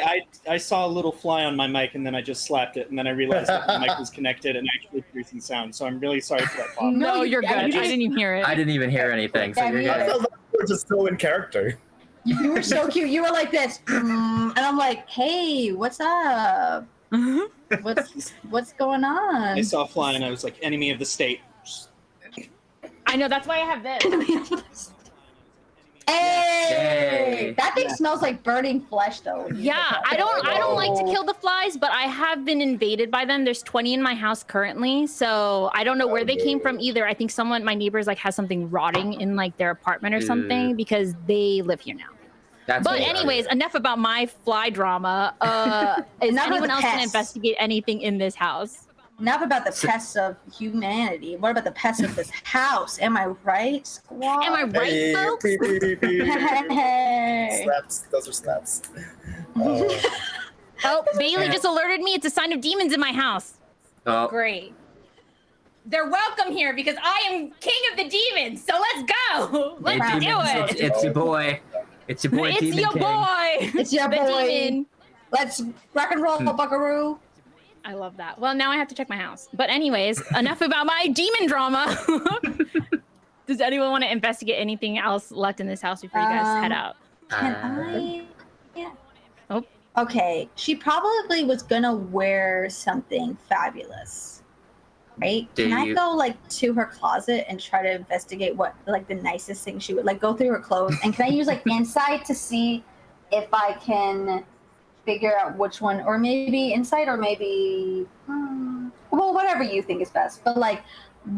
I saw a little fly on my mic and then I just slapped it and then I realized that the mic was connected and actually producing sound. So I'm really sorry for that pop. No, you're good. I didn't even hear it. I didn't even hear anything, so you're I good. felt like you were just so in character. You were so cute. You were like this, and I'm like, "Hey, what's up? What's going on?" I saw a fly and I was like, enemy of the state. I know, that's why I have this. Hey, that thing smells like burning flesh, though. Yeah, I don't like to kill the flies, but I have been invaded by them. There's 20 in my house currently, so I don't know where they came from either. I think my neighbors like has something rotting in like their apartment or something because they live here now. But anyways, enough about my fly drama. Is anyone else going to investigate anything in this house? Enough about the pests of humanity. What about the pests of this house? Am I right, squad? Am I right, folks? Beep, beep, beep, beep. Hey. Slaps. Those are slaps. Oh, Bailey just alerted me. It's a sign of demons in my house. Oh, Great. They're welcome here because I am king of the demons. So let's go. Let's hey, do demons, it. it's your boy. It's your boy, It's Demon your King. boy. It's your The boy. demon. Let's rock and roll, buckaroo. I love that. Well, now I have to check my house. But anyways, enough about my demon drama. Does anyone want to investigate anything else left in this house before you guys head out? Can I? Yeah. Oh. Okay. She probably was gonna wear something fabulous, right? Can I go like to her closet and try to investigate what like the nicest thing she would like go through her clothes? And can I use like insight to see if I can figure out which one, or maybe insight, or maybe well, whatever you think is best, but like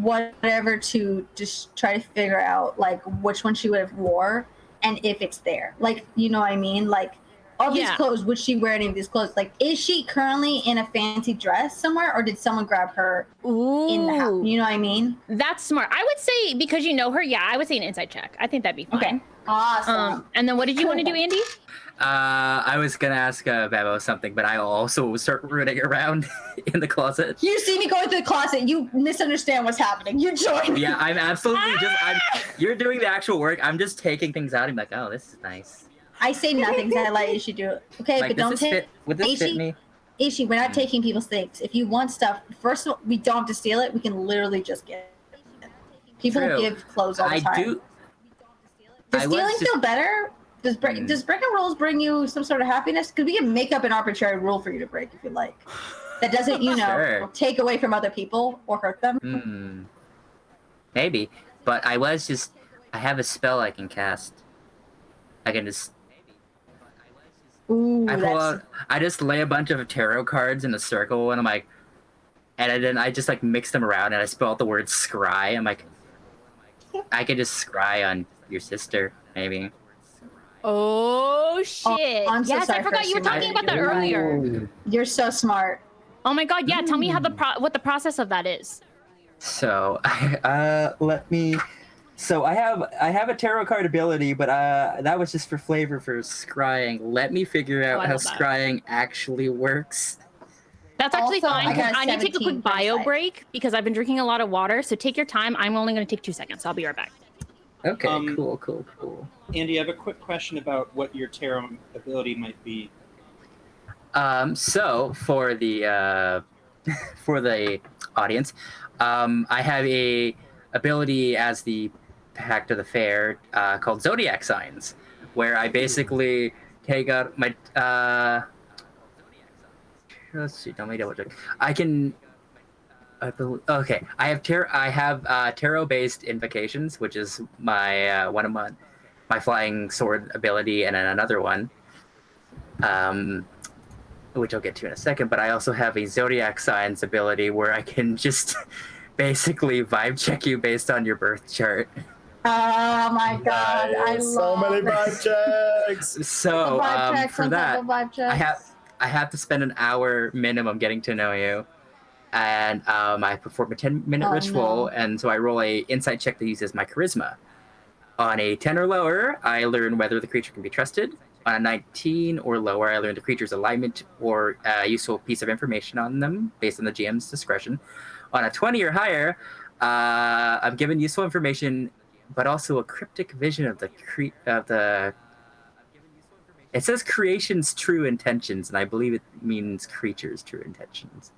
whatever to just try to figure out like which one she would have wore and if it's there, like, you know what I mean, like all these clothes, would she wear any of these clothes? Like, is she currently in a fancy dress somewhere, or did someone grab her in the house? You know what I mean? That's smart. I would say, because you know her, I would say an insight check. I think that'd be fine. Okay, awesome. And then what did you want to do, Andy? I was gonna ask Babo something, but I also start rooting around in the closet. You see me going to the closet, you misunderstand what's happening. You join me. Yeah, I'm absolutely you're doing the actual work. I'm just taking things out. I'm like, oh, this is nice. I say nothing, so I let Ishi do it. Okay, Like, but don't take would this fit me? Ishi, we're not taking people's things. If you want stuff, first of all, we don't have to steal it. We can literally just get it. People True. give clothes all the time. Does stealing feel better? Does breaking rules bring you some sort of happiness? Because we can make up an arbitrary rule for you to break if you like. That doesn't, Sure. take away from other people or hurt them. Maybe, but I have a spell I can cast. I can just. Ooh, I just lay a bunch of tarot cards in a circle, and I'm like, and then I just like mix them around, and I spell out the word scry. I'm like, I could just scry on your sister, maybe. Oh shit! I'm so yes, sorry I forgot you were talking about that earlier. You're so smart. Oh my god! Yeah, tell me how what the process of that is. So, let me. So I have a tarot card ability, but that was just for flavor for scrying. Let me figure out how scrying actually works. That's actually Also, fine. I I need to take a quick bio break because I've been drinking a lot of water. So take your time. I'm only going to take 2 seconds. I'll be right back. Okay, cool. Andy, I have a quick question about what your tarot ability might be. So for the for the audience, I have a ability as the Pact of the Fair called Zodiac Signs, where I basically take out my let's see, don't me double check. I can Okay, I have tarot-based invocations, which is my one of my flying sword ability, and then another one, which I'll get to in a second. But I also have a zodiac signs ability where I can just basically vibe check you based on your birth chart. Oh my god, I Nice. love So many this. vibe checks. So Vibe checks for on top that, of vibe checks. I have to spend an hour minimum getting to know you, and I perform a 10-minute Oh, ritual, no. and so I roll a insight check that uses my charisma. On a 10 or lower, I learn whether the creature can be trusted. On a 19 or lower, I learn the creature's alignment or useful piece of information on them based on the GM's discretion. On a 20 or higher, I'm given useful information, but also a cryptic vision of the. It says creation's true intentions, and I believe it means creature's true intentions.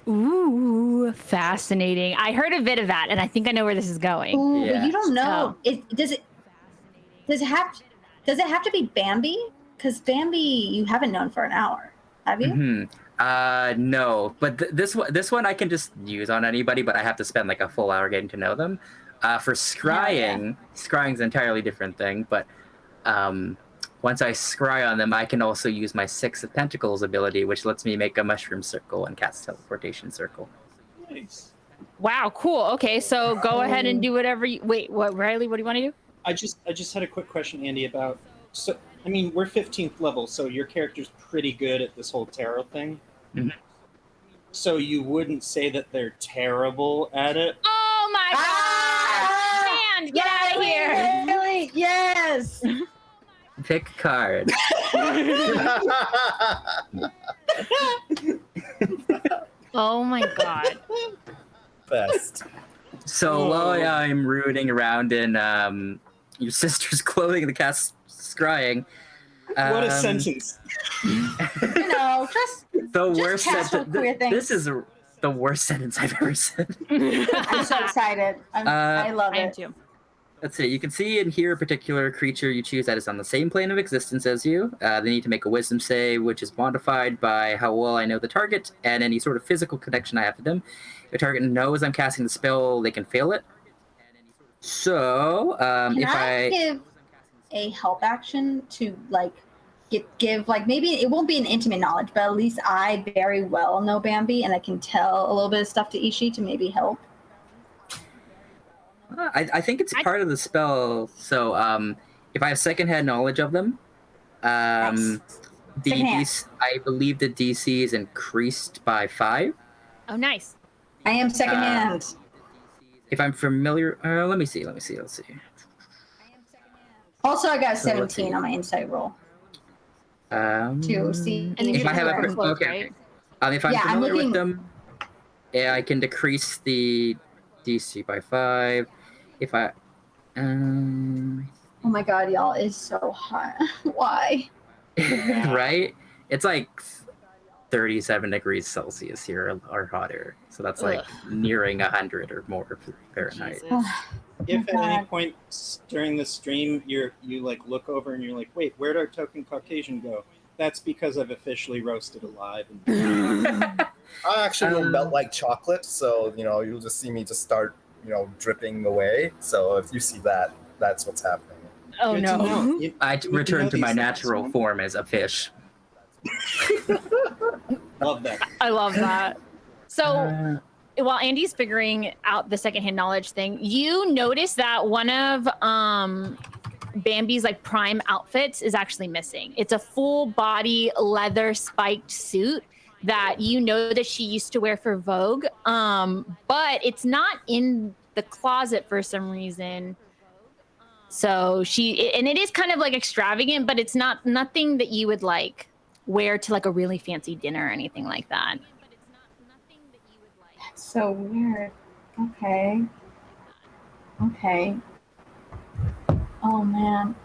Ooh, fascinating. I heard a bit of that, and I think I know where this is going. Ooh, but Yeah. you don't know. Does it have to be Bambi? Because Bambi you haven't known for an hour, have you? Mm-hmm. No, but this one I can just use on anybody, but I have to spend like a full hour getting to know them. For scrying, scrying's an entirely different thing, but once I scry on them, I can also use my Six of Pentacles ability, which lets me make a mushroom circle and cast teleportation circle. Nice. Wow, cool. Okay, so go ahead and do whatever you... Wait, what, Riley, what do you want to do? I just had a quick question, Andy, about... So, I mean, we're 15th level, so your character's pretty good at this whole tarot thing. Mhm. So you wouldn't say that they're terrible at it? Oh my god! Man, get out of here! Really? Yes! Pick a card. Oh my god. Best. So while I'm rooting around in your sister's clothing and the cast scrying. What a sentence. You know, just The worst casual sentence. queer things. This is the worst sentence I've ever said. I'm so excited. I love I am it. too. Let's see. You can see and hear a particular creature you choose that is on the same plane of existence as you. They need to make a wisdom save, which is modified by how well I know the target and any sort of physical connection I have to them. If the target knows I'm casting the spell, they can fail it. So, Can if I give a help action to like give like maybe it won't be an intimate knowledge, but at least I very well know Bambi and I can tell a little bit of stuff to Ishi to maybe help. I think it's part of the spell. So, if I have secondhand knowledge of them, Nice. I believe the DC is increased by 5. Oh, nice. I am secondhand. If I'm familiar, let me see. Let's see. Also, I got a So let's 17 see. on my insight roll To to see And then if I have a you're close, okay. right? If I'm Yeah, I'm familiar looking- with them, yeah, I can decrease the DC by 5. If I, Oh my god, y'all, it's so hot. Why? right? It's like 37 degrees Celsius here or hotter, so that's like nearing 100 or more Fahrenheit. Jesus. If at any God. point during the stream you like look over and you're like, wait, where'd our token Caucasian go? That's because I've officially roasted alive. I actually will melt like chocolate, so you'll just see me just start dripping away. So if you see that, that's what's happening. Oh Good to no. know. You- I need to return know to my these things, natural right? form as a fish. Love that. I love that. So Uh, while Andy's figuring out the secondhand knowledge thing, you notice that one of Bambi's like prime outfits is actually missing. It's a full body leather spiked suit that you know that she used to wear for Vogue. But it's not in the closet for some reason. So and it is kind of like extravagant, but it's nothing that you would like wear to like a really fancy dinner or anything like that. That's so weird. Okay. Oh man.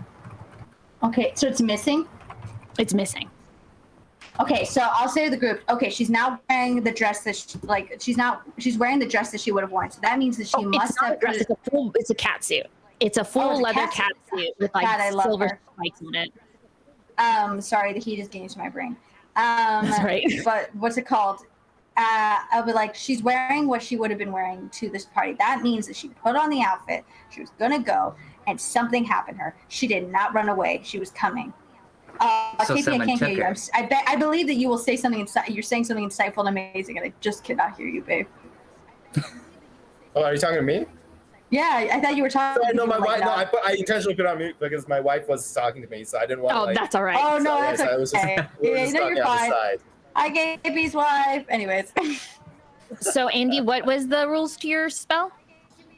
Okay, so it's missing? It's missing. Okay, so I'll say to the group, okay, she's now wearing the dress that she's wearing the dress that she would have worn. So that means that she must it's not have a dress, it's a cat suit. It's a full it's a leather cat cat suit with like God, I love silver her. spikes on it. sorry, the heat is getting to my brain. That's right. But what's it called? I'll be like, she's wearing what she would have been wearing to this party. That means that she put on the outfit. She was gonna go, and something happened to her. She did not run away. She was coming. So KP, I someone can't took hear you. her. I believe that you will say something. You're saying something insightful and amazing, and I just cannot hear you, babe. Oh, are you talking to me? Yeah, I thought you were talking. Sorry, no, to my me like wife. that. I intentionally put on mute because my wife was talking to me, so I didn't want. Oh, that's all right. Oh no, So, that's I was just, okay. we were Yeah, just no, talking you're on the fine. side. I gave KP's wife. Anyways. So Andy, what was the rules to your spell?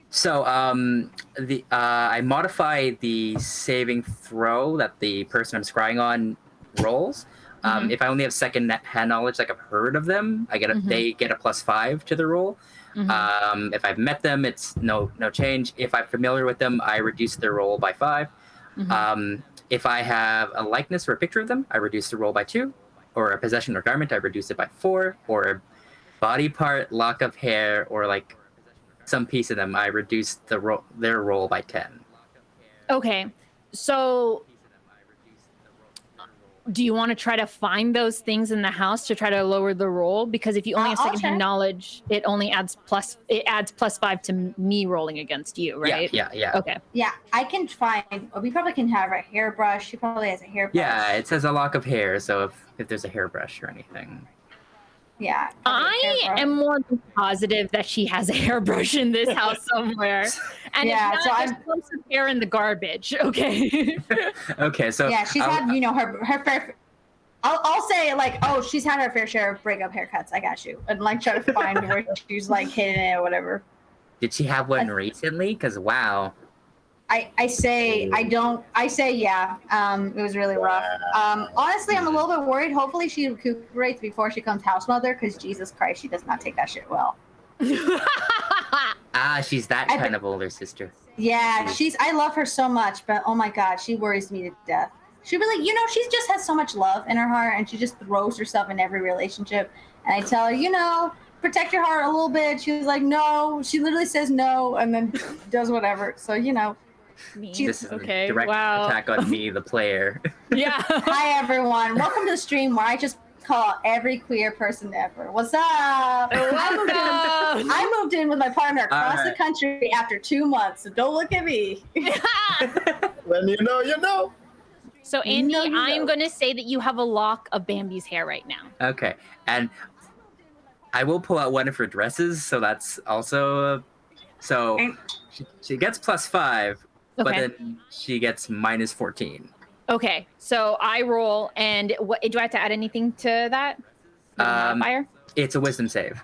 So I modify the saving throw that the person I'm scrying on rolls. If I only have second hand knowledge, like I've heard of them, they get a +5 to the roll. If I've met them, it's no change. If I'm familiar with them, I reduce their roll by 5. If I have a likeness or a picture of them, I reduce the roll by 2. Or a possession or garment, I reduce it by 4. Or a body part, lock of hair, or like some piece of them, I reduce their roll by 10. Okay, so do you want to try to find those things in the house to try to lower the roll? Because if you only have secondhand knowledge, it only adds +5 to me rolling against you, right? Yeah. Okay. Yeah, I can find. We probably can have a hairbrush. She probably has a hairbrush. Yeah, it says a lock of hair, so if there's a hairbrush or anything. Yeah. I am more than positive that she has a hairbrush in this house somewhere. And Yeah, if so not, there's lots of hair in the garbage, okay? Okay, so Yeah, she's had her fair. I'll say like, oh, she's had her fair share of breakup haircuts. I got you, and like try to find where she's like hidden it or whatever. Did she have one recently? Because wow. I say yeah. It was really rough. Honestly, I'm a little bit worried. Hopefully, she recuperates before she becomes house mother, because Jesus Christ, she does not take that shit well. She's that kind of older sister. Yeah, I love her so much, but oh my God, she worries me to death. She really, she just has so much love in her heart, and she just throws herself in every relationship. And I tell her, protect your heart a little bit. She was like, no. She literally says no, and then does whatever. So, This is a direct attack on me, the player. Yeah. Hi, everyone. Welcome to the stream where I just call every queer person ever. What's up? I moved in with my partner across the country after 2 months, so don't look at me. When you know, you know. So, Andy, I'm going to say that you have a lock of Bambi's hair right now. Okay, and I will pull out one of her dresses, so that's also... she gets +5, but then she gets -14. Okay, so I roll, and what do I have to add anything to that? Modifier? It's a wisdom save.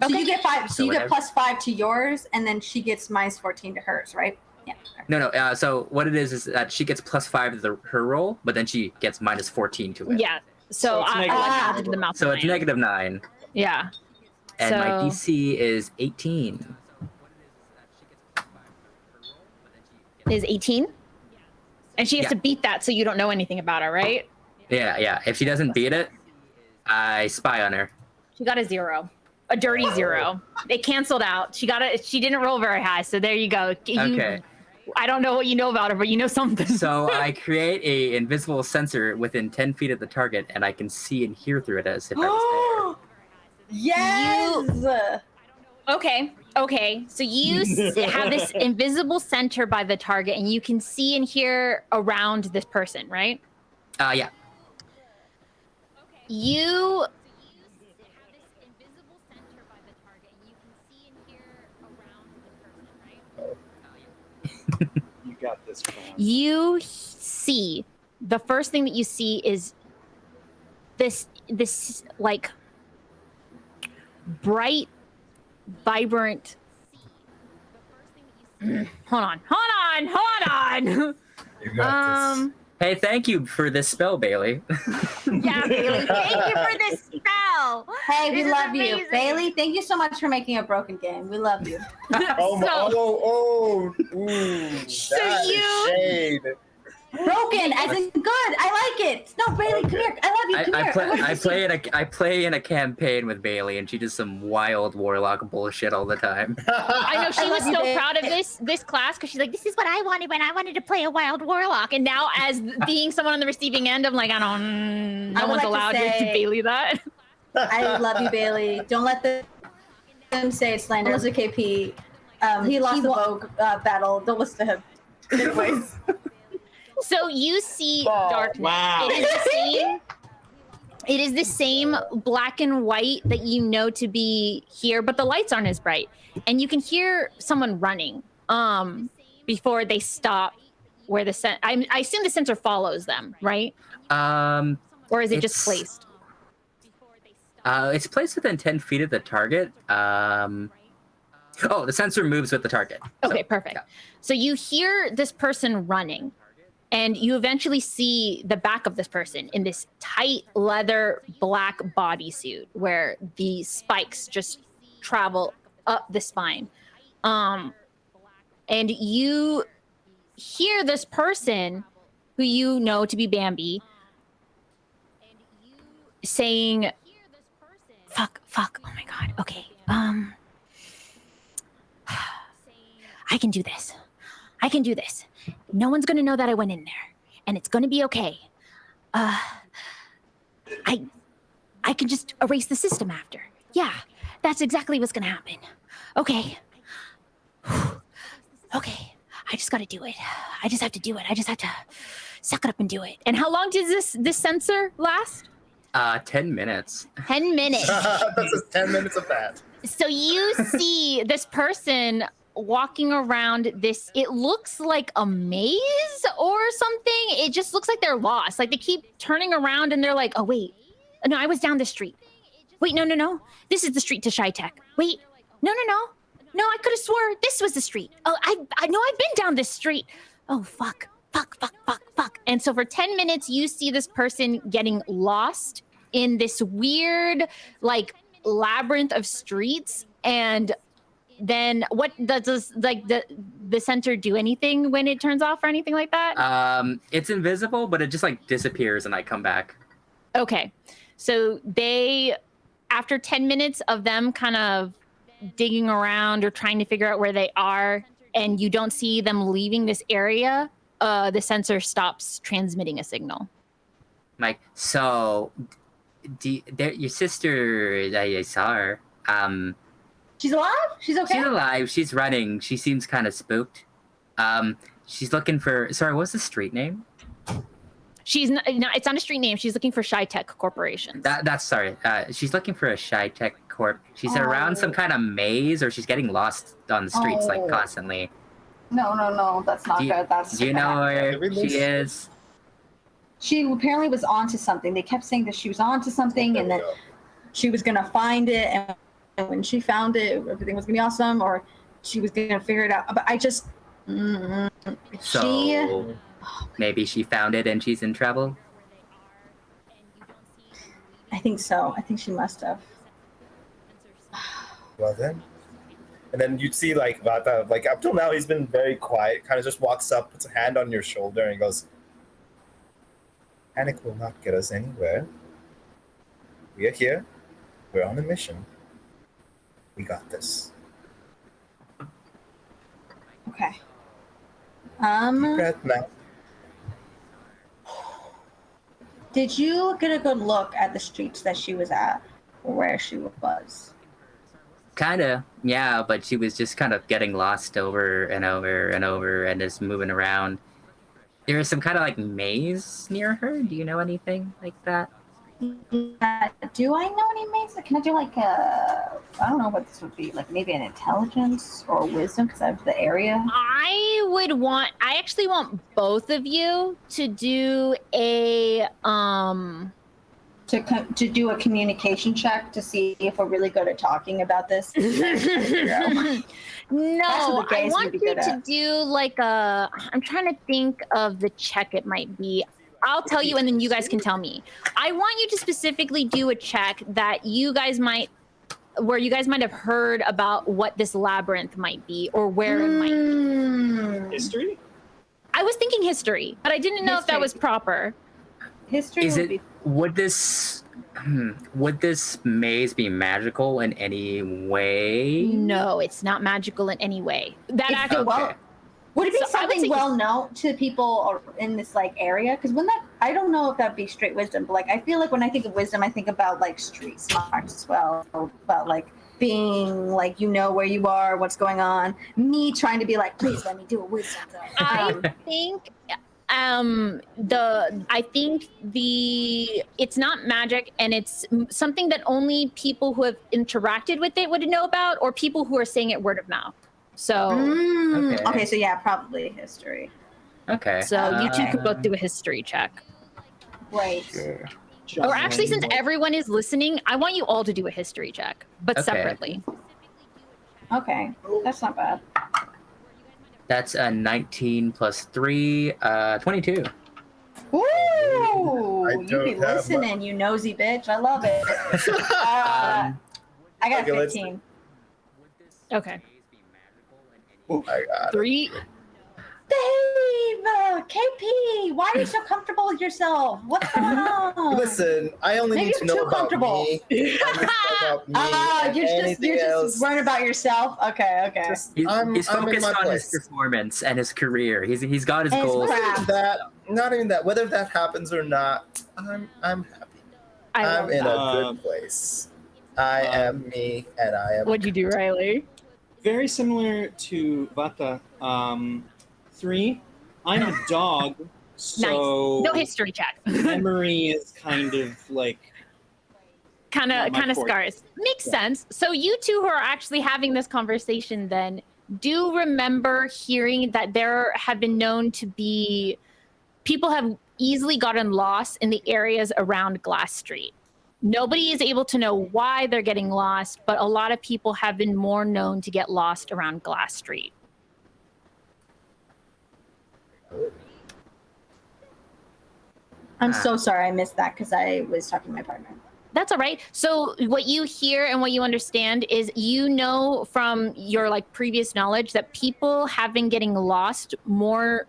So you get 5. So you get whatever. +5 to yours, and then she gets -14 to hers, right? Yeah. No. So what it is that she gets +5 to her roll, but then she gets -14 to it. Yeah. So I added the mouth. So it's -9. Yeah. And my DC is 18. Is 18? And she has to beat that, so you don't know anything about her, right? Yeah. If she doesn't beat it, I spy on her. She got a 0. A dirty 0. It canceled out. She didn't roll very high, so there you go. Okay. I don't know what you know about her, but you know something. So I create a invisible sensor within 10 feet of the target, and I can see and hear through it as if I was there. Yes! Okay. So you have this invisible center by the target, and you can see and hear around this person, right? Yeah. You You got this, Cron. You see, the first thing that you see is this like bright, vibrant. Hold on. You got this. Hey, thank you for this spell, Bailey. Yeah, Bailey, thank you for this spell. Hey, we This is love you. amazing. Bailey, thank you so much for making a broken game. We love you. Ooh, that is shade. Broken, as in good. I like it. No, Bailey, come here. I love you. Come here. I play in a campaign with Bailey, and she does some wild warlock bullshit all the time. I know she was love you, so babe. proud of this class because she's like, this is what I wanted when I wanted to play a wild warlock. And now, as being someone on the receiving end, I'm like, no one's allowed to Bailey that. I love you, Bailey. Don't let them say it's slander. Listen to KP. He lost the Vogue battle. Don't listen to him. Anyways. So you see darkness. Wow. It is the same black and white that you know to be here, but the lights aren't as bright. And you can hear someone running before they stop where the I assume the sensor follows them, right? Or is it just placed? It's placed within 10 feet of the target. The sensor moves with the target. Okay, perfect. Yeah. So you hear this person running, and you eventually see the back of this person in this tight leather black bodysuit where the spikes just travel up the spine. And you hear this person who you know to be Bambi saying, fuck, oh my God, okay, I can do this. No one's gonna know that I went in there, and it's gonna be okay. I can just erase the system after. Yeah, that's exactly what's gonna happen. Okay. Okay, I just gotta do it. I just have to do it. I just have to suck it up and do it. And how long does this sensor last? 10 minutes. 10 minutes. That's just 10 minutes of that. So you see this person walking around this, it looks like a maze or something. It just looks like they're lost. Like they keep turning around and they're like, oh wait, no, I was down this street. Wait, no. This is the street to Shy-Tech. Wait, no. No, I could have swore this was the street. Oh, I know I've been down this street. Oh, fuck. And so for 10 minutes, you see this person getting lost in this weird, like, labyrinth of streets. And then what does like the sensor do anything when it turns off or anything like that? It's invisible, but it just like disappears and I come back. Okay. So after 10 minutes of them kind of digging around or trying to figure out where they are, and you don't see them leaving this area, the sensor stops transmitting a signal. Mike, so your sister, I saw her. She's alive? She's okay? She's alive. She's running. She seems kind of spooked. She's looking for. Sorry, what's the street name? She's not. It's not a street name. She's looking for Shy-Tech Corporations. That's sorry. She's looking for a Shy-Tech Corp. She's around some kind of maze, or she's getting lost on the streets like constantly. No. That's not good. Do you know where she is? She apparently was onto something. They kept saying that she was onto something, and that she was gonna find it, and when she found it, everything was gonna be awesome, or she was gonna figure it out. But I just, maybe she found it and she's in trouble. I think so. I think she must have. Well then. And then you'd see like Vata, like up till now he's been very quiet, kind of just walks up, puts a hand on your shoulder and goes, panic will not get us anywhere. We are here. We're on a mission. We got this. Okay. Deep breath now. Did you get a good look at the streets that she was at, or where she was? Kinda, yeah, but she was just kind of getting lost over and over and over and just moving around. There was some kind of like maze near her. Do you know anything like that? Do I know any maze? Can I do like I don't know what this would be, like maybe an intelligence or wisdom because I have the area. I actually want both of you to do a to do a communication check to see if we're really good at talking about this. No, I want you to do like I'm trying to think of the check it might be. I'll tell you and then you guys can tell me. I want you to specifically do a check that you guys might have heard about what this labyrinth might be or where it might be. History? I was thinking history, but I didn't know if that was proper. History would this maze be magical in any way? No, it's not magical in any way. Would it be So I would something say- well known to people in this like area? Because when that, I don't know if that'd be straight wisdom, but like I feel like when I think of wisdom, I think about like street smarts as well, about like being like where you are, what's going on. Me trying to be like, please let me do a wisdom thing. I think it's not magic, and it's something that only people who have interacted with it would know about, or people who are saying it word of mouth. So Okay, so yeah, probably history. Okay. so you two could both do a history check. Right. Sure. Or actually, since Like, everyone is listening, I want you all to do a history check, but Okay. separately. Okay, that's not bad. That's a 19 plus 3, 22. Ooh, I you don't be have listening, you nosy bitch. I love it. I got Okay, let's- 15. Okay. I got it. 3. Dave, KP, why are you so comfortable with yourself? What's going on? Listen, I only Maybe need to you're know too about comfortable. me. I need to know about me and you're anything just else. worrying about yourself. Okay. Just- He's I'm in focused my on place. his performance and his career. He's got his And his goals. craft. Not even that. Whether that happens or not, I'm happy. I I'm love in that. a good place. I am me, and I am. What'd you do, Riley? very similar to Vata. 3. I'm a dog, so No history check. memory is kind of like kind Not my of forte. scars. Makes Yeah. sense. So you two who are actually having this conversation then do remember hearing that there have been known to be people have easily gotten lost in the areas around Glass Street. Nobody is able to know why they're getting lost, but a lot of people have been more known to get lost around Glass Street. I'm so sorry I missed that because I was talking to my partner. That's all right. So what you hear and what you understand is from your like previous knowledge that people have been getting lost more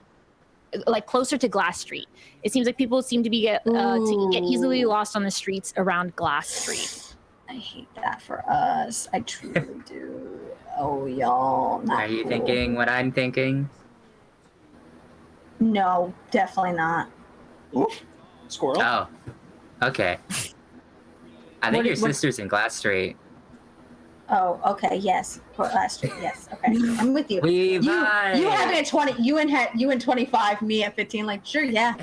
like closer to Glass Street. It seems like people seem to get easily Ooh. lost on the streets around Glass Street. I hate that for us. I truly do. Oh, y'all. Not Are you cool. thinking what I'm thinking? No, definitely not. oof, squirrel. Oh, okay. I think What- your what- sister's in Glass Street. Oh, okay. Yes. Last Street. Yes. Okay. I'm with you. We You vibe. having a 20, you and 25, me at 15. Like, sure, yeah.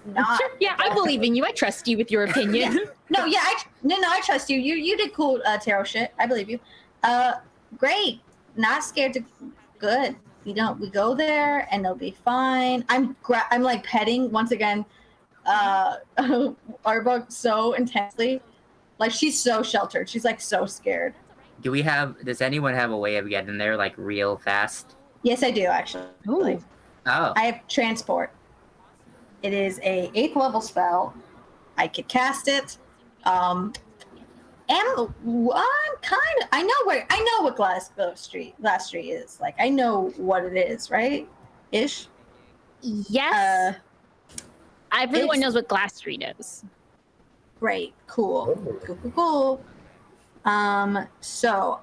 Not. Sure, yeah, I believe in you. I trust you with your opinion. No, yeah, I trust you. You did cool tarot shit. I believe you. Great. Not scared to. Good. We go there and it'll be fine. I'm like petting once again. Arbok so intensely, like she's so sheltered. She's like so scared. Does anyone have a way of getting there like real fast? Yes, I do actually. Ooh. Oh, I have transport. It is a 8th level spell. I could cast it. I'm kind of. I know what Glass Street is. Like I know what it is, right? Ish. Yes. Everyone it's- knows what Glass Street is. Great. Cool. Oh. Cool. So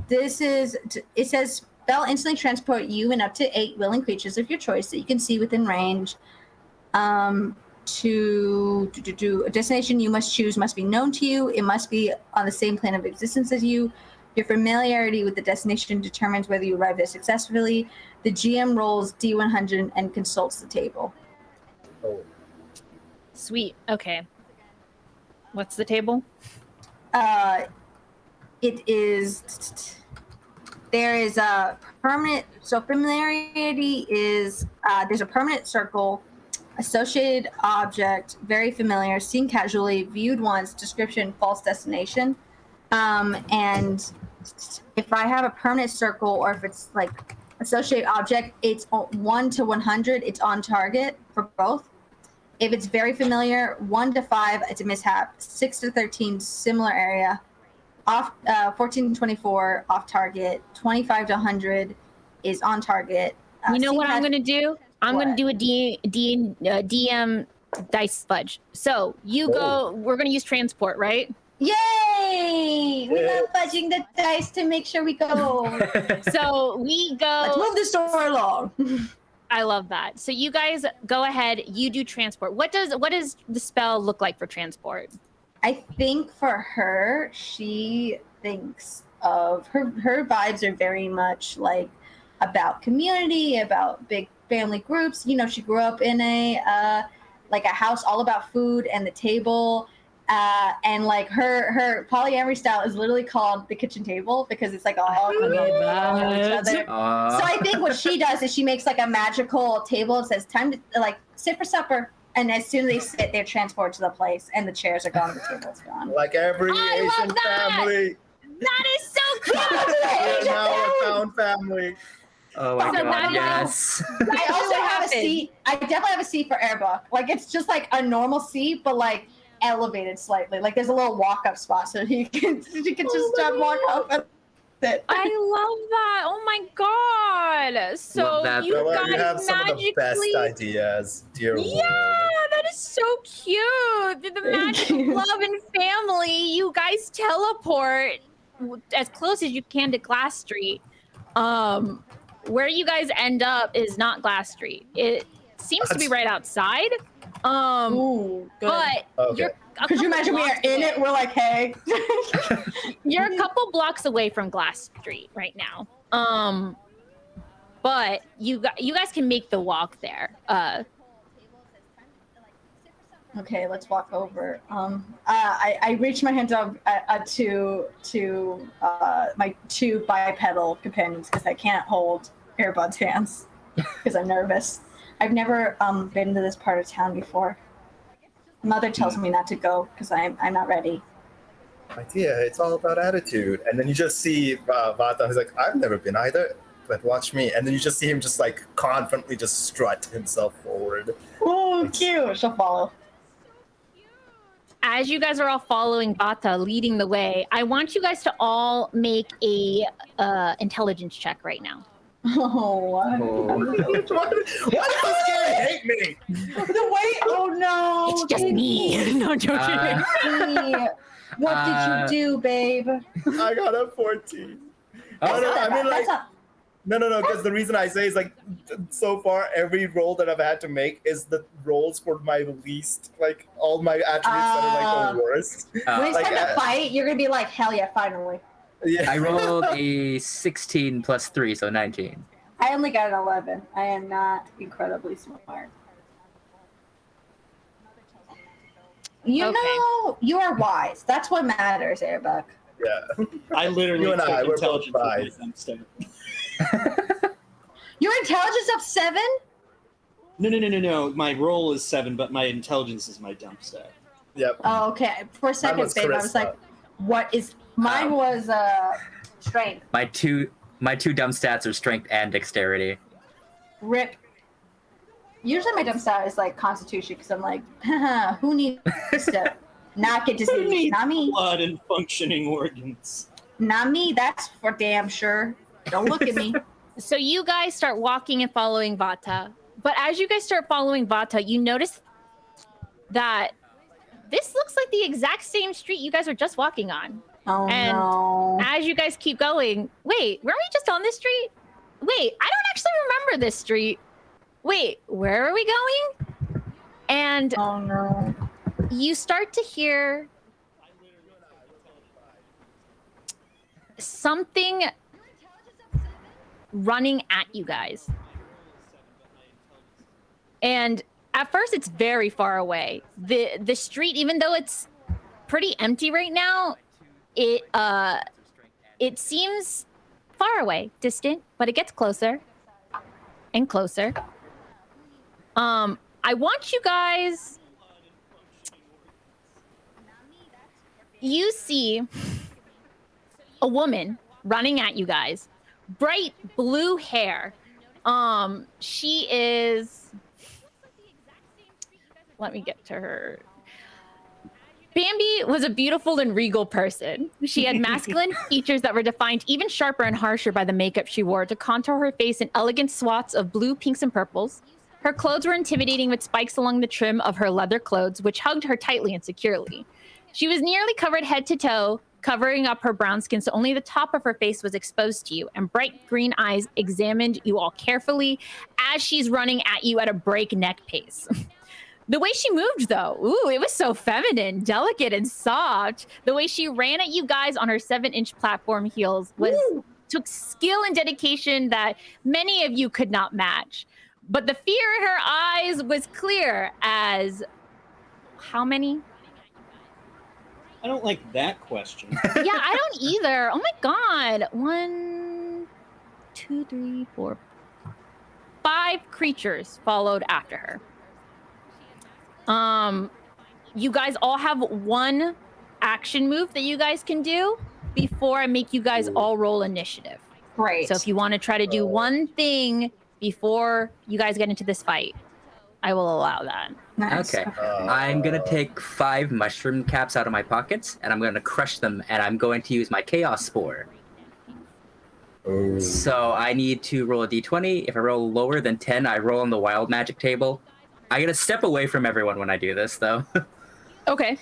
this is. It says spell instantly transport you and up to 8 willing creatures of your choice that you can see within range. To a destination you must choose must be known to you. It must be on the same plane of existence as you. Your familiarity with the destination determines whether you arrive there successfully. The GM rolls D100 and consults the table. Oh. Sweet. Okay. What's the table? It is. There is a permanent. So familiarity is there's a permanent circle. Associated object, very familiar, seen casually, viewed once, description, false destination. And if I have a permanent circle or if it's like associated object, it's 1 to 100, it's on target for both. If it's very familiar, 1 to 5, it's a mishap. 6 to 13, similar area. 14 to 24, off target. 25 to 100 is on target. You know what I'm going to do? I'm going to do a DM dice fudge. So you go, we're going to use transport, right? Yay! We love fudging the dice to make sure we go. So we go. Let's move the story long. I love that. So you guys go ahead. You do transport. What does the spell look like for transport? I think for her, she thinks of her vibes are very much like about community, about big family groups. You know, she grew up in a like a house all about food and the table. And like her polyamory style is literally called the kitchen table because it's like all coming on each other. So I think what she does is she makes like a magical table and says, "Time to like sit for supper." And as soon as they sit, they're transported to the place, and the chairs are gone, the table's gone. Like every I love Asian that! family. That is so We're cute. now a found family. Oh my So god, now- yes. I also have a happens. seat. I definitely have a seat for Airbook. Like it's just like a normal seat, but like elevated slightly. Like there's a little walk-up spot, so she can just walk up and sit. I love that. Oh my god. So Love that. you Bella, guys you have some of the best magically. ideas, dear Yeah, Lord. that is so cute. The magic of you. love and family. You guys teleport as close as you can to Glass Street. Where you guys end up is not Glass Street. It seems to be right outside. Ooh, good. But Okay. you're a Could you couple imagine we are blocks in away. it? We're like, hey. You're a couple blocks away from Glass Street right now. But you guys can make the walk there. Okay, let's walk over. I reach my hand up to my two bipedal companions because I can't hold Airbud's hands because I'm nervous. I've never been to this part of town before. Mother tells me not to go because I'm not ready. Idea, it's all about attitude. And then you just see Vata, who's like, I've never been either, but watch me. And then you just see him just like confidently just strut himself forward. Oh, cute. She'll follow. As you guys are all following Bata leading the way, I want you guys to all make a intelligence check right now. Oh, what? Why does this guy hate me? The way. Oh no. It's just me. No joking. Baby. What did you do, babe? I got a 14. Oh, no, I mean like That's not- no, because the reason I say is like so far every roll that I've had to make is the rolls for my least, like all my attributes that are like the worst. when it's like, time to fight, you're gonna be like, hell yeah, finally. Yeah. I rolled a 16 plus 3, so 19. I only got an 11. I am not incredibly smart. You Okay. know, you are wise. That's what matters, Airbuck. Yeah. I literally You and took I, we're intelligence both with wise. my dumpster. Your intelligence up 7? No. My roll is 7, but my intelligence is my dump stat. Yep. Oh, okay. For a second, was babe, I was charisma. like, what is... Mine was strength. My two dumb stats are strength and dexterity. Rip. Usually my dump stat is like constitution because I'm like, haha, who needs to not get Who disease? needs Not me. blood and functioning organs? Not me. That's for damn sure. Don't look at me. So you guys start walking and following Vata. But as you guys start following Vata, you notice that this looks like the exact same street you guys were just walking on. Oh And no. As you guys keep going, wait, weren't we just on this street? Wait, I don't actually remember this street. Wait, where are we going? And Oh no. you start to hear something running at you guys. And at first it's very far away. The street, even though it's pretty empty right now, it seems far away, distant, but it gets closer and closer. I want you guys. You see a woman running at you guys, bright blue hair. She is. Let me get to her. Bambi was a beautiful and regal person. She had masculine features that were defined even sharper and harsher by the makeup she wore to contour her face in elegant swaths of blue, pinks, and purples. Her clothes were intimidating with spikes along the trim of her leather clothes, which hugged her tightly and securely. She was nearly covered head to toe covering up her brown skin so only the top of her face was exposed to you, and bright green eyes examined you all carefully as she's running at you at a breakneck pace. The way she moved, though, ooh, it was so feminine, delicate, and soft. The way she ran at you guys on her 7-inch platform heels took skill and dedication that many of you could not match. But the fear in her eyes was clear as how many? I don't like that question. Yeah, I don't either. Oh my God. 1, 2, 3, 4, 5 creatures followed after her. You guys all have one action move that you guys can do before I make you guys all roll initiative. Great. So if you want to try to do one thing before you guys get into this fight, I will allow that. Nice. Okay. I'm going to take 5 mushroom caps out of my pockets, and I'm going to crush them, and I'm going to use my Chaos Spore. Ooh. So I need to roll a d20. If I roll lower than 10, I roll on the wild magic table. I gotta step away from everyone when I do this, though. Okay.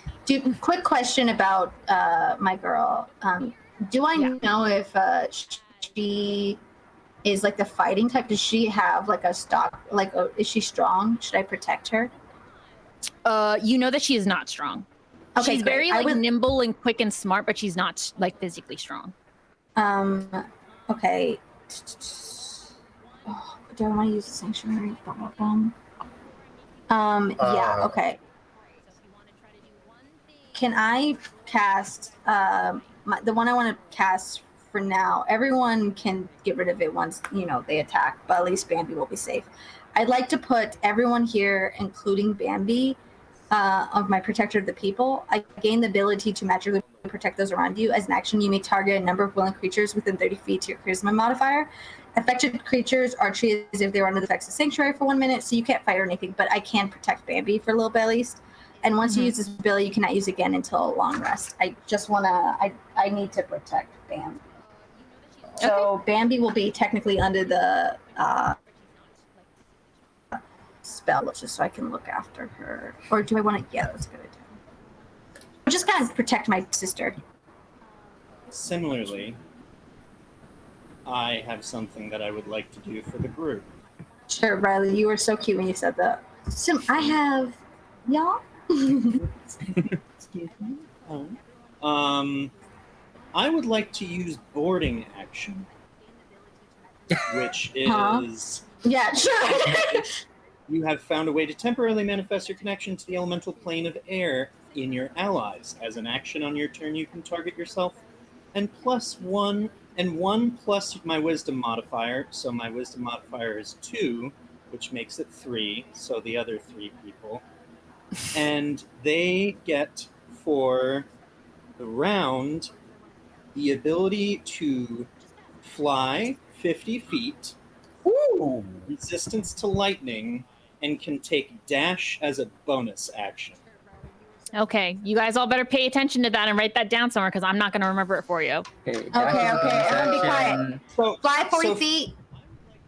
Quick question about my girl. Do I know if she is like the fighting type? Does she have like a stock? Is she strong? Should I protect her? You know that she is not strong. Okay, she's great. very nimble and quick and smart, but she's not like physically strong. Okay. Oh, do I want to use the sanctuary? Yeah, okay. Can I cast the one I want to cast for now? Everyone can get rid of it once, they attack, but at least Bambi will be safe. I'd like to put everyone here, including Bambi, of my Protector of the People. I gain the ability to magically protect those around you. As an action, you may target a number of willing creatures within 30 feet to your charisma modifier. Affected creatures are treated as if they were under the effects of Sanctuary for 1 minute, so you can't fight or anything, but I can protect Bambi for a little bit at least. And once you use this ability, you cannot use it again until a long rest. I just want to, I need to protect Bambi. So Bambi will be technically under the spell, just so I can look after her. Or do I want to, yeah, that's a good idea. I'll just kind of protect my sister. Similarly, I have something that I would like to do for the group. Sure, Riley, you were so cute when you said that. So I have, y'all. Excuse me. I would like to use boarding action, which is Yeah, sure. you have found a way to temporarily manifest your connection to the elemental plane of air in your allies. As an action on your turn, you can target yourself and +1 and 1 plus my wisdom modifier. So my wisdom modifier is 2, which makes it 3. So the other 3 people. And they get for the round the ability to fly 50 feet, resistance to lightning, and can take dash as a bonus action. Okay, you guys all better pay attention to that and write that down somewhere because I'm not going to remember it for you. Okay, everyone be quiet. So, Fly 40 feet.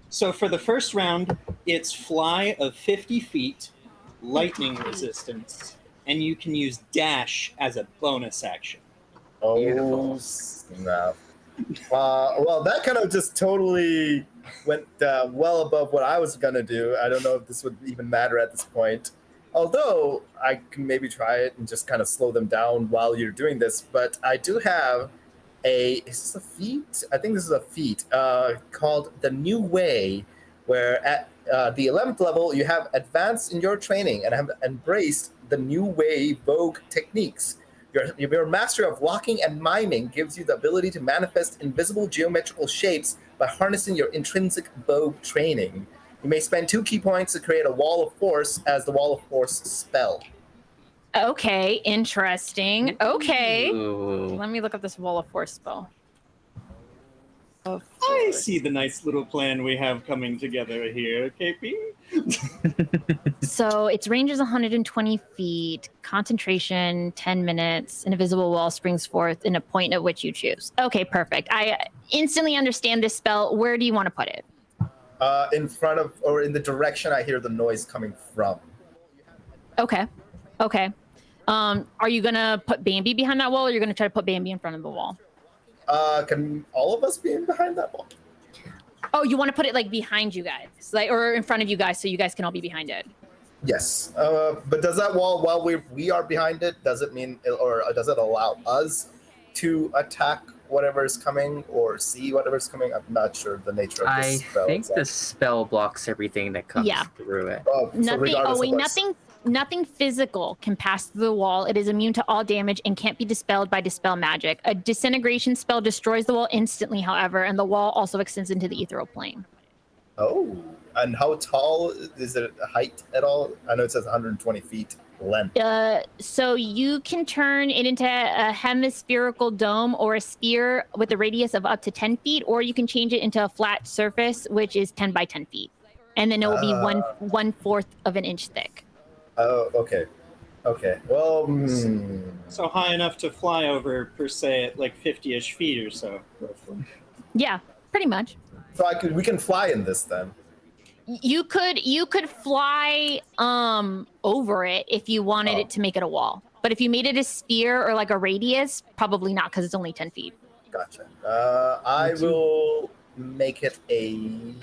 So for the first round, it's fly of 50 feet, lightning resistance, and you can use dash as a bonus action. Oh, snap. Well, that kind of just totally went well above what I was going to do. I don't know if this would even matter at this point. Although I can maybe try it and just kind of slow them down while you're doing this. But I do have is this a feat? I think this is a feat called the New Way, where at the 11th level, you have advanced in your training and have embraced the New Way Vogue techniques. Your mastery of walking and miming gives you the ability to manifest invisible geometrical shapes by harnessing your intrinsic Vogue training. You may spend 2 key points to create a Wall of Force as the Wall of Force spell. Okay, interesting. Okay. Ooh. Let me look up this Wall of Force spell. I see the nice little plan we have coming together here, KP. So its range is 120 feet, concentration 10 minutes, an invisible wall springs forth in a point at which you choose. Okay, perfect. I instantly understand this spell. Where do you want to put it? In front of, or in the direction I hear the noise coming from. Okay. Are you gonna put Bambi behind that wall, or you're gonna try to put Bambi in front of the wall? Can all of us be in behind that wall? Oh, you want to put it like behind you guys, like, or in front of you guys, so you guys can all be behind it. Yes. But does that wall, while we are behind it, does it mean, or does it allow us to attack whatever's coming or see whatever's coming? I'm not sure the nature of this spell. I think the spell blocks everything that comes through it. Oh, so Nothing physical can pass through the wall. It is immune to all damage and can't be dispelled by dispel magic. A disintegration spell destroys the wall instantly, however, and the wall also extends into the ethereal plane. Oh, and how tall is it? Height at all? I know it says 120 feet length. So you can turn it into a hemispherical dome or a sphere with a radius of up to 10 feet, or you can change it into a flat surface, which is 10 by 10 feet. And then it will be 1/4 of an inch thick. Oh, okay. Okay. Well, So high enough to fly over, per se, at like 50-ish feet or so, roughly. Yeah, pretty much. so we can fly in this then. You could fly over it if you wanted it to make it a wall. But if you made it a sphere or like a radius, probably not, because it's only 10 feet. Gotcha. I will make it I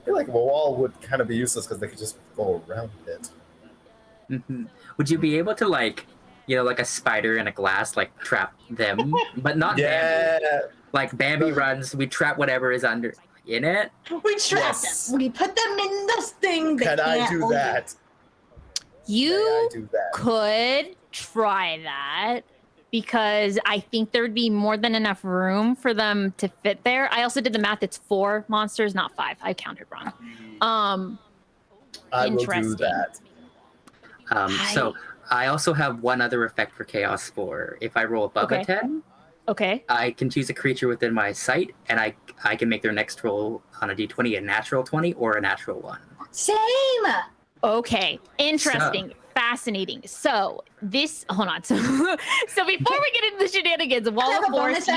feel like a wall would kind of be useless because they could just go around it. Mm-hmm. Would you be able to, like, you know, like a spider in a glass, like trap them, but not Bambi? Like Bambi runs, we trap whatever is under in it. We trap them. We put them in this thing. Can I do that? You could try that, because I think there'd be more than enough room for them to fit there. I also did the math. It's 4 monsters, not 5. I counted wrong. I will do that. So I also have one other effect for Chaos 4. If I roll above a 10, I can choose a creature within my sight, and I can make their next roll on a d20 a natural 20 or a natural 1. Same. Okay, interesting, fascinating. So this, hold on. So before we get into the shenanigans, Wall of Force.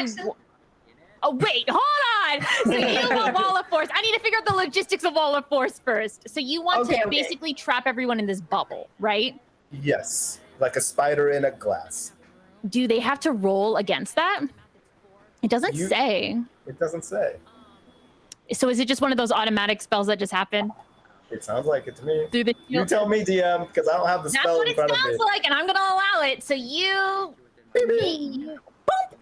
Oh wait, hold on. So you want Wall of Force? I need to figure out the logistics of Wall of Force first. So you want to basically trap everyone in this bubble, right? Yes, like a spider in a glass. Do they have to roll against that? It doesn't say. It doesn't say. So is it just one of those automatic spells that just happen? It sounds like it to me. You you tell me, DM, because I don't have the spell in front of me. That's what it sounds like, and I'm going to allow it. So you, me, boop,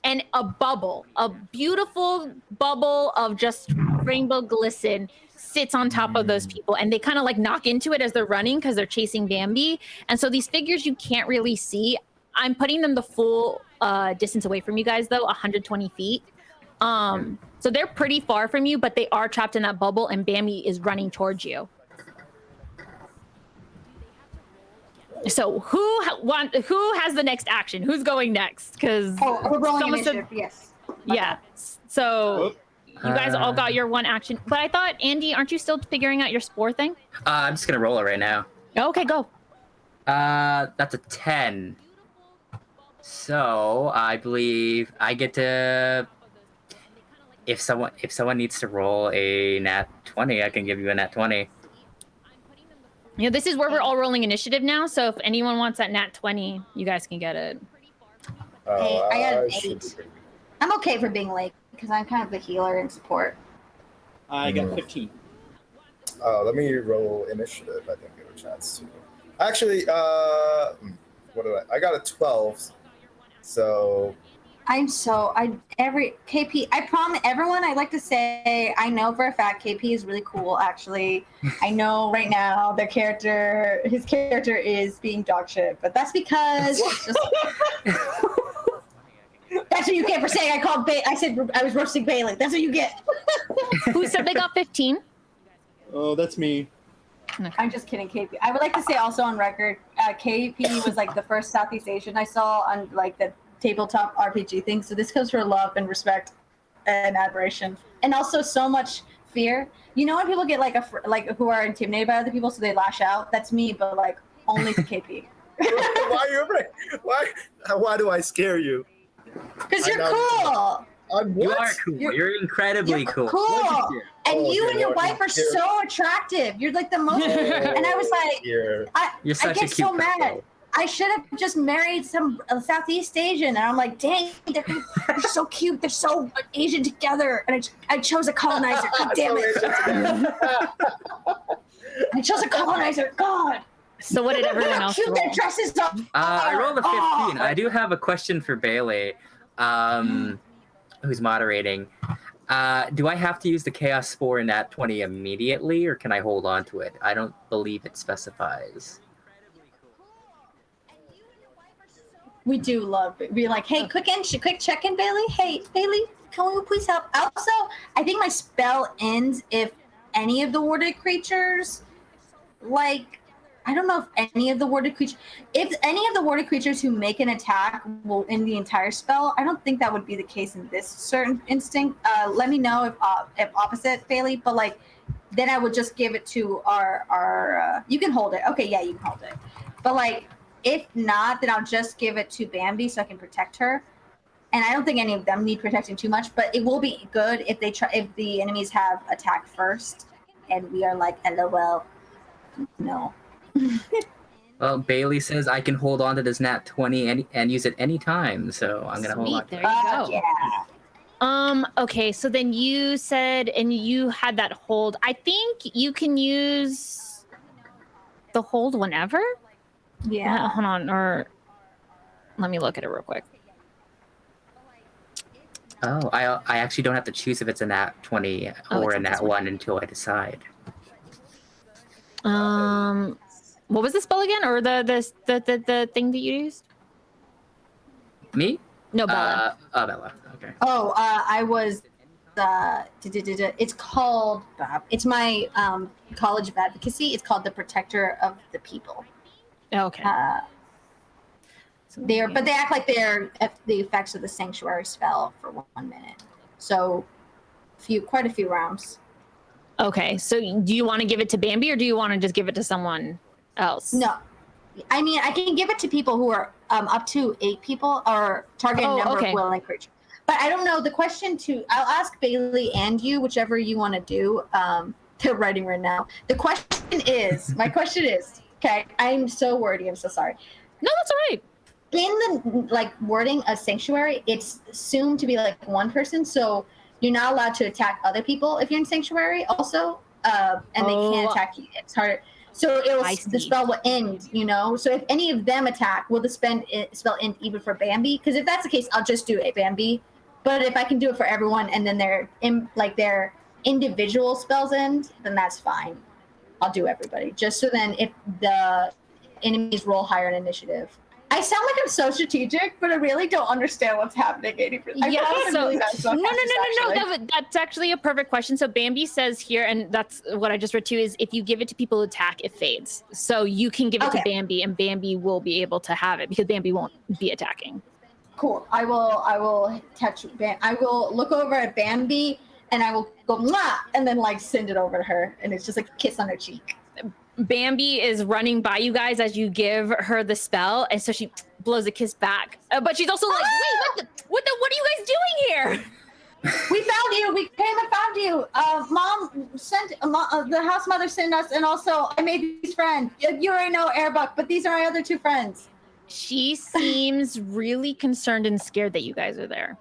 and a bubble, a beautiful bubble of just rainbow glisten sits on top of those people, and they kind of like knock into it as they're running because they're chasing Bambi. And so these figures you can't really see. I'm putting them the full distance away from you guys, though, 120 feet. So they're pretty far from you, but they are trapped in that bubble, and Bambi is running towards you. So who has the next action? Who's going next? Because we're rolling initiative. Yes. Yeah. So you guys all got your one action, but I thought, Andy, aren't you still figuring out your spore thing? I'm just gonna roll it right now. Okay, go. That's a 10. So I believe I get to. If someone needs to roll a nat 20, I can give you a nat 20. You know, this is where we're all rolling initiative now. So if anyone wants that nat 20, you guys can get it. Hey, I got an 8. I'm okay for being late because I'm kind of the healer and support. I got 15. Let me roll initiative. I think I have a chance to. Actually, what did I got a 12. So. KP, I promise everyone, I'd like to say, I know for a fact KP is really cool, actually. I know right now his character is being dog shit, but that's because it's just... That's what you get for saying I said I was roasting Bailey. That's what you get. Who said they got 15? Oh, that's me. I'm just kidding, KP. I would like to say also on record, KP was like the first Southeast Asian I saw on like the tabletop RPG thing. So this goes for love and respect and admiration, and also so much fear. You know when people get like who are intimidated by other people, so they lash out. That's me, but like only to KP. Why are you afraid? Why do I scare you? Because you're cool. You are cool. You're incredibly cool. Cool. And you and your wife are so attractive. You're like the most. And I was like, you're such I get a cute so mad. I should have just married some Southeast Asian. And I'm like, dang, they're so cute. They're so Asian together. And I chose a colonizer. God damn it. I chose a colonizer. God. So what did everyone else cute roll? their dresses are. I rolled a 15. Oh. I do have a question for Bailey, who's moderating. Do I have to use the Chaos Spore in that 20 immediately, or can I hold on to it? I don't believe it specifies. We do love it. Be like, hey, quick check-in, Bailey. Hey, Bailey, can we please help? Also, I think my spell ends if any of the warded creatures, like, I don't know if any of the warded creatures, who make an attack will end the entire spell. I don't think that would be the case in this certain instinct. Let me know if opposite, Bailey. But like, then I would just give it to our. You can hold it. Okay, yeah, you can hold it. But like, if not, then I'll just give it to Bambi so I can protect her. And I don't think any of them need protecting too much. But it will be good if if the enemies have attack first, and we are like, LOL, no. Well, Bailey says I can hold on to this nat 20 and use it anytime, so I'm gonna hold on. There you go. Yeah. Okay, so then you said, and you had that hold. I think you can use the hold whenever. Yeah. Hold on, or let me look at it real quick. Oh, I actually don't have to choose if it's a nat 20 or a nat 1 until I decide. What was the spell again, or the thing that you used? Me? No, Bella. Bella. Okay. Oh, I was. It's called. It's my College of Advocacy. It's called the Protector of the People. Okay. They act like they're the effects of the Sanctuary spell for 1 minute. So, quite a few rounds. Okay, so do you want to give it to Bambi, or do you want to just give it to someone else? No, I mean I can give it to people who are up to 8 people or target number of willing creatures. But I don't know. The question I'll ask Bailey and you, whichever you want to do. They're writing right now. My question is, okay, I'm so wordy. I'm so sorry. No, that's all right. In the wording of Sanctuary, it's assumed to be like one person, so you're not allowed to attack other people if you're in Sanctuary also, and they can't attack you. It's harder. So the spell will end, So if any of them attack, will the spell end even for Bambi? Because if that's the case, I'll just do it, Bambi. But if I can do it for everyone and then their individual spells end, then that's fine. I'll do everybody. Just so then if the enemies roll higher in initiative. I sound like I'm so strategic, but I really don't understand what's happening 80%. No. That's actually a perfect question. So Bambi says here, and that's what I just read too, is if you give it to people who attack, it fades. So you can give it to Bambi, and Bambi will be able to have it because Bambi won't be attacking. Cool. I will touch. I will look over at Bambi, and I will go mwah, and then send it over to her, and it's just like a kiss on her cheek. Bambi is running by you guys as you give her the spell, and so she blows a kiss back. But she's also like, "Wait, what are you guys doing here?" We found you. We came and found you. Mom sent the house mother sent us, and also I made these friends. You already know Airbuck, but these are my other 2 friends. She seems really concerned and scared that you guys are there.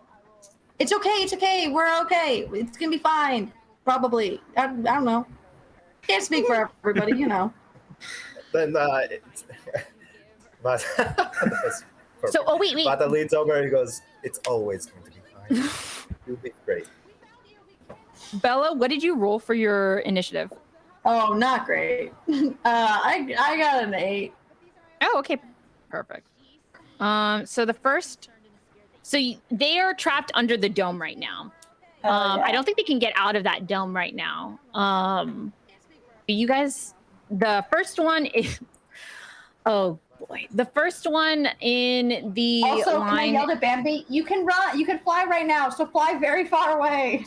It's okay. It's okay. We're okay. It's gonna be fine. Probably. I don't know. Can't speak for everybody, Then but so wait. Bata leans over and he goes, "It's always going to be fine. You'll be great." Bella, what did you roll for your initiative? Oh, not great. I got an 8. Oh, okay, perfect. So they are trapped under the dome right now. Yeah. I don't think they can get out of that dome right now. You guys, the first one is, oh boy, the first one in the also, line. Can I yell to Bambi? You can run, you can fly right now, so fly very far away.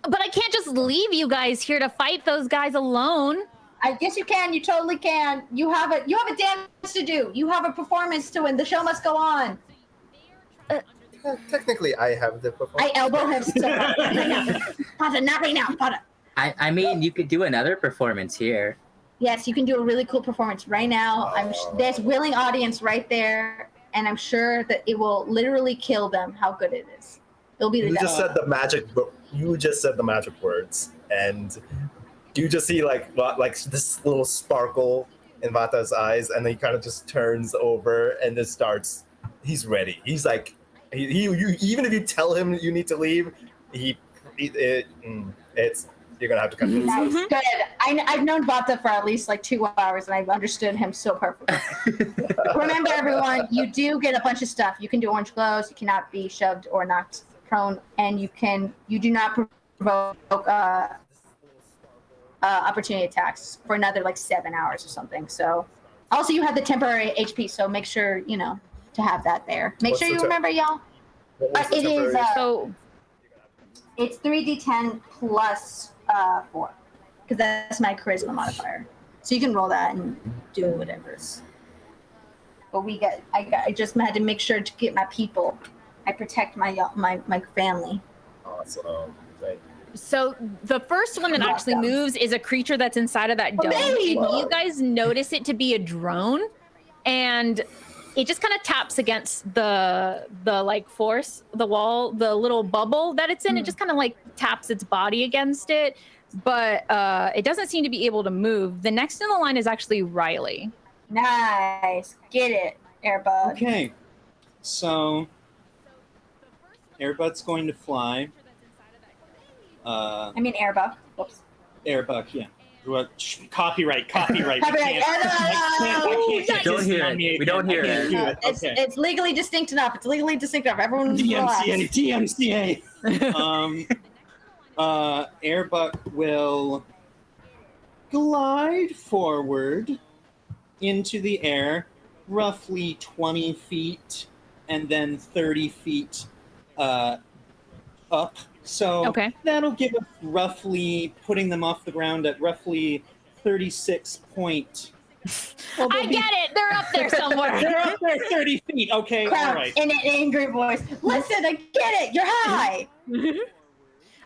But I can't just leave you guys here to fight those guys alone. I guess you can. You totally can. You have a dance to do. You have a performance to win. The show must go on. Technically, I have the performance. I elbow him so hard. Not right now. Pata. I mean, you could do another performance here. Yes, you can do a really cool performance right now. There's willing audience right there, and I'm sure that it will literally kill them how good it is. It'll be the You just devil. said the magic. You just said the magic words, and you just see like this little sparkle in Vata's eyes, and then he kind of just turns over and just starts. He's ready. He's like, you even if you tell him you need to leave, it's you're gonna have to convince him. Nice, good. I've known Vata for at least like 2 hours, and I've understood him so perfectly. Remember, everyone, you do get a bunch of stuff. You can do orange glows. You cannot be shoved or knocked prone, and you do not provoke opportunity attacks for another like 7 hours or something. So, also you have the temporary HP, so make sure to have that there. Make sure you remember, y'all. It is it's 3d10 plus 4, because that's my charisma modifier. So you can roll that and do whatever. But I just had to make sure to get my people. I protect my family. Awesome. Thank you. So the first one that actually moves is a creature that's inside of that dome. And you guys notice it to be a drone, and it just kind of taps against the like force, the wall, the little bubble that it's in. It just kind of like taps its body against it, but it doesn't seem to be able to move. The next in the line is actually Riley. Nice, get it, Airbud. Okay, so Airbud's going to fly. I mean Airbug. Whoops. Airbug, yeah. Well, copyright. Copyright. I can't. We don't hear it. It's legally distinct enough. Everyone DMCA. Airbug will glide forward into the air, roughly 20 feet, and then 30 feet up. So that'll give us roughly, putting them off the ground at roughly 36 point. Well, I get it. They're up there somewhere. They're up there 30 feet. Okay, Crap, all right. in an angry voice. Listen, I get it. You're high.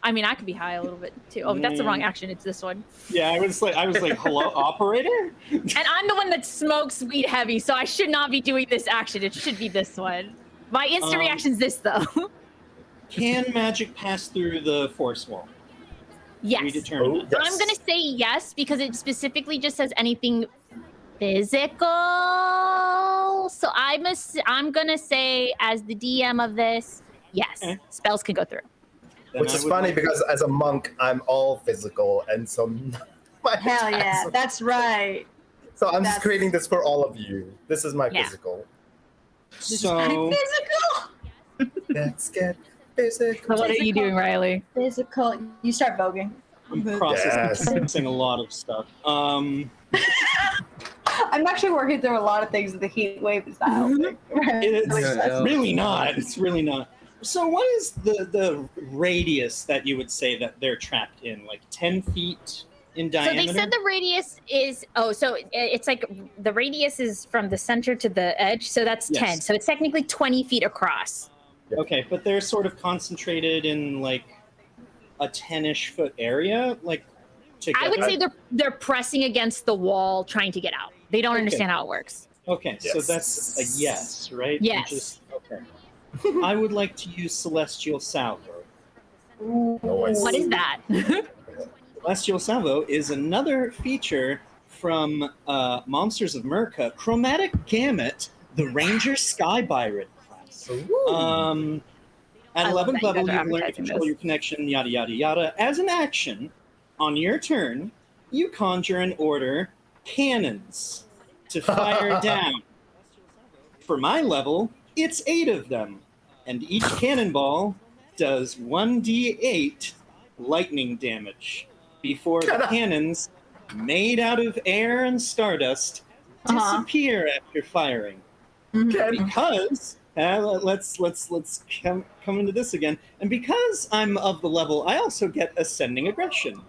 I mean, I could be high a little bit too. Oh, that's the wrong action. It's this one. Yeah, I was like, hello, operator? And I'm the one that smokes weed heavy, so I should not be doing this action. It should be this one. My instant reaction's this, though. Can magic pass through the force wall? Yes. Predetermined. Yes. I'm going to say yes, because it specifically just says anything physical. So I'm going to say, as the DM of this, yes, spells can go through. Then Which is funny because as a monk, I'm all physical, and so my Hell yeah, that's right. So I'm just creating this for all of you. This is my physical. So Physical. Let's get physical. So what are you doing, Riley? Physical. You start voguing. I'm processing a lot of stuff. I'm actually working through a lot of things. The heat wave is not helping. It's really not. It's really not. So what is the radius that you would say that they're trapped in? Like 10 feet in diameter? So they said the radius is, so it's like the radius is from the center to the edge. So that's 10. So it's technically 20 feet across. Okay, but they're sort of concentrated in like a 10-ish foot area, like together? I would say they're pressing against the wall trying to get out. They don't understand how it works. Okay, so that's a yes, right? Yes. Okay. I would like to use Celestial Salvo. What is that? Celestial Salvo is another feature from Monsters of America, Chromatic Gamut, the Ranger Sky Byron class. At 11th level, you learn to control your connection, yada, yada, yada. As an action, on your turn, you conjure and order cannons to fire down. For my level, it's 8 of them, and each cannonball does 1d8 lightning damage before the cannons, made out of air and stardust, disappear after firing. Because let's come into this again. And because I'm of the level, I also get Ascending Aggression,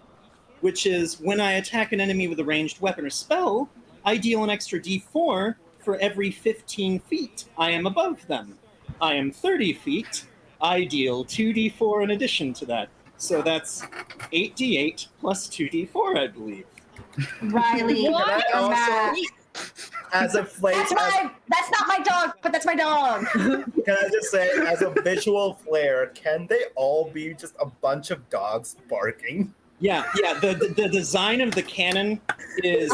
which is when I attack an enemy with a ranged weapon or spell, I deal an extra d4 for every 15 feet I am above them. I am 30 feet, I deal 2d4 in addition to that. So that's 8d8 plus 2d4, I believe. Riley, What? Can I you're also- mad. As a flame, That's not my dog, but that's my dog. can I just say, as a visual flare, can they all be just a bunch of dogs barking? Yeah. The design of the cannon is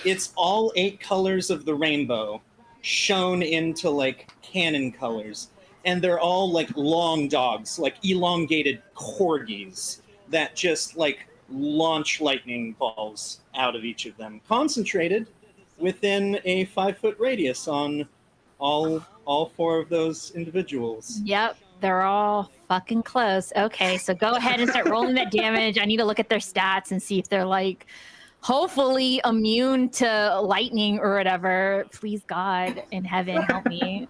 it's all 8 colors of the rainbow shown into like cannon colors, and they're all like long dogs, like elongated corgis that just like launch lightning balls out of each of them, concentrated within a 5-foot radius on all 4 of those individuals. Yep, they're all fucking close. Okay, so go ahead and start rolling that damage. I need to look at their stats and see if they're like hopefully immune to lightning or whatever. Please, God in heaven, help me.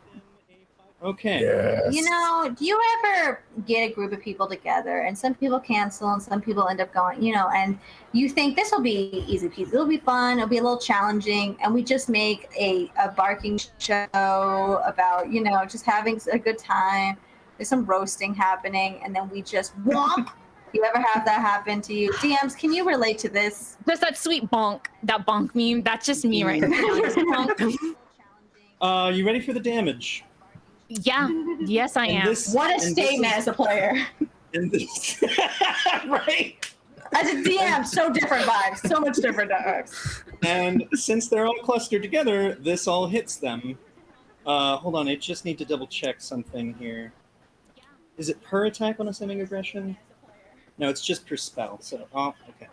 Okay. Yes. You know, do you ever get a group of people together and some people cancel and some people end up going, you know, and you think this will be easy peasy, it'll be fun, it'll be a little challenging, and we just make a barking show about, you know, just having a good time. There's some roasting happening, and then we just womp. You ever have that happen to you? DMs, can you relate to this? Just that sweet bonk, that bonk meme. That's just me right now. Just bonk. You ready for the damage? Yeah, yes, I am. What a statement as a player. And this, right? As a DM, so different vibes. So much different vibes. And since they're all clustered together, this all hits them. Hold on, I just need to double check something here. Is it per attack on a sending aggression? No, it's just per spell. So, okay.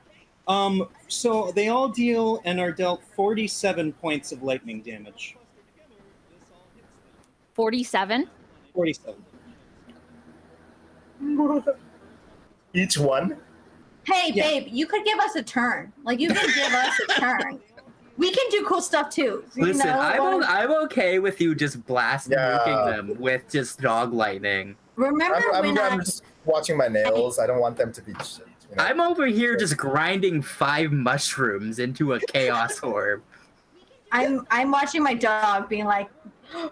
So they all deal and are dealt 47 points of lightning damage. 47. 47. Each one? Hey, Yeah. babe, you could give us a turn. Like, you can give us a turn. We can do cool stuff too. You Listen, know? I'm okay with you just blasting nuking them with just dog lightning. Remember when I'm just watching my nails. I don't want them to be. You know. I'm over here just grinding 5 mushrooms into a chaos orb. I'm watching my dog being like,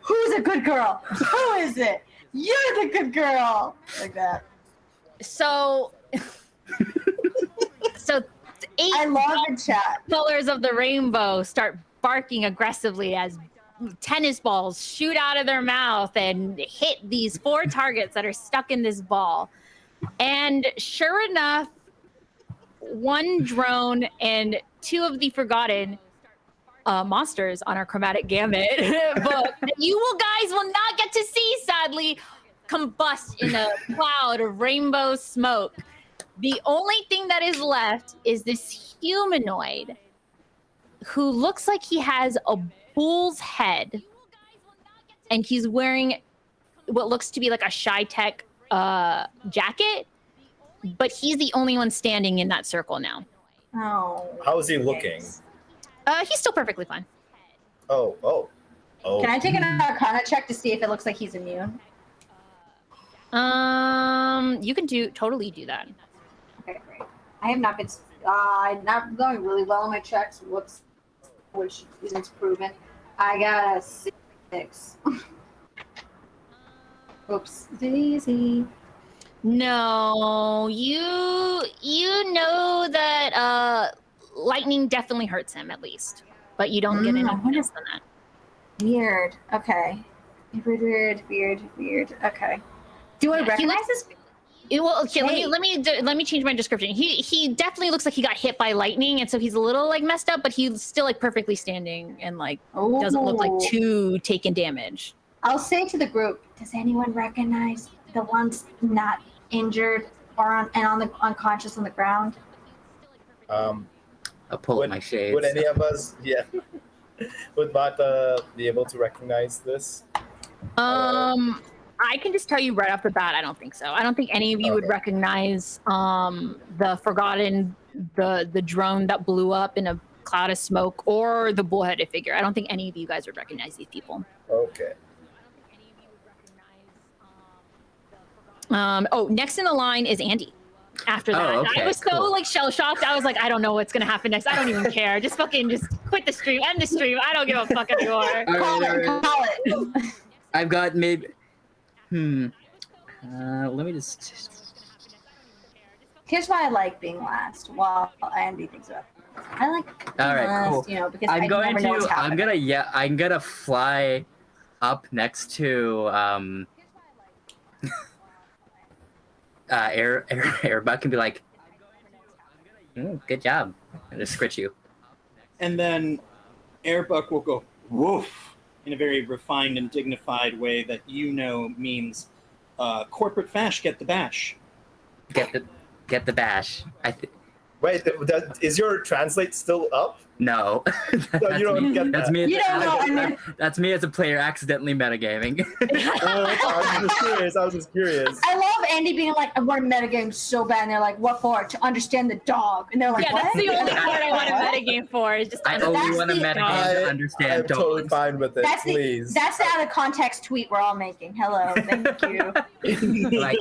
who's a good girl? Who is it? You're the good girl. Like that. So 8 I love the chat. colors of the rainbow start barking aggressively as tennis balls shoot out of their mouth and hit these 4 targets that are stuck in this ball. And sure enough, 1 drone and 2 of the forgotten monsters on our Chromatic Gamut book that guys will not get to see, sadly, combust in a cloud of rainbow smoke. The only thing that is left is this humanoid who looks like he has a bull's head, and he's wearing what looks to be like a Shy-Tech jacket, but he's the only one standing in that circle now. Oh. How is he looking? He's still perfectly fine. Oh. Can I take an Arcana check to see if it looks like he's immune? You can totally do that. Okay, great. I have not been not going really well on my checks. Whoops, which isn't proven. I got a 6. Oops, daisy. No, you know that lightning definitely hurts him at least, but you don't get any bonus than that. Weird. Okay. Weird. Okay. Do I recognize this? Well, okay, let me change my description. He definitely looks like he got hit by lightning, and so he's a little like messed up, but he's still like perfectly standing and like doesn't look like too taken damage. I'll say to the group, does anyone recognize the ones not injured or unconscious on the ground? I'll pull up my shades. Would any of us, would not be able to recognize this? I can just tell you right off the bat, I don't think so. I don't think any of you would recognize the forgotten, the drone that blew up in a cloud of smoke, or the bullheaded figure. I don't think any of you guys would recognize these people. Okay. Next in the line is Andy. After that, okay, I was so like shell shocked. I was like, I don't know what's gonna happen next. I don't even care. Just quit the stream, end the stream. I don't give a fuck anymore. Call it. I've got maybe. Let me just. Here's why I like being last while Andy thinks about it. I like All right, cool. you know, because I'm going never know what's to. happening. I'm gonna fly up next to Airbuck and be like, good job. And just scritch you. And then Airbuck will go woof in a very refined and dignified way that you know means corporate fash, get the bash. Get the bash. Wait, is your translate still up? No. So you don't get That's that. me. You don't know, I mean- That's me as a player accidentally metagaming. I was just curious. I love Andy being like, I want to metagame so bad, and they're like, what for? To understand the dog. And they're like, Yeah, what? that's the only part I want to What? metagame for. Is just I to only that's want to the- metagame to I'm understand totally dogs. fine with it. That's Please. the out of context tweet we're all making. Hello, thank you. Like,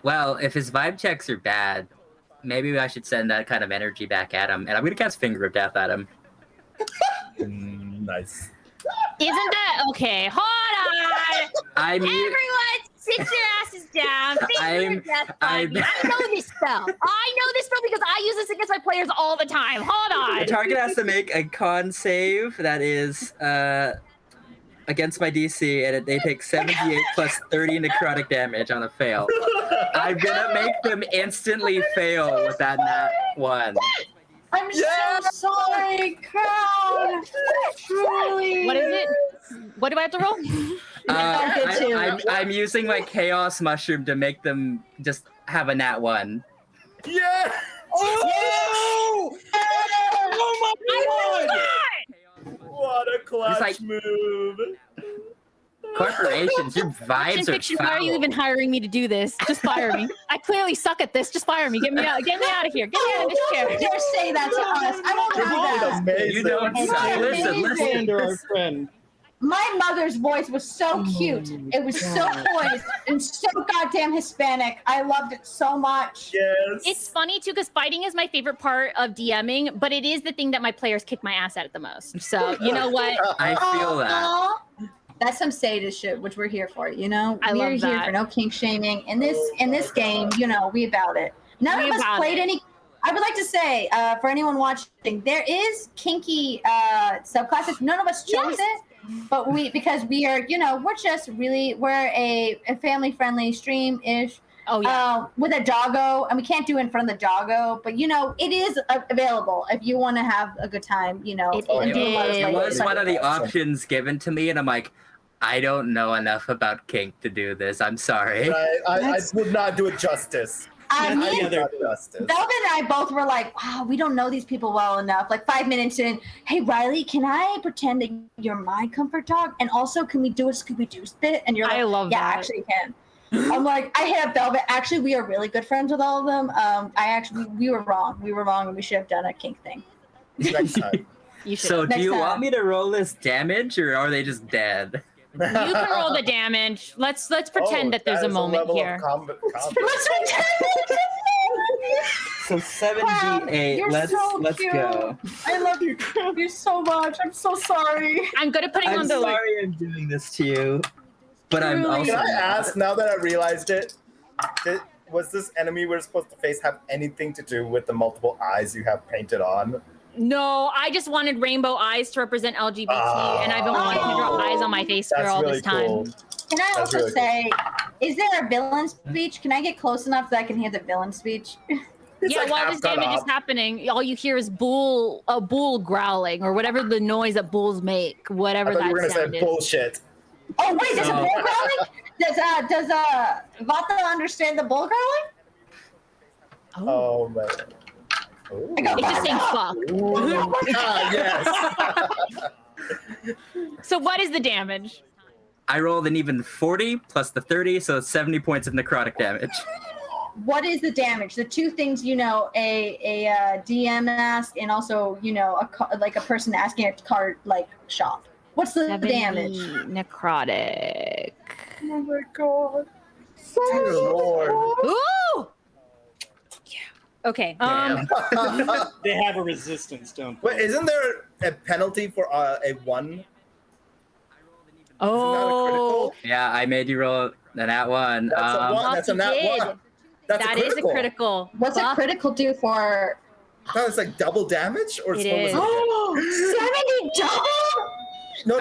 well, if his vibe checks are bad, maybe I should send that kind of energy back at him, and I'm gonna cast Finger of Death at him. Nice. Isn't that okay? Hold on. Everyone, sit your asses down. I'm- I know this spell. I know this spell because I use this against my players all the time. Hold The on. target has to make a con save that is against my DC, and they take 78 plus 30 necrotic damage on a fail. I'm gonna make them instantly fail with that nat 1. I'm so sorry, crowd. Truly. What is it? What do I have to roll? good too. I'm using my Chaos Mushroom to make them just have a nat 1. Yeah! Oh! Oh my god! What a clutch like- move. Corporations, your Fiction, vibes are fiction. Why are you foul. even hiring me to do this? Just fire me. I clearly suck at this. Just fire me. Get me out. Get me out of here. Get me out of this chair. Don't dare say that to us. I won't You're do doing that. amazing. You don't It's suck. Listen, amazing. Xander, our friend. My mother's voice was so cute. It was so poised and so goddamn Hispanic. I loved it so much. Yes. It's funny too because fighting is my favorite part of DMing, but it is the thing that my players kick my ass at the most. So you know what? I feel that. Aw. That's some sadist shit, which we're here for. You know, I we're love here that. for no kink shaming. In this game, you know, we about it. None We of us about played it. any. I would like to say for anyone watching, there is kinky subclasses. None of us chose it, but because we are, you know, we're a family friendly stream ish. Oh yeah. With a doggo, and we can't do it in front of the doggo, but you know, it is available if you want to have a good time. You know, It and is. do a lot of It like- was one of the Awesome. options given to me, and I'm like, I don't know enough about kink to do this. I'm sorry. I would not do it justice. I That's mean, the other- Not justice. Velvet and I both were like, wow, we don't know these people well enough. Like 5 minutes in, hey, Riley, can I pretend that you're my comfort dog? And also, can we do a Scooby-Doo spit? And you're like, I love yeah, that. actually you can. I'm like, I hit up Velvet. Actually, we are really good friends with all of them. We were wrong. We were wrong, and we should have done a kink thing. Next time. You should. So, do Next you time. want me to roll this damage, or are they just dead? You can roll the damage. Let's pretend that there's a moment here. Let's pretend. So 7d8. You're Let's so go. cute. I love you so much. I'm so sorry. I'm good at putting I'm on the like, sorry I'm doing this to you, but I'm Truly. also. Can I ask, now that I realized it, was this enemy we're supposed to face have anything to do with the multiple eyes you have painted on? No, I just wanted rainbow eyes to represent LGBT, and I've been wanting to draw eyes on my face for That's all really this time. cool. Can I That's also really say, is there a villain speech? Can I get close enough that I can hear the villain speech? It's Yeah, like while half this cut damage is off. happening, all you hear is a bull growling, or whatever the noise that bulls make, I whatever thought you were that gonna sound say is. bullshit. Oh wait, there's a No. bull growling? Does Vata understand the bull growling? Oh man. Ooh. I got It's just saying fuck. Ah, yes. So what is the damage? I rolled an even 40 plus the 30, so it's 70 points of necrotic damage. What is the damage? The two things, you know, a DM ask, and also, you know, like a person asking a card like shop. What's the 70 damage? necrotic. Oh my god. Dear Lord. Ooh! Yeah. Okay. They have a resistance, don't they? Wait, isn't there a penalty for a 1? Oh, Yeah, I made you roll the nat 1. That's a 1. That's a Fuck, nat you 1. did. That's that a is a critical. critical. What's a Fuck. critical do for I thought it's like double damage, or It what was is. it? Oh, 70 double? No.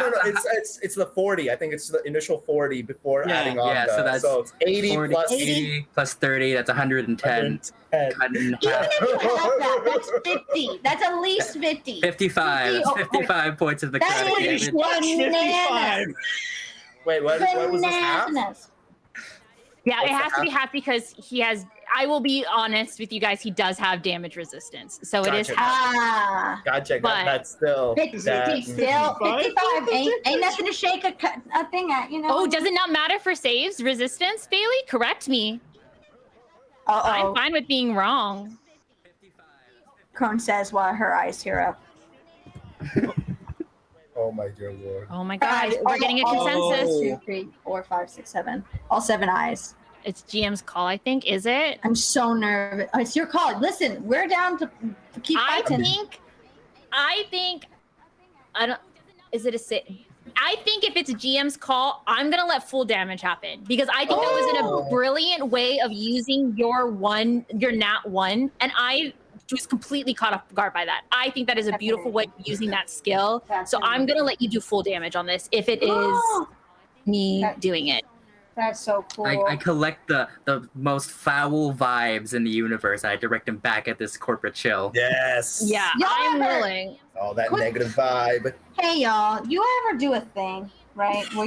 It's the 40. I think it's the initial 40 before Yeah. adding on. Yeah, so that's it's 80 40, plus 80 plus 30, that's 110. 110. Cut in Even half. if you have that, that's 50. That's at least 50. 55. That's 55 points of the That credit is damage. bananas. Wait, what was this half? Bananas. Yeah, What's it the has to be half because he has. I will be honest with you guys. He does have damage resistance, so it is Gotcha. half. Gotcha. But- That's still 50 that. still. 55 ain't nothing to shake a thing at, you know? Oh, does it not matter for saves resistance, Bailey? Correct me. I'm Uh-oh. fine with being wrong. Crone says while her eyes tear up. Oh my dear lord. Oh my god, we're getting a consensus. 2, 3, 4, 5, 6, 7. All 7 eyes. It's GM's call, I think. Is it? I'm so nervous. Oh, it's your call. Listen, we're down to keep I fighting. think. I don't. Is it a sit? I think if it's GM's call, I'm gonna let full damage happen because I think that was a brilliant way of using your nat 1, and I was completely caught off guard by that. I think that is a beautiful way of using that skill. So I'm gonna let you do full damage on this if it is me doing it. That's so cool. I collect the most foul vibes in the universe. I direct them back at this corporate chill. Yes. Yeah, Y'all I'm ever- willing. All that negative vibe. Hey y'all, you ever do a thing, right? Where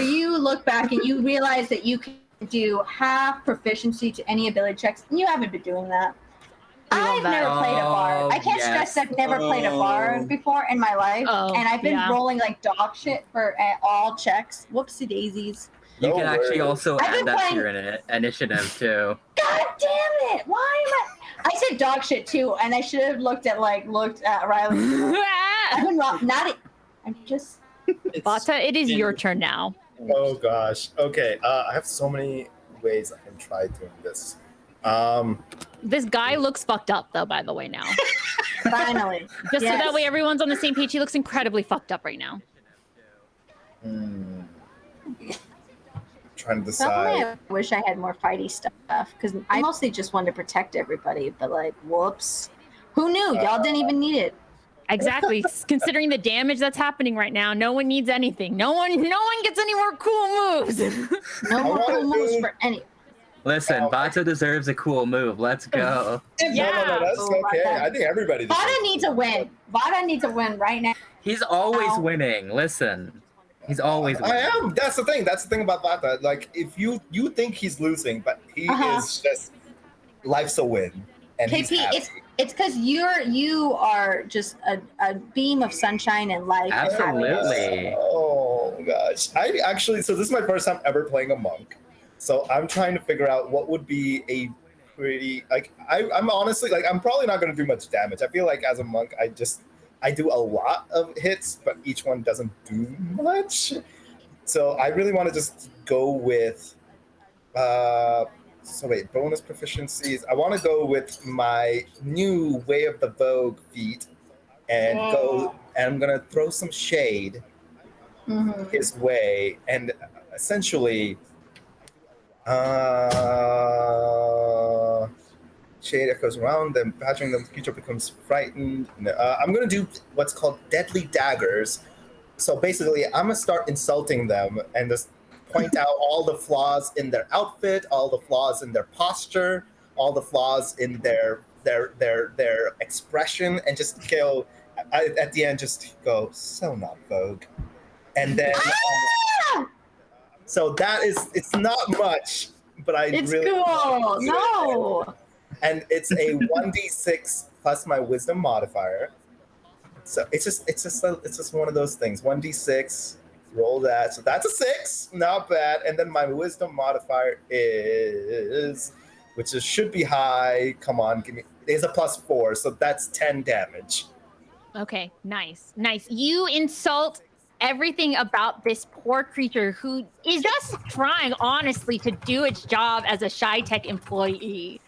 you look back and you realize that you can do half proficiency to any ability checks, and you haven't been doing that. I've never played a bard. I can't stress I've never played a bard before in my life, and I've been rolling like dog shit for all checks. Whoopsie daisies. You No can actually worries. also I've add been that to playing- your initiative too. God damn it! Why am I said dog shit too, and I should have looked at Riley. I've been wrong. Not it. I'm just. Bata, it is your turn now. Oh gosh. Okay. I have so many ways I can try doing this. This guy looks fucked up, though, by the way, now. Finally. Just so that Yes. way everyone's on the same page. He looks incredibly fucked up right now. Trying to Definitely, decide. I wish I had more fighty stuff because I mostly just wanted to protect everybody. But like, whoops, who knew? Y'all didn't even need it. Exactly. Considering the damage that's happening right now, no one needs anything. No one gets any more cool moves. No more cool moves for any. Listen, Bata deserves a cool move. Let's go. No, that's Oh, okay. Vada. I think everybody. Vada deserves needs a win. Vada needs a win right now. He's always Ow. winning. Listen, he's always winning. I am. That's the thing. That's the thing about Vata. Like, if you think he's losing, but he is just life's a win, and he's KP, happy. it's because you are just a beam of sunshine and light. and happiness. Absolutely. Oh gosh, I actually. So this is my first time ever playing a monk. So I'm trying to figure out what would be a pretty like. I'm honestly like I'm probably not going to do much damage. I feel like as a monk, I do a lot of hits, but each one doesn't do much. So I really want to just go with. So wait, bonus proficiencies. I want to go with my new Way of the Vogue feat, and go. And I'm gonna throw some shade his way, and essentially, shade echoes around them, badgering them. The creature becomes frightened. I'm gonna do what's called deadly daggers. So basically, I'm gonna start insulting them and just point out all the flaws in their outfit, all the flaws in their posture, all the flaws in their expression, and just go at the end. Just go, so not Vogue, and then. So that is, it's not much, but It's really. cool. No. And it's a 1d6 plus my wisdom modifier. So it's just one of those things. 1d6, roll that. So that's a 6, not bad. And then my wisdom modifier should be high. Come on, is a +4, so that's 10 damage. Okay, nice. You insult everything about this poor creature who is just trying, honestly, to do its job as a Shy Tech employee.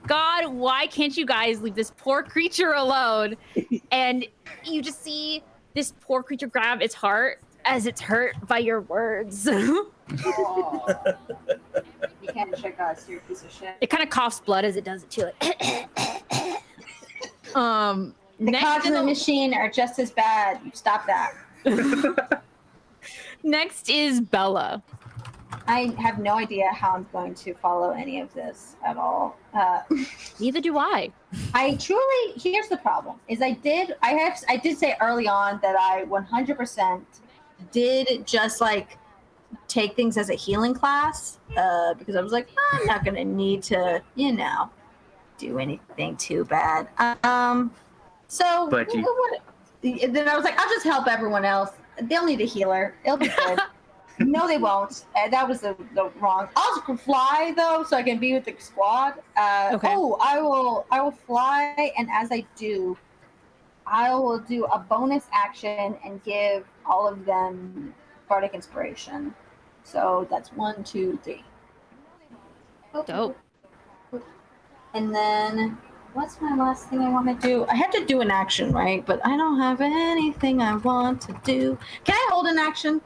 God, why can't you guys leave this poor creature alone? And you just see this poor creature grab its heart as it's hurt by your words. You can't check us, you're a piece of shit. It kind of coughs blood as it does it too. The Next cogs in in the the- machine are just as bad. Stop that. Next is Bella. I have no idea how I'm going to follow any of this at all. Neither do I. I truly, here's the problem: is I did say early on that I 100% did just like take things as a healing class because I was like, I'm not gonna need to, do anything too bad. So But you- then I was like, I'll just help everyone else. They'll need a healer. It'll be good. No, they won't. That was the wrong. I'll fly though, so I can be with the squad. Okay. Oh, I will fly, and as I do, I will do a bonus action and give all of them bardic inspiration. So that's 1, 2, 3. Dope. And then what's my last thing I want to do? I have to do an action, right? But I don't have anything I want to do. Can I hold an action?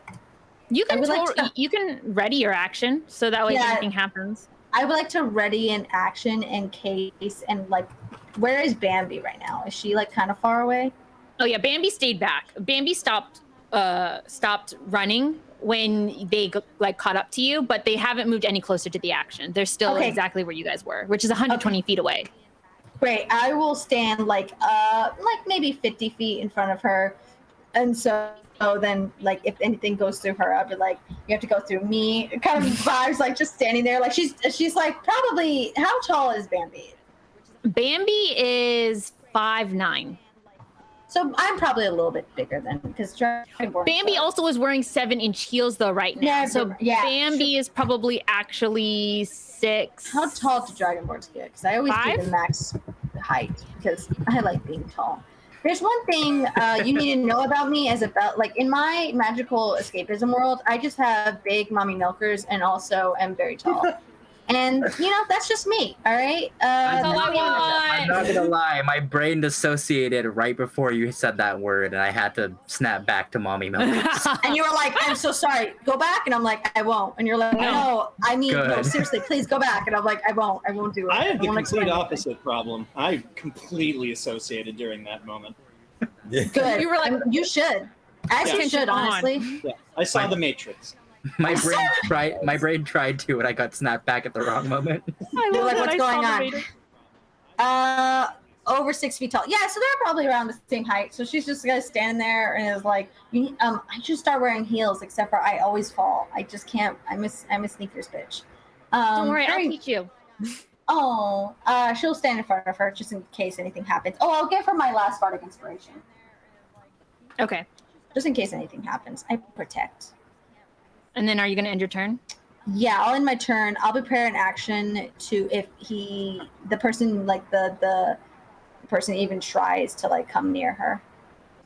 You can would like to- you can ready your action so that way if Yeah. anything happens. I would like to ready an action in case. And like, where is Bambi right now? Is she like kind of far away? Oh yeah, Bambi stayed back. Bambi stopped running when they like caught up to you, but they haven't moved any closer to the action. They're still Okay. exactly where you guys were, which is 120 feet away. Great. I will stand like maybe 50 feet in front of her, and so then like if anything goes through her, I'll be like, you have to go through me. Kind of vibes like just standing there, like she's like probably how tall is Bambi? Bambi is 5'9". So I'm probably a little bit bigger than because Bambi also is wearing 7-inch heels though right now. Yeah, so yeah, Bambi is probably actually 6. How tall do Dragonborns get? Because I always do 5? the max height because I like being tall. There's one thing you need to know about me as about like in my magical escapism world, I just have big mommy milkers and also am very tall. And that's just me. All right. That's all I I'm want. not gonna lie, my brain dissociated right before you said that word, and I had to snap back to mommy milk. And you were like, I'm so sorry. Go back. And I'm like, I won't. And you're like, no, I mean, no, Good. seriously, please go back. And I'm like, I won't do it. I have the won't explain complete anything. opposite problem. I completely associated during that moment. Good. You were like, you should. As you Attention should, on. honestly. Yeah, I saw The Matrix. My brain tried to, and I got snapped back at the wrong moment. I You're love like, that what's I going saw on? the Matrix. Over 6 feet tall. Yeah, so they're probably around the same height. So she's just gonna stand there and is like, I should start wearing heels, except for I always fall. I just can't. I'm a sneakers bitch. Don't worry, I'll teach you. She'll stand in front of her just in case anything happens. Oh, I'll give her my last bardic inspiration. Okay. Just in case anything happens. I protect. And then are you going to end your turn? Yeah, I'll end my turn. I'll prepare an action to if the person even tries to like come near her.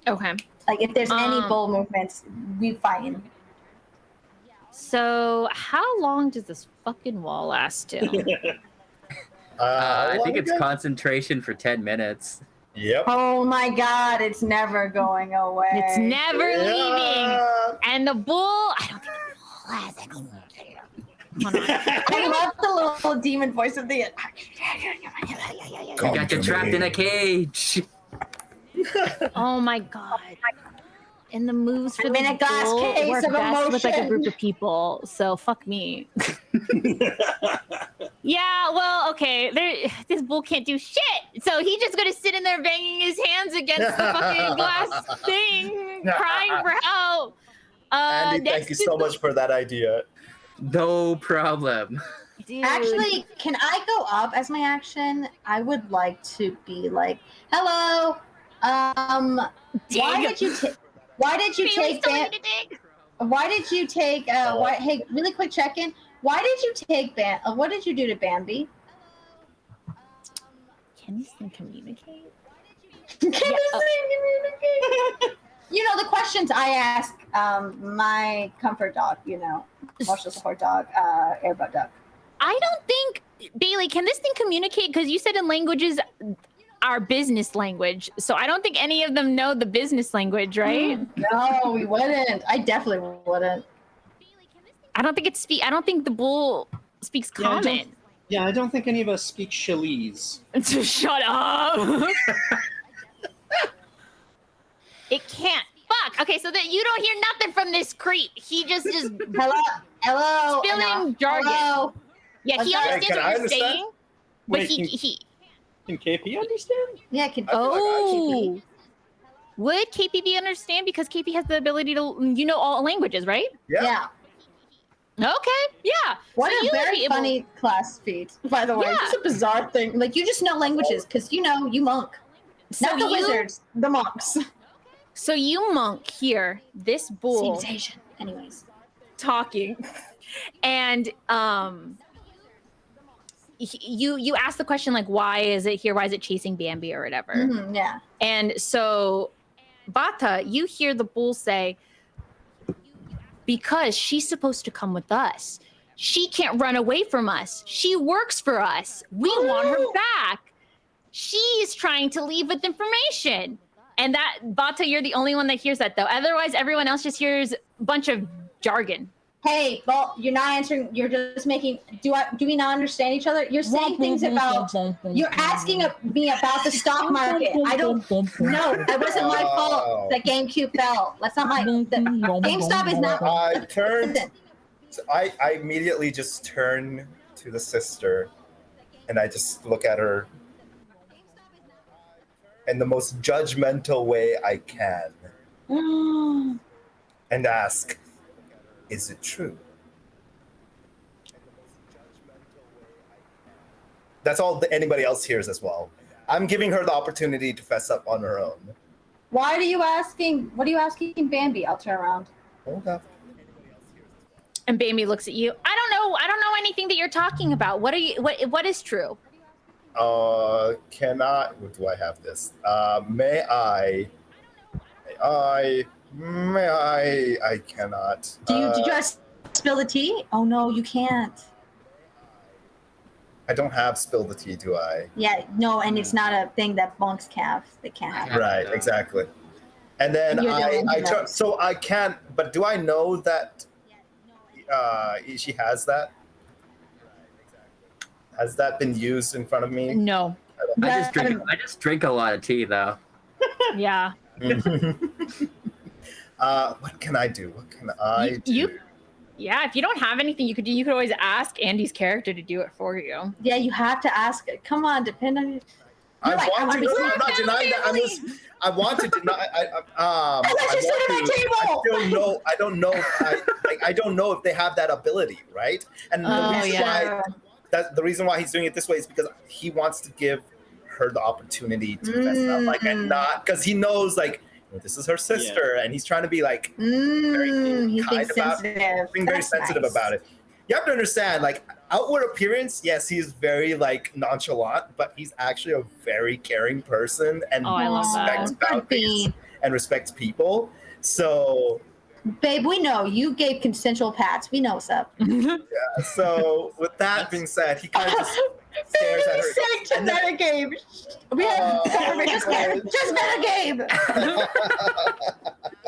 Okay. Like if there's any bull movements, we fight. So how long does this fucking wall last till? I think it's again? concentration for 10 minutes. Yep. Oh my god, it's never going away. It's never leaving. Yeah. And the bull, I don't think the bull has any. Hold on. I love the little demon voice of the You got you trapped in a cage. Oh my god. And the moves for I'm in the a glass bull case work of best with like a emotion. group of people. So fuck me. Yeah, well, okay. This bull can't do shit. So he's just gonna sit in there banging his hands against the fucking glass thing, crying for help. Andy, thank you so much for that idea. No problem. Dude. Actually, can I go up as my action? I would like to be like, hello. Why did you take? Why did you take? Why did you take? Hey, really quick check-in. Why did you take what did you do to Bambi? Can this thing communicate? Can this thing communicate? The questions I ask my comfort dog. Emotional support dog, Airbud dog. I don't think, Bailey, can this thing communicate? Because you said in languages, our business language. So I don't think any of them know the business language, right? No, we wouldn't. I definitely wouldn't. I don't think I don't think the bull speaks Yeah, common. Yeah, I don't think any of us speak Shillese. Shut up. It can't. Fuck. Okay, so that you don't hear nothing from this creep. He just Hello. spilling Enough. jargon. Hello. Yeah, he Okay, understands can what I you're understand? saying, but Wait, he. Can KP understand? Yeah. Can, I feel like Oh. Would KPB understand because KP has the ability to, all languages, right? yeah. Okay, yeah. What So a you would very be able- funny class feat, by the way. Yeah. Just a bizarre thing. Like, you just know languages because, you monk. So Not the you, wizards, the monks. So you monk hear this bull Seems Asian. Anyways. talking, and you ask the question like, why is it here? Why is it chasing Bambi or whatever? Mhm, yeah. And so, Bata, you hear the bull say, because she's supposed to come with us. She can't run away from us. She works for us. We want her back. She's trying to leave with information. And that, Bata, you're the only one that hears that, though. Otherwise, everyone else just hears a bunch of jargon. Hey, well, you're not answering. You're just making. Do we not understand each other? You're saying things about. You're asking me about the stock market. I don't. No, that wasn't my fault. That GameCube fell. That's not my. GameStop is not. I turned. Listen, I immediately just turn to the sister, and I just look at her in the most judgmental way I can, and ask, "Is it true?" That's all anybody else hears as well. I'm giving her the opportunity to fess up on her own. why are you asking? What are you asking Bambi? I'll turn around. Hold up. And Bambi looks at you. I don't know anything that you're talking about. What is true? What do I have this? May I? I cannot. Did you just spill the tea? Oh no, you can't. I don't have spill the tea, do I? Yeah, no, and it's not a thing that monks have. They can't have. Right, exactly. And then You're the one who knows. so I can't. But do I know that she has that? Has that been used in front of me? No. I just drink a lot of tea though. Yeah. What can I do? What can I do? Yeah, if you don't have anything you could do, you could always ask Andy's character to do it for you. Yeah, you have to ask it. Come on, depend on you. I Like, want to. be I'm not denying that. I want to deny. I don't know. I don't know if they have that ability, right? And the reason why he's doing it this way is because he wants to give her the opportunity to mess up, and not because he knows this is her sister, and he's trying to be very he's being very sensitive about it. You have to understand, outward appearance, yes, he's very nonchalant, but he's actually a very caring person and respects boundaries and respects people. So, babe, we know you gave consensual pats. We know what's up. Yeah. So with that being said, he kind of just stares at her. Said metagame. We have just metagame.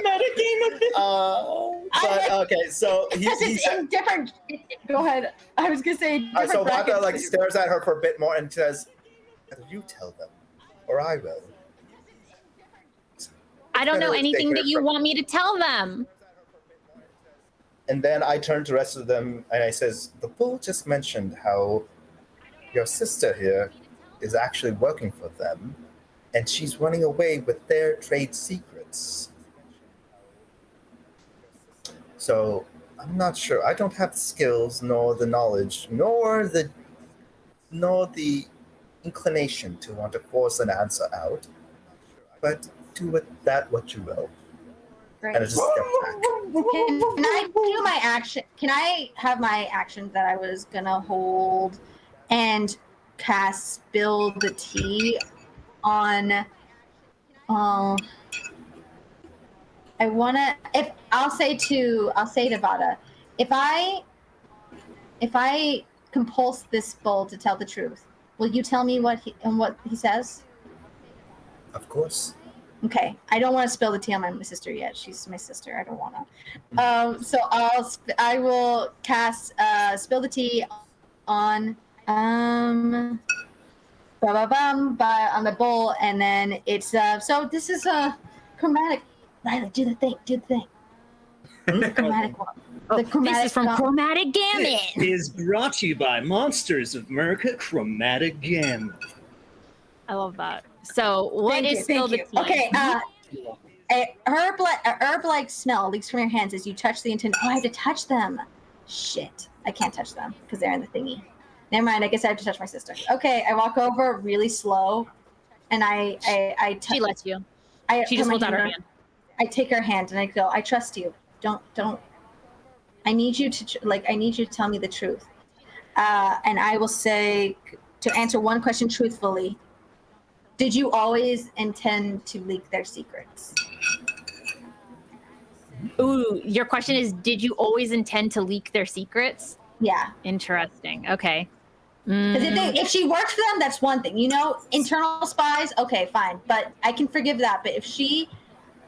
Metagame. But okay, so he's in different. Go ahead. I was gonna say. So Wanda stares at her for a bit more and says, "You tell them, or I will." I don't know anything that you want me to tell them. And then I turn to the rest of them and I says, "The bull just mentioned how your sister here is actually working for them, and she's running away with their trade secrets. So I'm not sure. I don't have the skills, nor the knowledge, nor the inclination to want to force an answer out. But do with that what you will." Great. And I just step back. Can I do my action? Can I have my action that I was gonna hold and cast spill the tea on? I wanna. I'll say to Vada, if I compulse this bull to tell the truth, will you tell me what he says? Of course. Okay, I don't want to spill the tea on my sister yet. She's my sister. I don't want to. So I will cast spill the tea on On the bowl, and then it's so this is a chromatic. Riley, do the thing. The chromatic one. The chromatic. This is from Chromatic Gamut. Is brought to you by Monsters of America Chromatic Gamut. I love that. So, what is still the tea? Okay, a herb-like smell leaks from your hands as you touch the intended. Oh, I have to touch them. Shit, I can't touch them because they're in the thingy. Never mind. I guess I have to touch my sister. Okay, I walk over really slow, and She lets you. She put just my holds out her on- hand. I take her hand and I go, I trust you. Don't. I need you to I need you to tell me the truth. And I will say, to answer one question truthfully, did you always intend to leak their secrets? Ooh, your question is, did you always intend to leak their secrets? Yeah. Interesting. Okay. Because if she works for them, that's one thing. You know, internal spies, okay, fine. But I can forgive that. But if she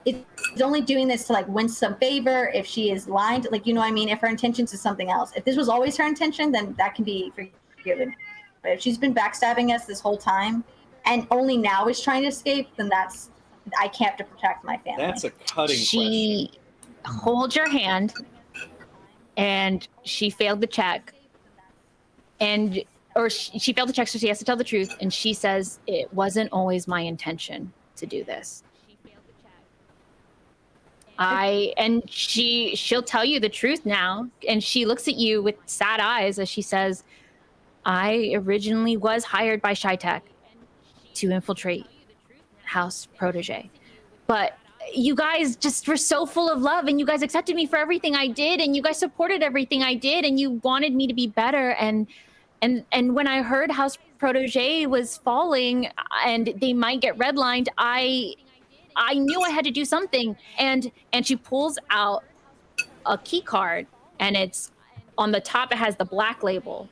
is only doing this to like win some favor, if she is lying, like, you know what I mean? If her intentions is something else. If this was always her intention, then that can be forgiven. But if she's been backstabbing us this whole time and only now is trying to escape, then I can't have to protect my family. That's a cutting She holds your hand, and she failed the check, she failed the check, so she has to tell the truth. And she says, it wasn't always my intention to do this. She'll tell you the truth now. And she looks at you with sad eyes as she says, I originally was hired by Shytech to infiltrate House Protege. But you guys just were so full of love, and you guys accepted me for everything I did, and you guys supported everything I did, and you wanted me to be better. And when I heard House Protege was falling and they might get redlined, I knew I had to do something. And she pulls out a key card, and it's on the top, it has the black label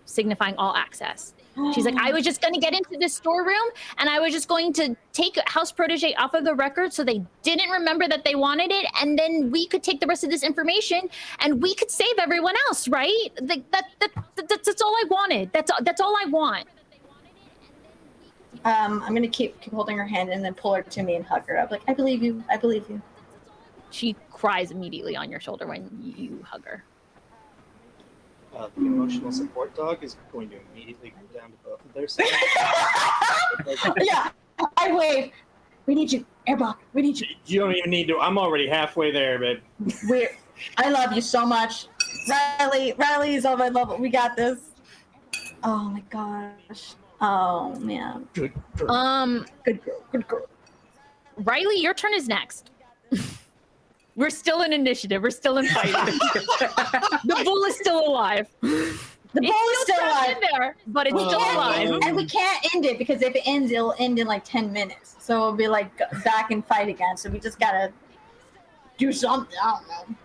signifying all access. She's like, I was just going to get into this storeroom, and I was just going to take House Protege off of the record so they didn't remember that they wanted it, and then we could take the rest of this information and we could save everyone else, right? That's all I wanted. That's all I want. I'm gonna keep holding her hand and then pull her to me and hug her up. Like, I believe you. I believe you. She cries immediately on your shoulder when you hug her. The emotional support dog is going to immediately go down to both of their sides. Yeah, I wave. We need you, Airblock. We need you. You don't even need to. I'm already halfway there, babe. I love you so much, Riley is on my level. We got this. Oh my gosh. Oh man. Good girl. Good girl. Riley, your turn is next. We're still in initiative. We're still in fighting. The bull is still alive. The bull is still alive. In there, but it's still alive. And we can't end it because if it ends, it'll end in like 10 minutes. So it'll be like back and fight again. So we just gotta do something. I don't know.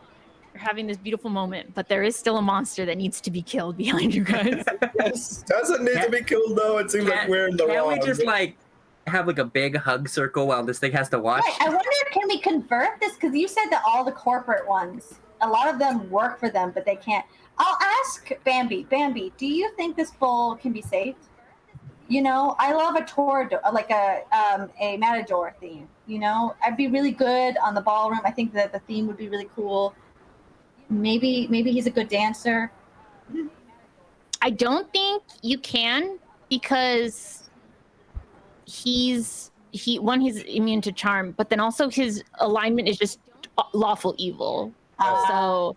You're having this beautiful moment, but there is still a monster that needs to be killed behind you guys. Yes. Doesn't need to be killed though. It seems like we're in the wrong. Can't we just like have like a big hug circle while this thing has to watch? Wait, I wonder, can we convert this? Because you said that all the corporate ones, a lot of them work for them, but they can't. I'll ask Bambi. Bambi, do you think this bull can be saved? You know, I love a tour, like a matador theme. You know, I'd be really good on the ballroom. I think that the theme would be really cool. Maybe he's a good dancer. I don't think you can, because he's immune to charm, but then also his alignment is just lawful evil. So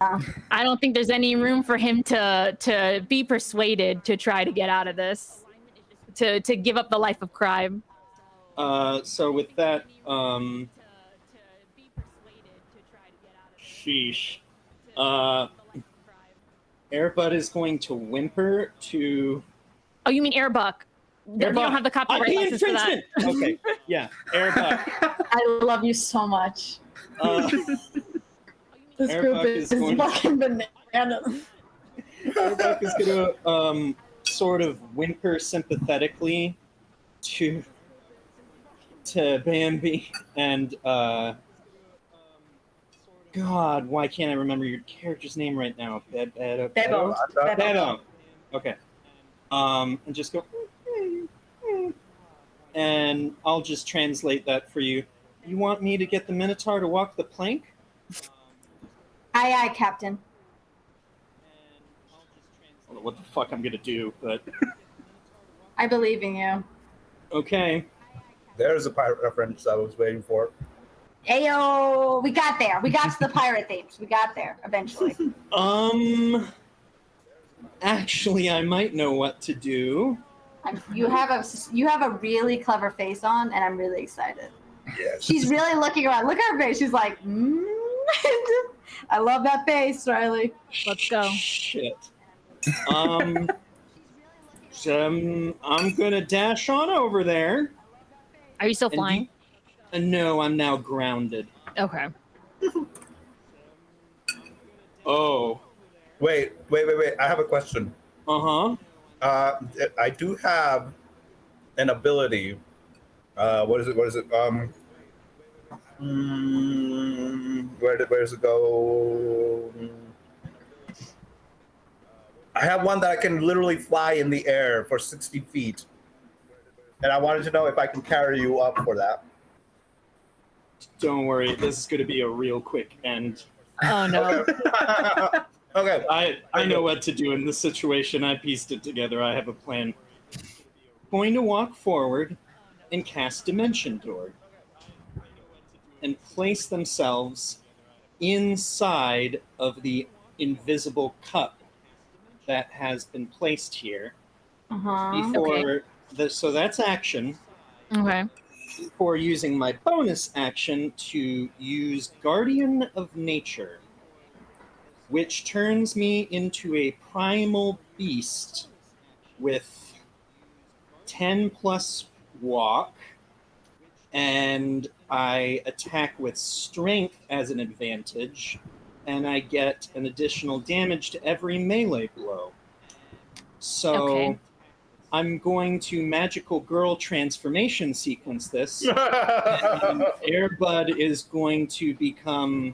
I don't think there's any room for him to be persuaded to try to get out of this, to give up the life of crime. So with that, sheesh. Airbud is going to whimper to. Oh, you mean Airbuck? We don't have the copyright license for that. Okay, yeah, Airbud. I love you so much. This group Airbuck is going fucking bananas. Airbud is going to sort of whimper sympathetically to Bambi and God, why can't I remember your character's name right now? Bebo. Okay. and just go, and I'll just translate that for you. You want me to get the Minotaur to walk the plank? Aye, aye, Captain. I don't know what the fuck I'm gonna do, but I believe in you. okay. There's a pirate reference I was waiting for. Ayo, we got there. We got to the pirate themes. We got there eventually. Actually, I might know what to do. You have a really clever face on, and I'm really excited. Yes. She's really looking around. Look at her face. She's like, I love that face, Riley. Let's go. Shit. I'm gonna dash on over there. Are you still And flying? No, I'm now grounded. Okay. Oh. Wait. I have a question. Uh-huh. I do have an ability. What is it? Where does it go? I have one that I can literally fly in the air for 60 feet. And I wanted to know if I can carry you up for that. Don't worry, this is gonna be a real quick end. Oh no. Okay. I know what to do in this situation. I pieced it together. I have a plan. Going to walk forward and cast Dimension Door. And place themselves inside of the invisible cup that has been placed here. Uh-huh. So that's action. Okay. Before using my bonus action to use Guardian of Nature, which turns me into a primal beast with 10 plus walk, and I attack with strength as an advantage, and I get an additional damage to every melee blow. So Okay. I'm going to magical girl transformation sequence this. And Airbud is going to become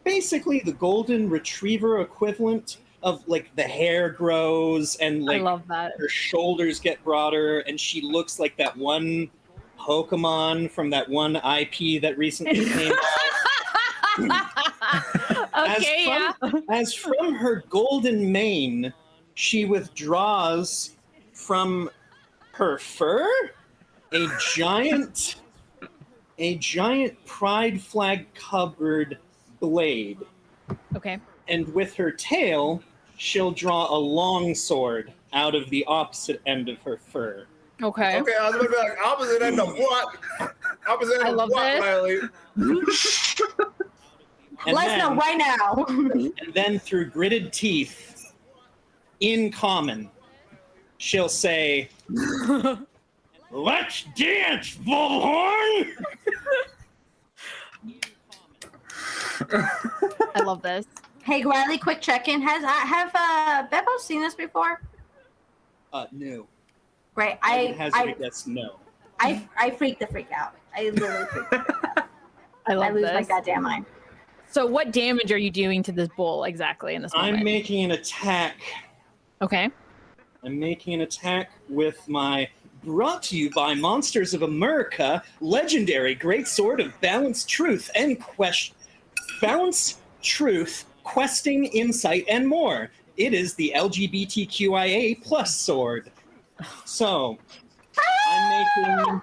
basically the golden retriever equivalent of like the hair grows and I like love that. her shoulders get broader and she looks like that one Pokemon from that one IP that recently came out. Okay, yeah. As from her golden mane, she withdraws from her fur a giant pride flag covered blade. Okay. And with her tail, she'll draw a long sword out of the opposite end of her fur. Okay. Okay, I was gonna be like, opposite end of what? Opposite end I of love what, this. Riley? And Let's know right now. And then through gritted teeth, in common, she'll say, "Let's dance, Bullhorn!" I love this. Hey, Riley, quick check-in. Have Beppo seen this before? No. Great. I would hazard a guess no. I freak the freak out. I literally freak the freak out. I love I lose my this. goddamn mind. So what damage are you doing to this bull exactly in this moment? I'm making an attack. Okay. I'm making an attack with my brought to you by Monsters of America legendary great sword of balance, truth, and balance, truth, questing, insight, and more. It is the LGBTQIA plus sword. So I'm making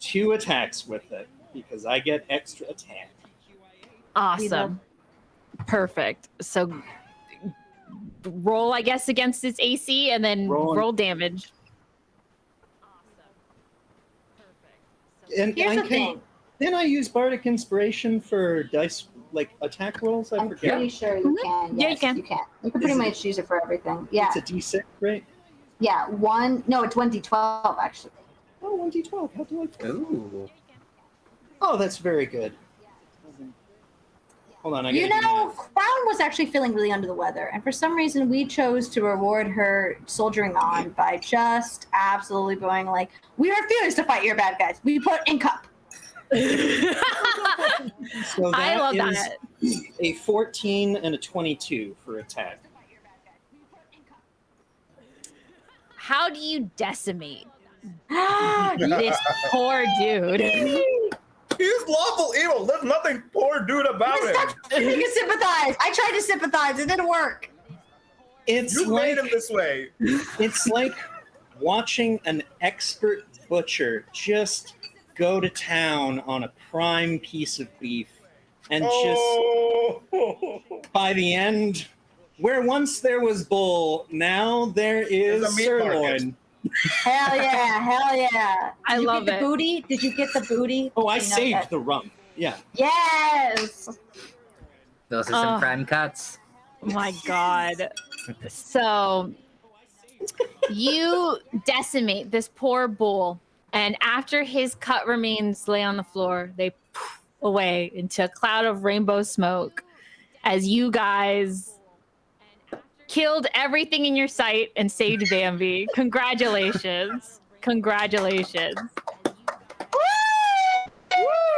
2 attacks with it because I get extra attack. Awesome. Perfect. So roll, I guess, against its AC and then roll damage. And Here's the thing. Then I use Bardic Inspiration for dice, like attack rolls. I I'm forget. pretty sure you can. Yeah, Yes, you can. You can. You can pretty much use it for everything. Yeah. It's a D6, right? Yeah. It's 1d12 actually. Oh, 1d12. How do I? Ooh. Oh, that's very good. Hold on, I You gotta do know, math. Crown was actually feeling really under the weather, and for some reason we chose to reward her soldiering on by just absolutely going like, "We refuse to fight your bad guys. We put in cup." So I love is that. a 14 and a 22 for attack. how do you decimate this poor dude? He's lawful evil. There's nothing poor dude about him. You can sympathize. I tried to sympathize. It didn't work. It's You like made him this way. it's like watching an expert butcher just go to town on a prime piece of beef, and just by the end, where once there was bull, now there is There's a meat sirloin. Hell yeah. Hell yeah. I love the it. booty? Did you get the booty? Oh, I You know saved that. the rump. Yeah. Yes. Those are some Oh. prime cuts. My God. So you decimate this poor bull, and after his cut remains lay on the floor, they poof away into a cloud of rainbow smoke as you guys killed everything in your sight and saved Bambi. Congratulations. Congratulations.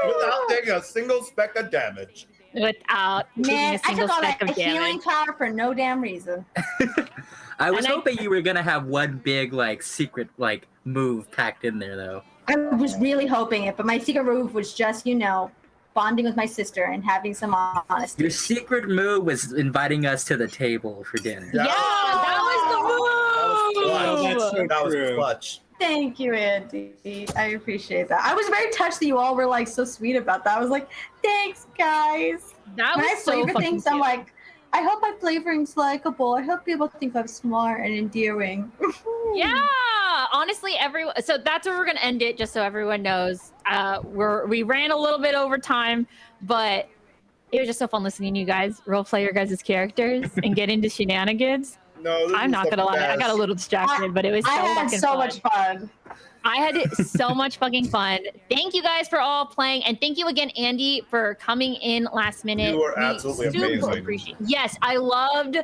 Without taking a single speck of damage. Without taking Man, a I single took all speck that of healing damage. power for no damn reason. I was And I- hoping you were gonna have one big like secret like move packed in there though. I was really hoping it, but my secret move was just, bonding with my sister and having some honesty. Your secret move was inviting us to the table for dinner. Yeah, that was the move. Oh, that's so That was true. clutch. Thank you, Andy. I appreciate that. I was very touched that you all were like so sweet about that. I was like, thanks, guys. That When I was so flavor fucking things, I'm cute. like, I hope my flavoring's likable. I hope people think I'm smart and endearing. Yeah, honestly, so that's where we're gonna end it. Just so everyone knows, we ran a little bit over time, but it was just so fun listening to you guys role play your guys' characters and get into shenanigans. No, this I'm is not the gonna lie, I best. got a little distracted, but it was so I had fucking so fun. much fun. I had so much fucking fun. Thank you guys for all playing, and thank you again, Andy, for coming in last minute. You were We absolutely super amazing. appreciate. Yes, I loved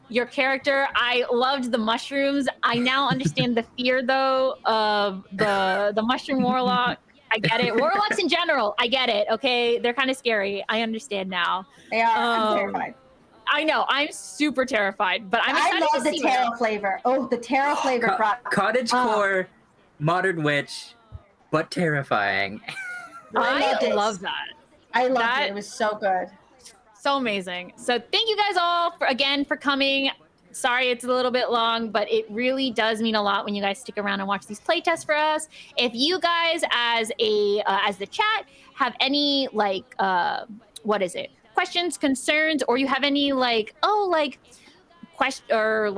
your character. I loved the mushrooms. I now understand the fear though of the mushroom warlock. I get it. Warlocks in general, I get it. Okay, they're kind of scary. I understand now. They are. I'm terrified. I know. I'm super terrified, but I'm I excited love to the see taro flavor. Oh, the taro flavor brought. Cottage core, modern witch, but terrifying. I loved I it. love that. I loved that- it. It was so good. So amazing. So thank you guys all for coming. Sorry it's a little bit long, but it really does mean a lot when you guys stick around and watch these playtests for us. If you guys as the chat have any questions, concerns, or you have any question or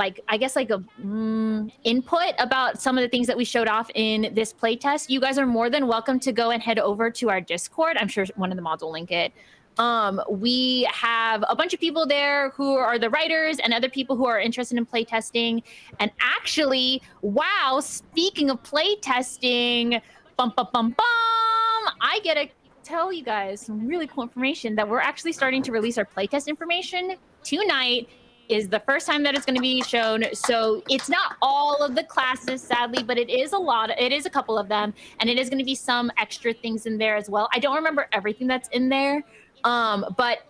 input about some of the things that we showed off in this playtest, you guys are more than welcome to go and head over to our Discord. I'm sure one of the mods will link it. We have a bunch of people there who are the writers and other people who are interested in playtesting. And actually, wow, speaking of playtesting, I get to tell you guys some really cool information that we're actually starting to release our playtest information tonight. Is the first time that it's going to be shown. So it's not all of the classes, sadly, but it is a couple of them. And it is going to be some extra things in there as well. I don't remember everything that's in there. But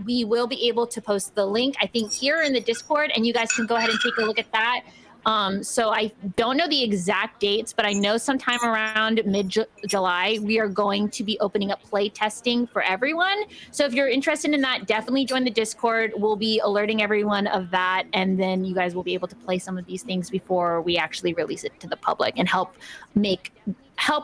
we will be able to post the link, I think, here in the Discord, and you guys can go ahead and take a look at that. So I don't know the exact dates, but I know sometime around mid-July, we are going to be opening up play testing for everyone. So if you're interested in that, definitely join the Discord. We'll be alerting everyone of that, and then you guys will be able to play some of these things before we actually release it to the public and help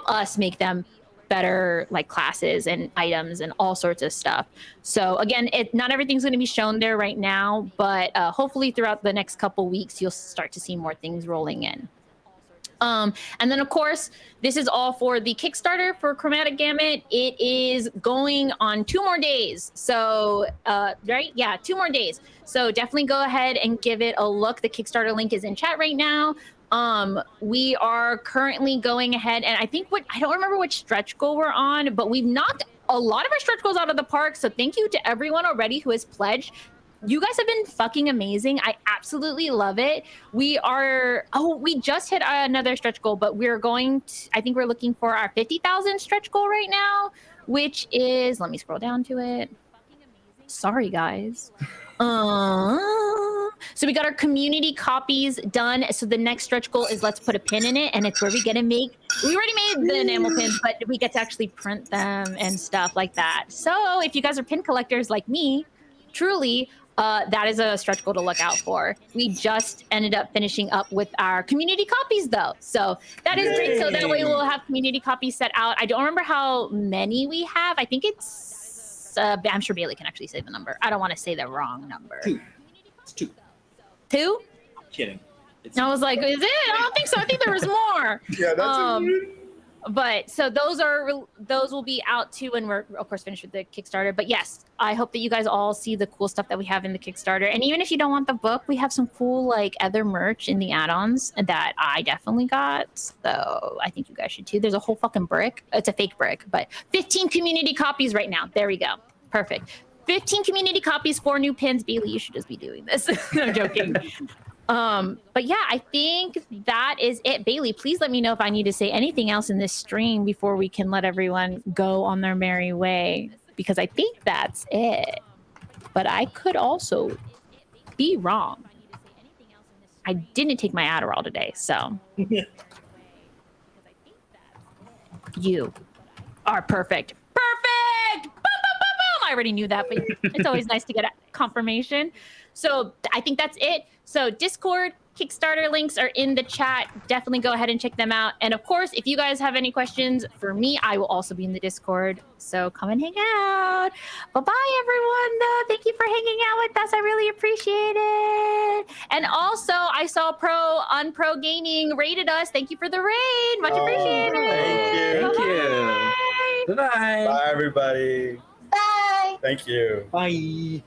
us make them better classes and items and all sorts of stuff. So again, not everything's going to be shown there right now, but hopefully throughout the next couple weeks you'll start to see more things rolling in. And then of course, this is all for the Kickstarter for Chromatic Gamut. It is going on 2 more days. So, right? Yeah, 2 more days. So definitely go ahead and give it a look. The Kickstarter link is in chat right now. We are currently going ahead, and I don't remember which stretch goal we're on, but we've knocked a lot of our stretch goals out of the park. So thank you to everyone already who has pledged. You guys have been fucking amazing. I absolutely love it. We just hit another stretch goal, but I think we're looking for our 50,000 stretch goal right now, which is, let me scroll down to it. Sorry, guys. So we got our community copies done. So the next stretch goal is let's put a pin in it, and it's where we get to make. We already made the enamel pins, but we get to actually print them and stuff like that. So if you guys are pin collectors like me, truly, that is a stretch goal to look out for. We just ended up finishing up with our community copies, though. So that is great. So that way we'll have community copies set out. I don't remember how many we have. I think it's, I'm sure Bailey can actually say the number. I don't want to say the wrong number. 2. It's 2. 2? Kidding. It's I was like, is it? I don't think so. I think there was more. Yeah, that's But so those will be out too when we're of course finished with the Kickstarter. But yes, I hope that you guys all see the cool stuff that we have in the Kickstarter. And even if you don't want the book, we have some cool like other merch in the add-ons that I definitely got. So I think you guys should too. There's a whole fucking brick. It's a fake brick, but 15 community copies right now. There we go. Perfect. 15 community copies, 4 new pins. Bailey, you should just be doing this. I'm joking. But yeah, I think that is it. Bailey, please let me know if I need to say anything else in this stream before we can let everyone go on their merry way, because I think that's it. But I could also be wrong. I didn't take my Adderall today, so you are perfect. Perfect! Boom, boom, boom, boom! I already knew that, but it's always nice to get a confirmation. So I think that's it. So Discord, Kickstarter links are in the chat. Definitely go ahead and check them out. And of course, if you guys have any questions for me, I will also be in the Discord. So come and hang out. Bye-bye, everyone. Thank you for hanging out with us. I really appreciate it. And also, I saw Pro Gaming rated us. Thank you for the raid. Much appreciated. Thank you. Thank you. Bye-bye. Bye, everybody. Bye. Thank you. Bye.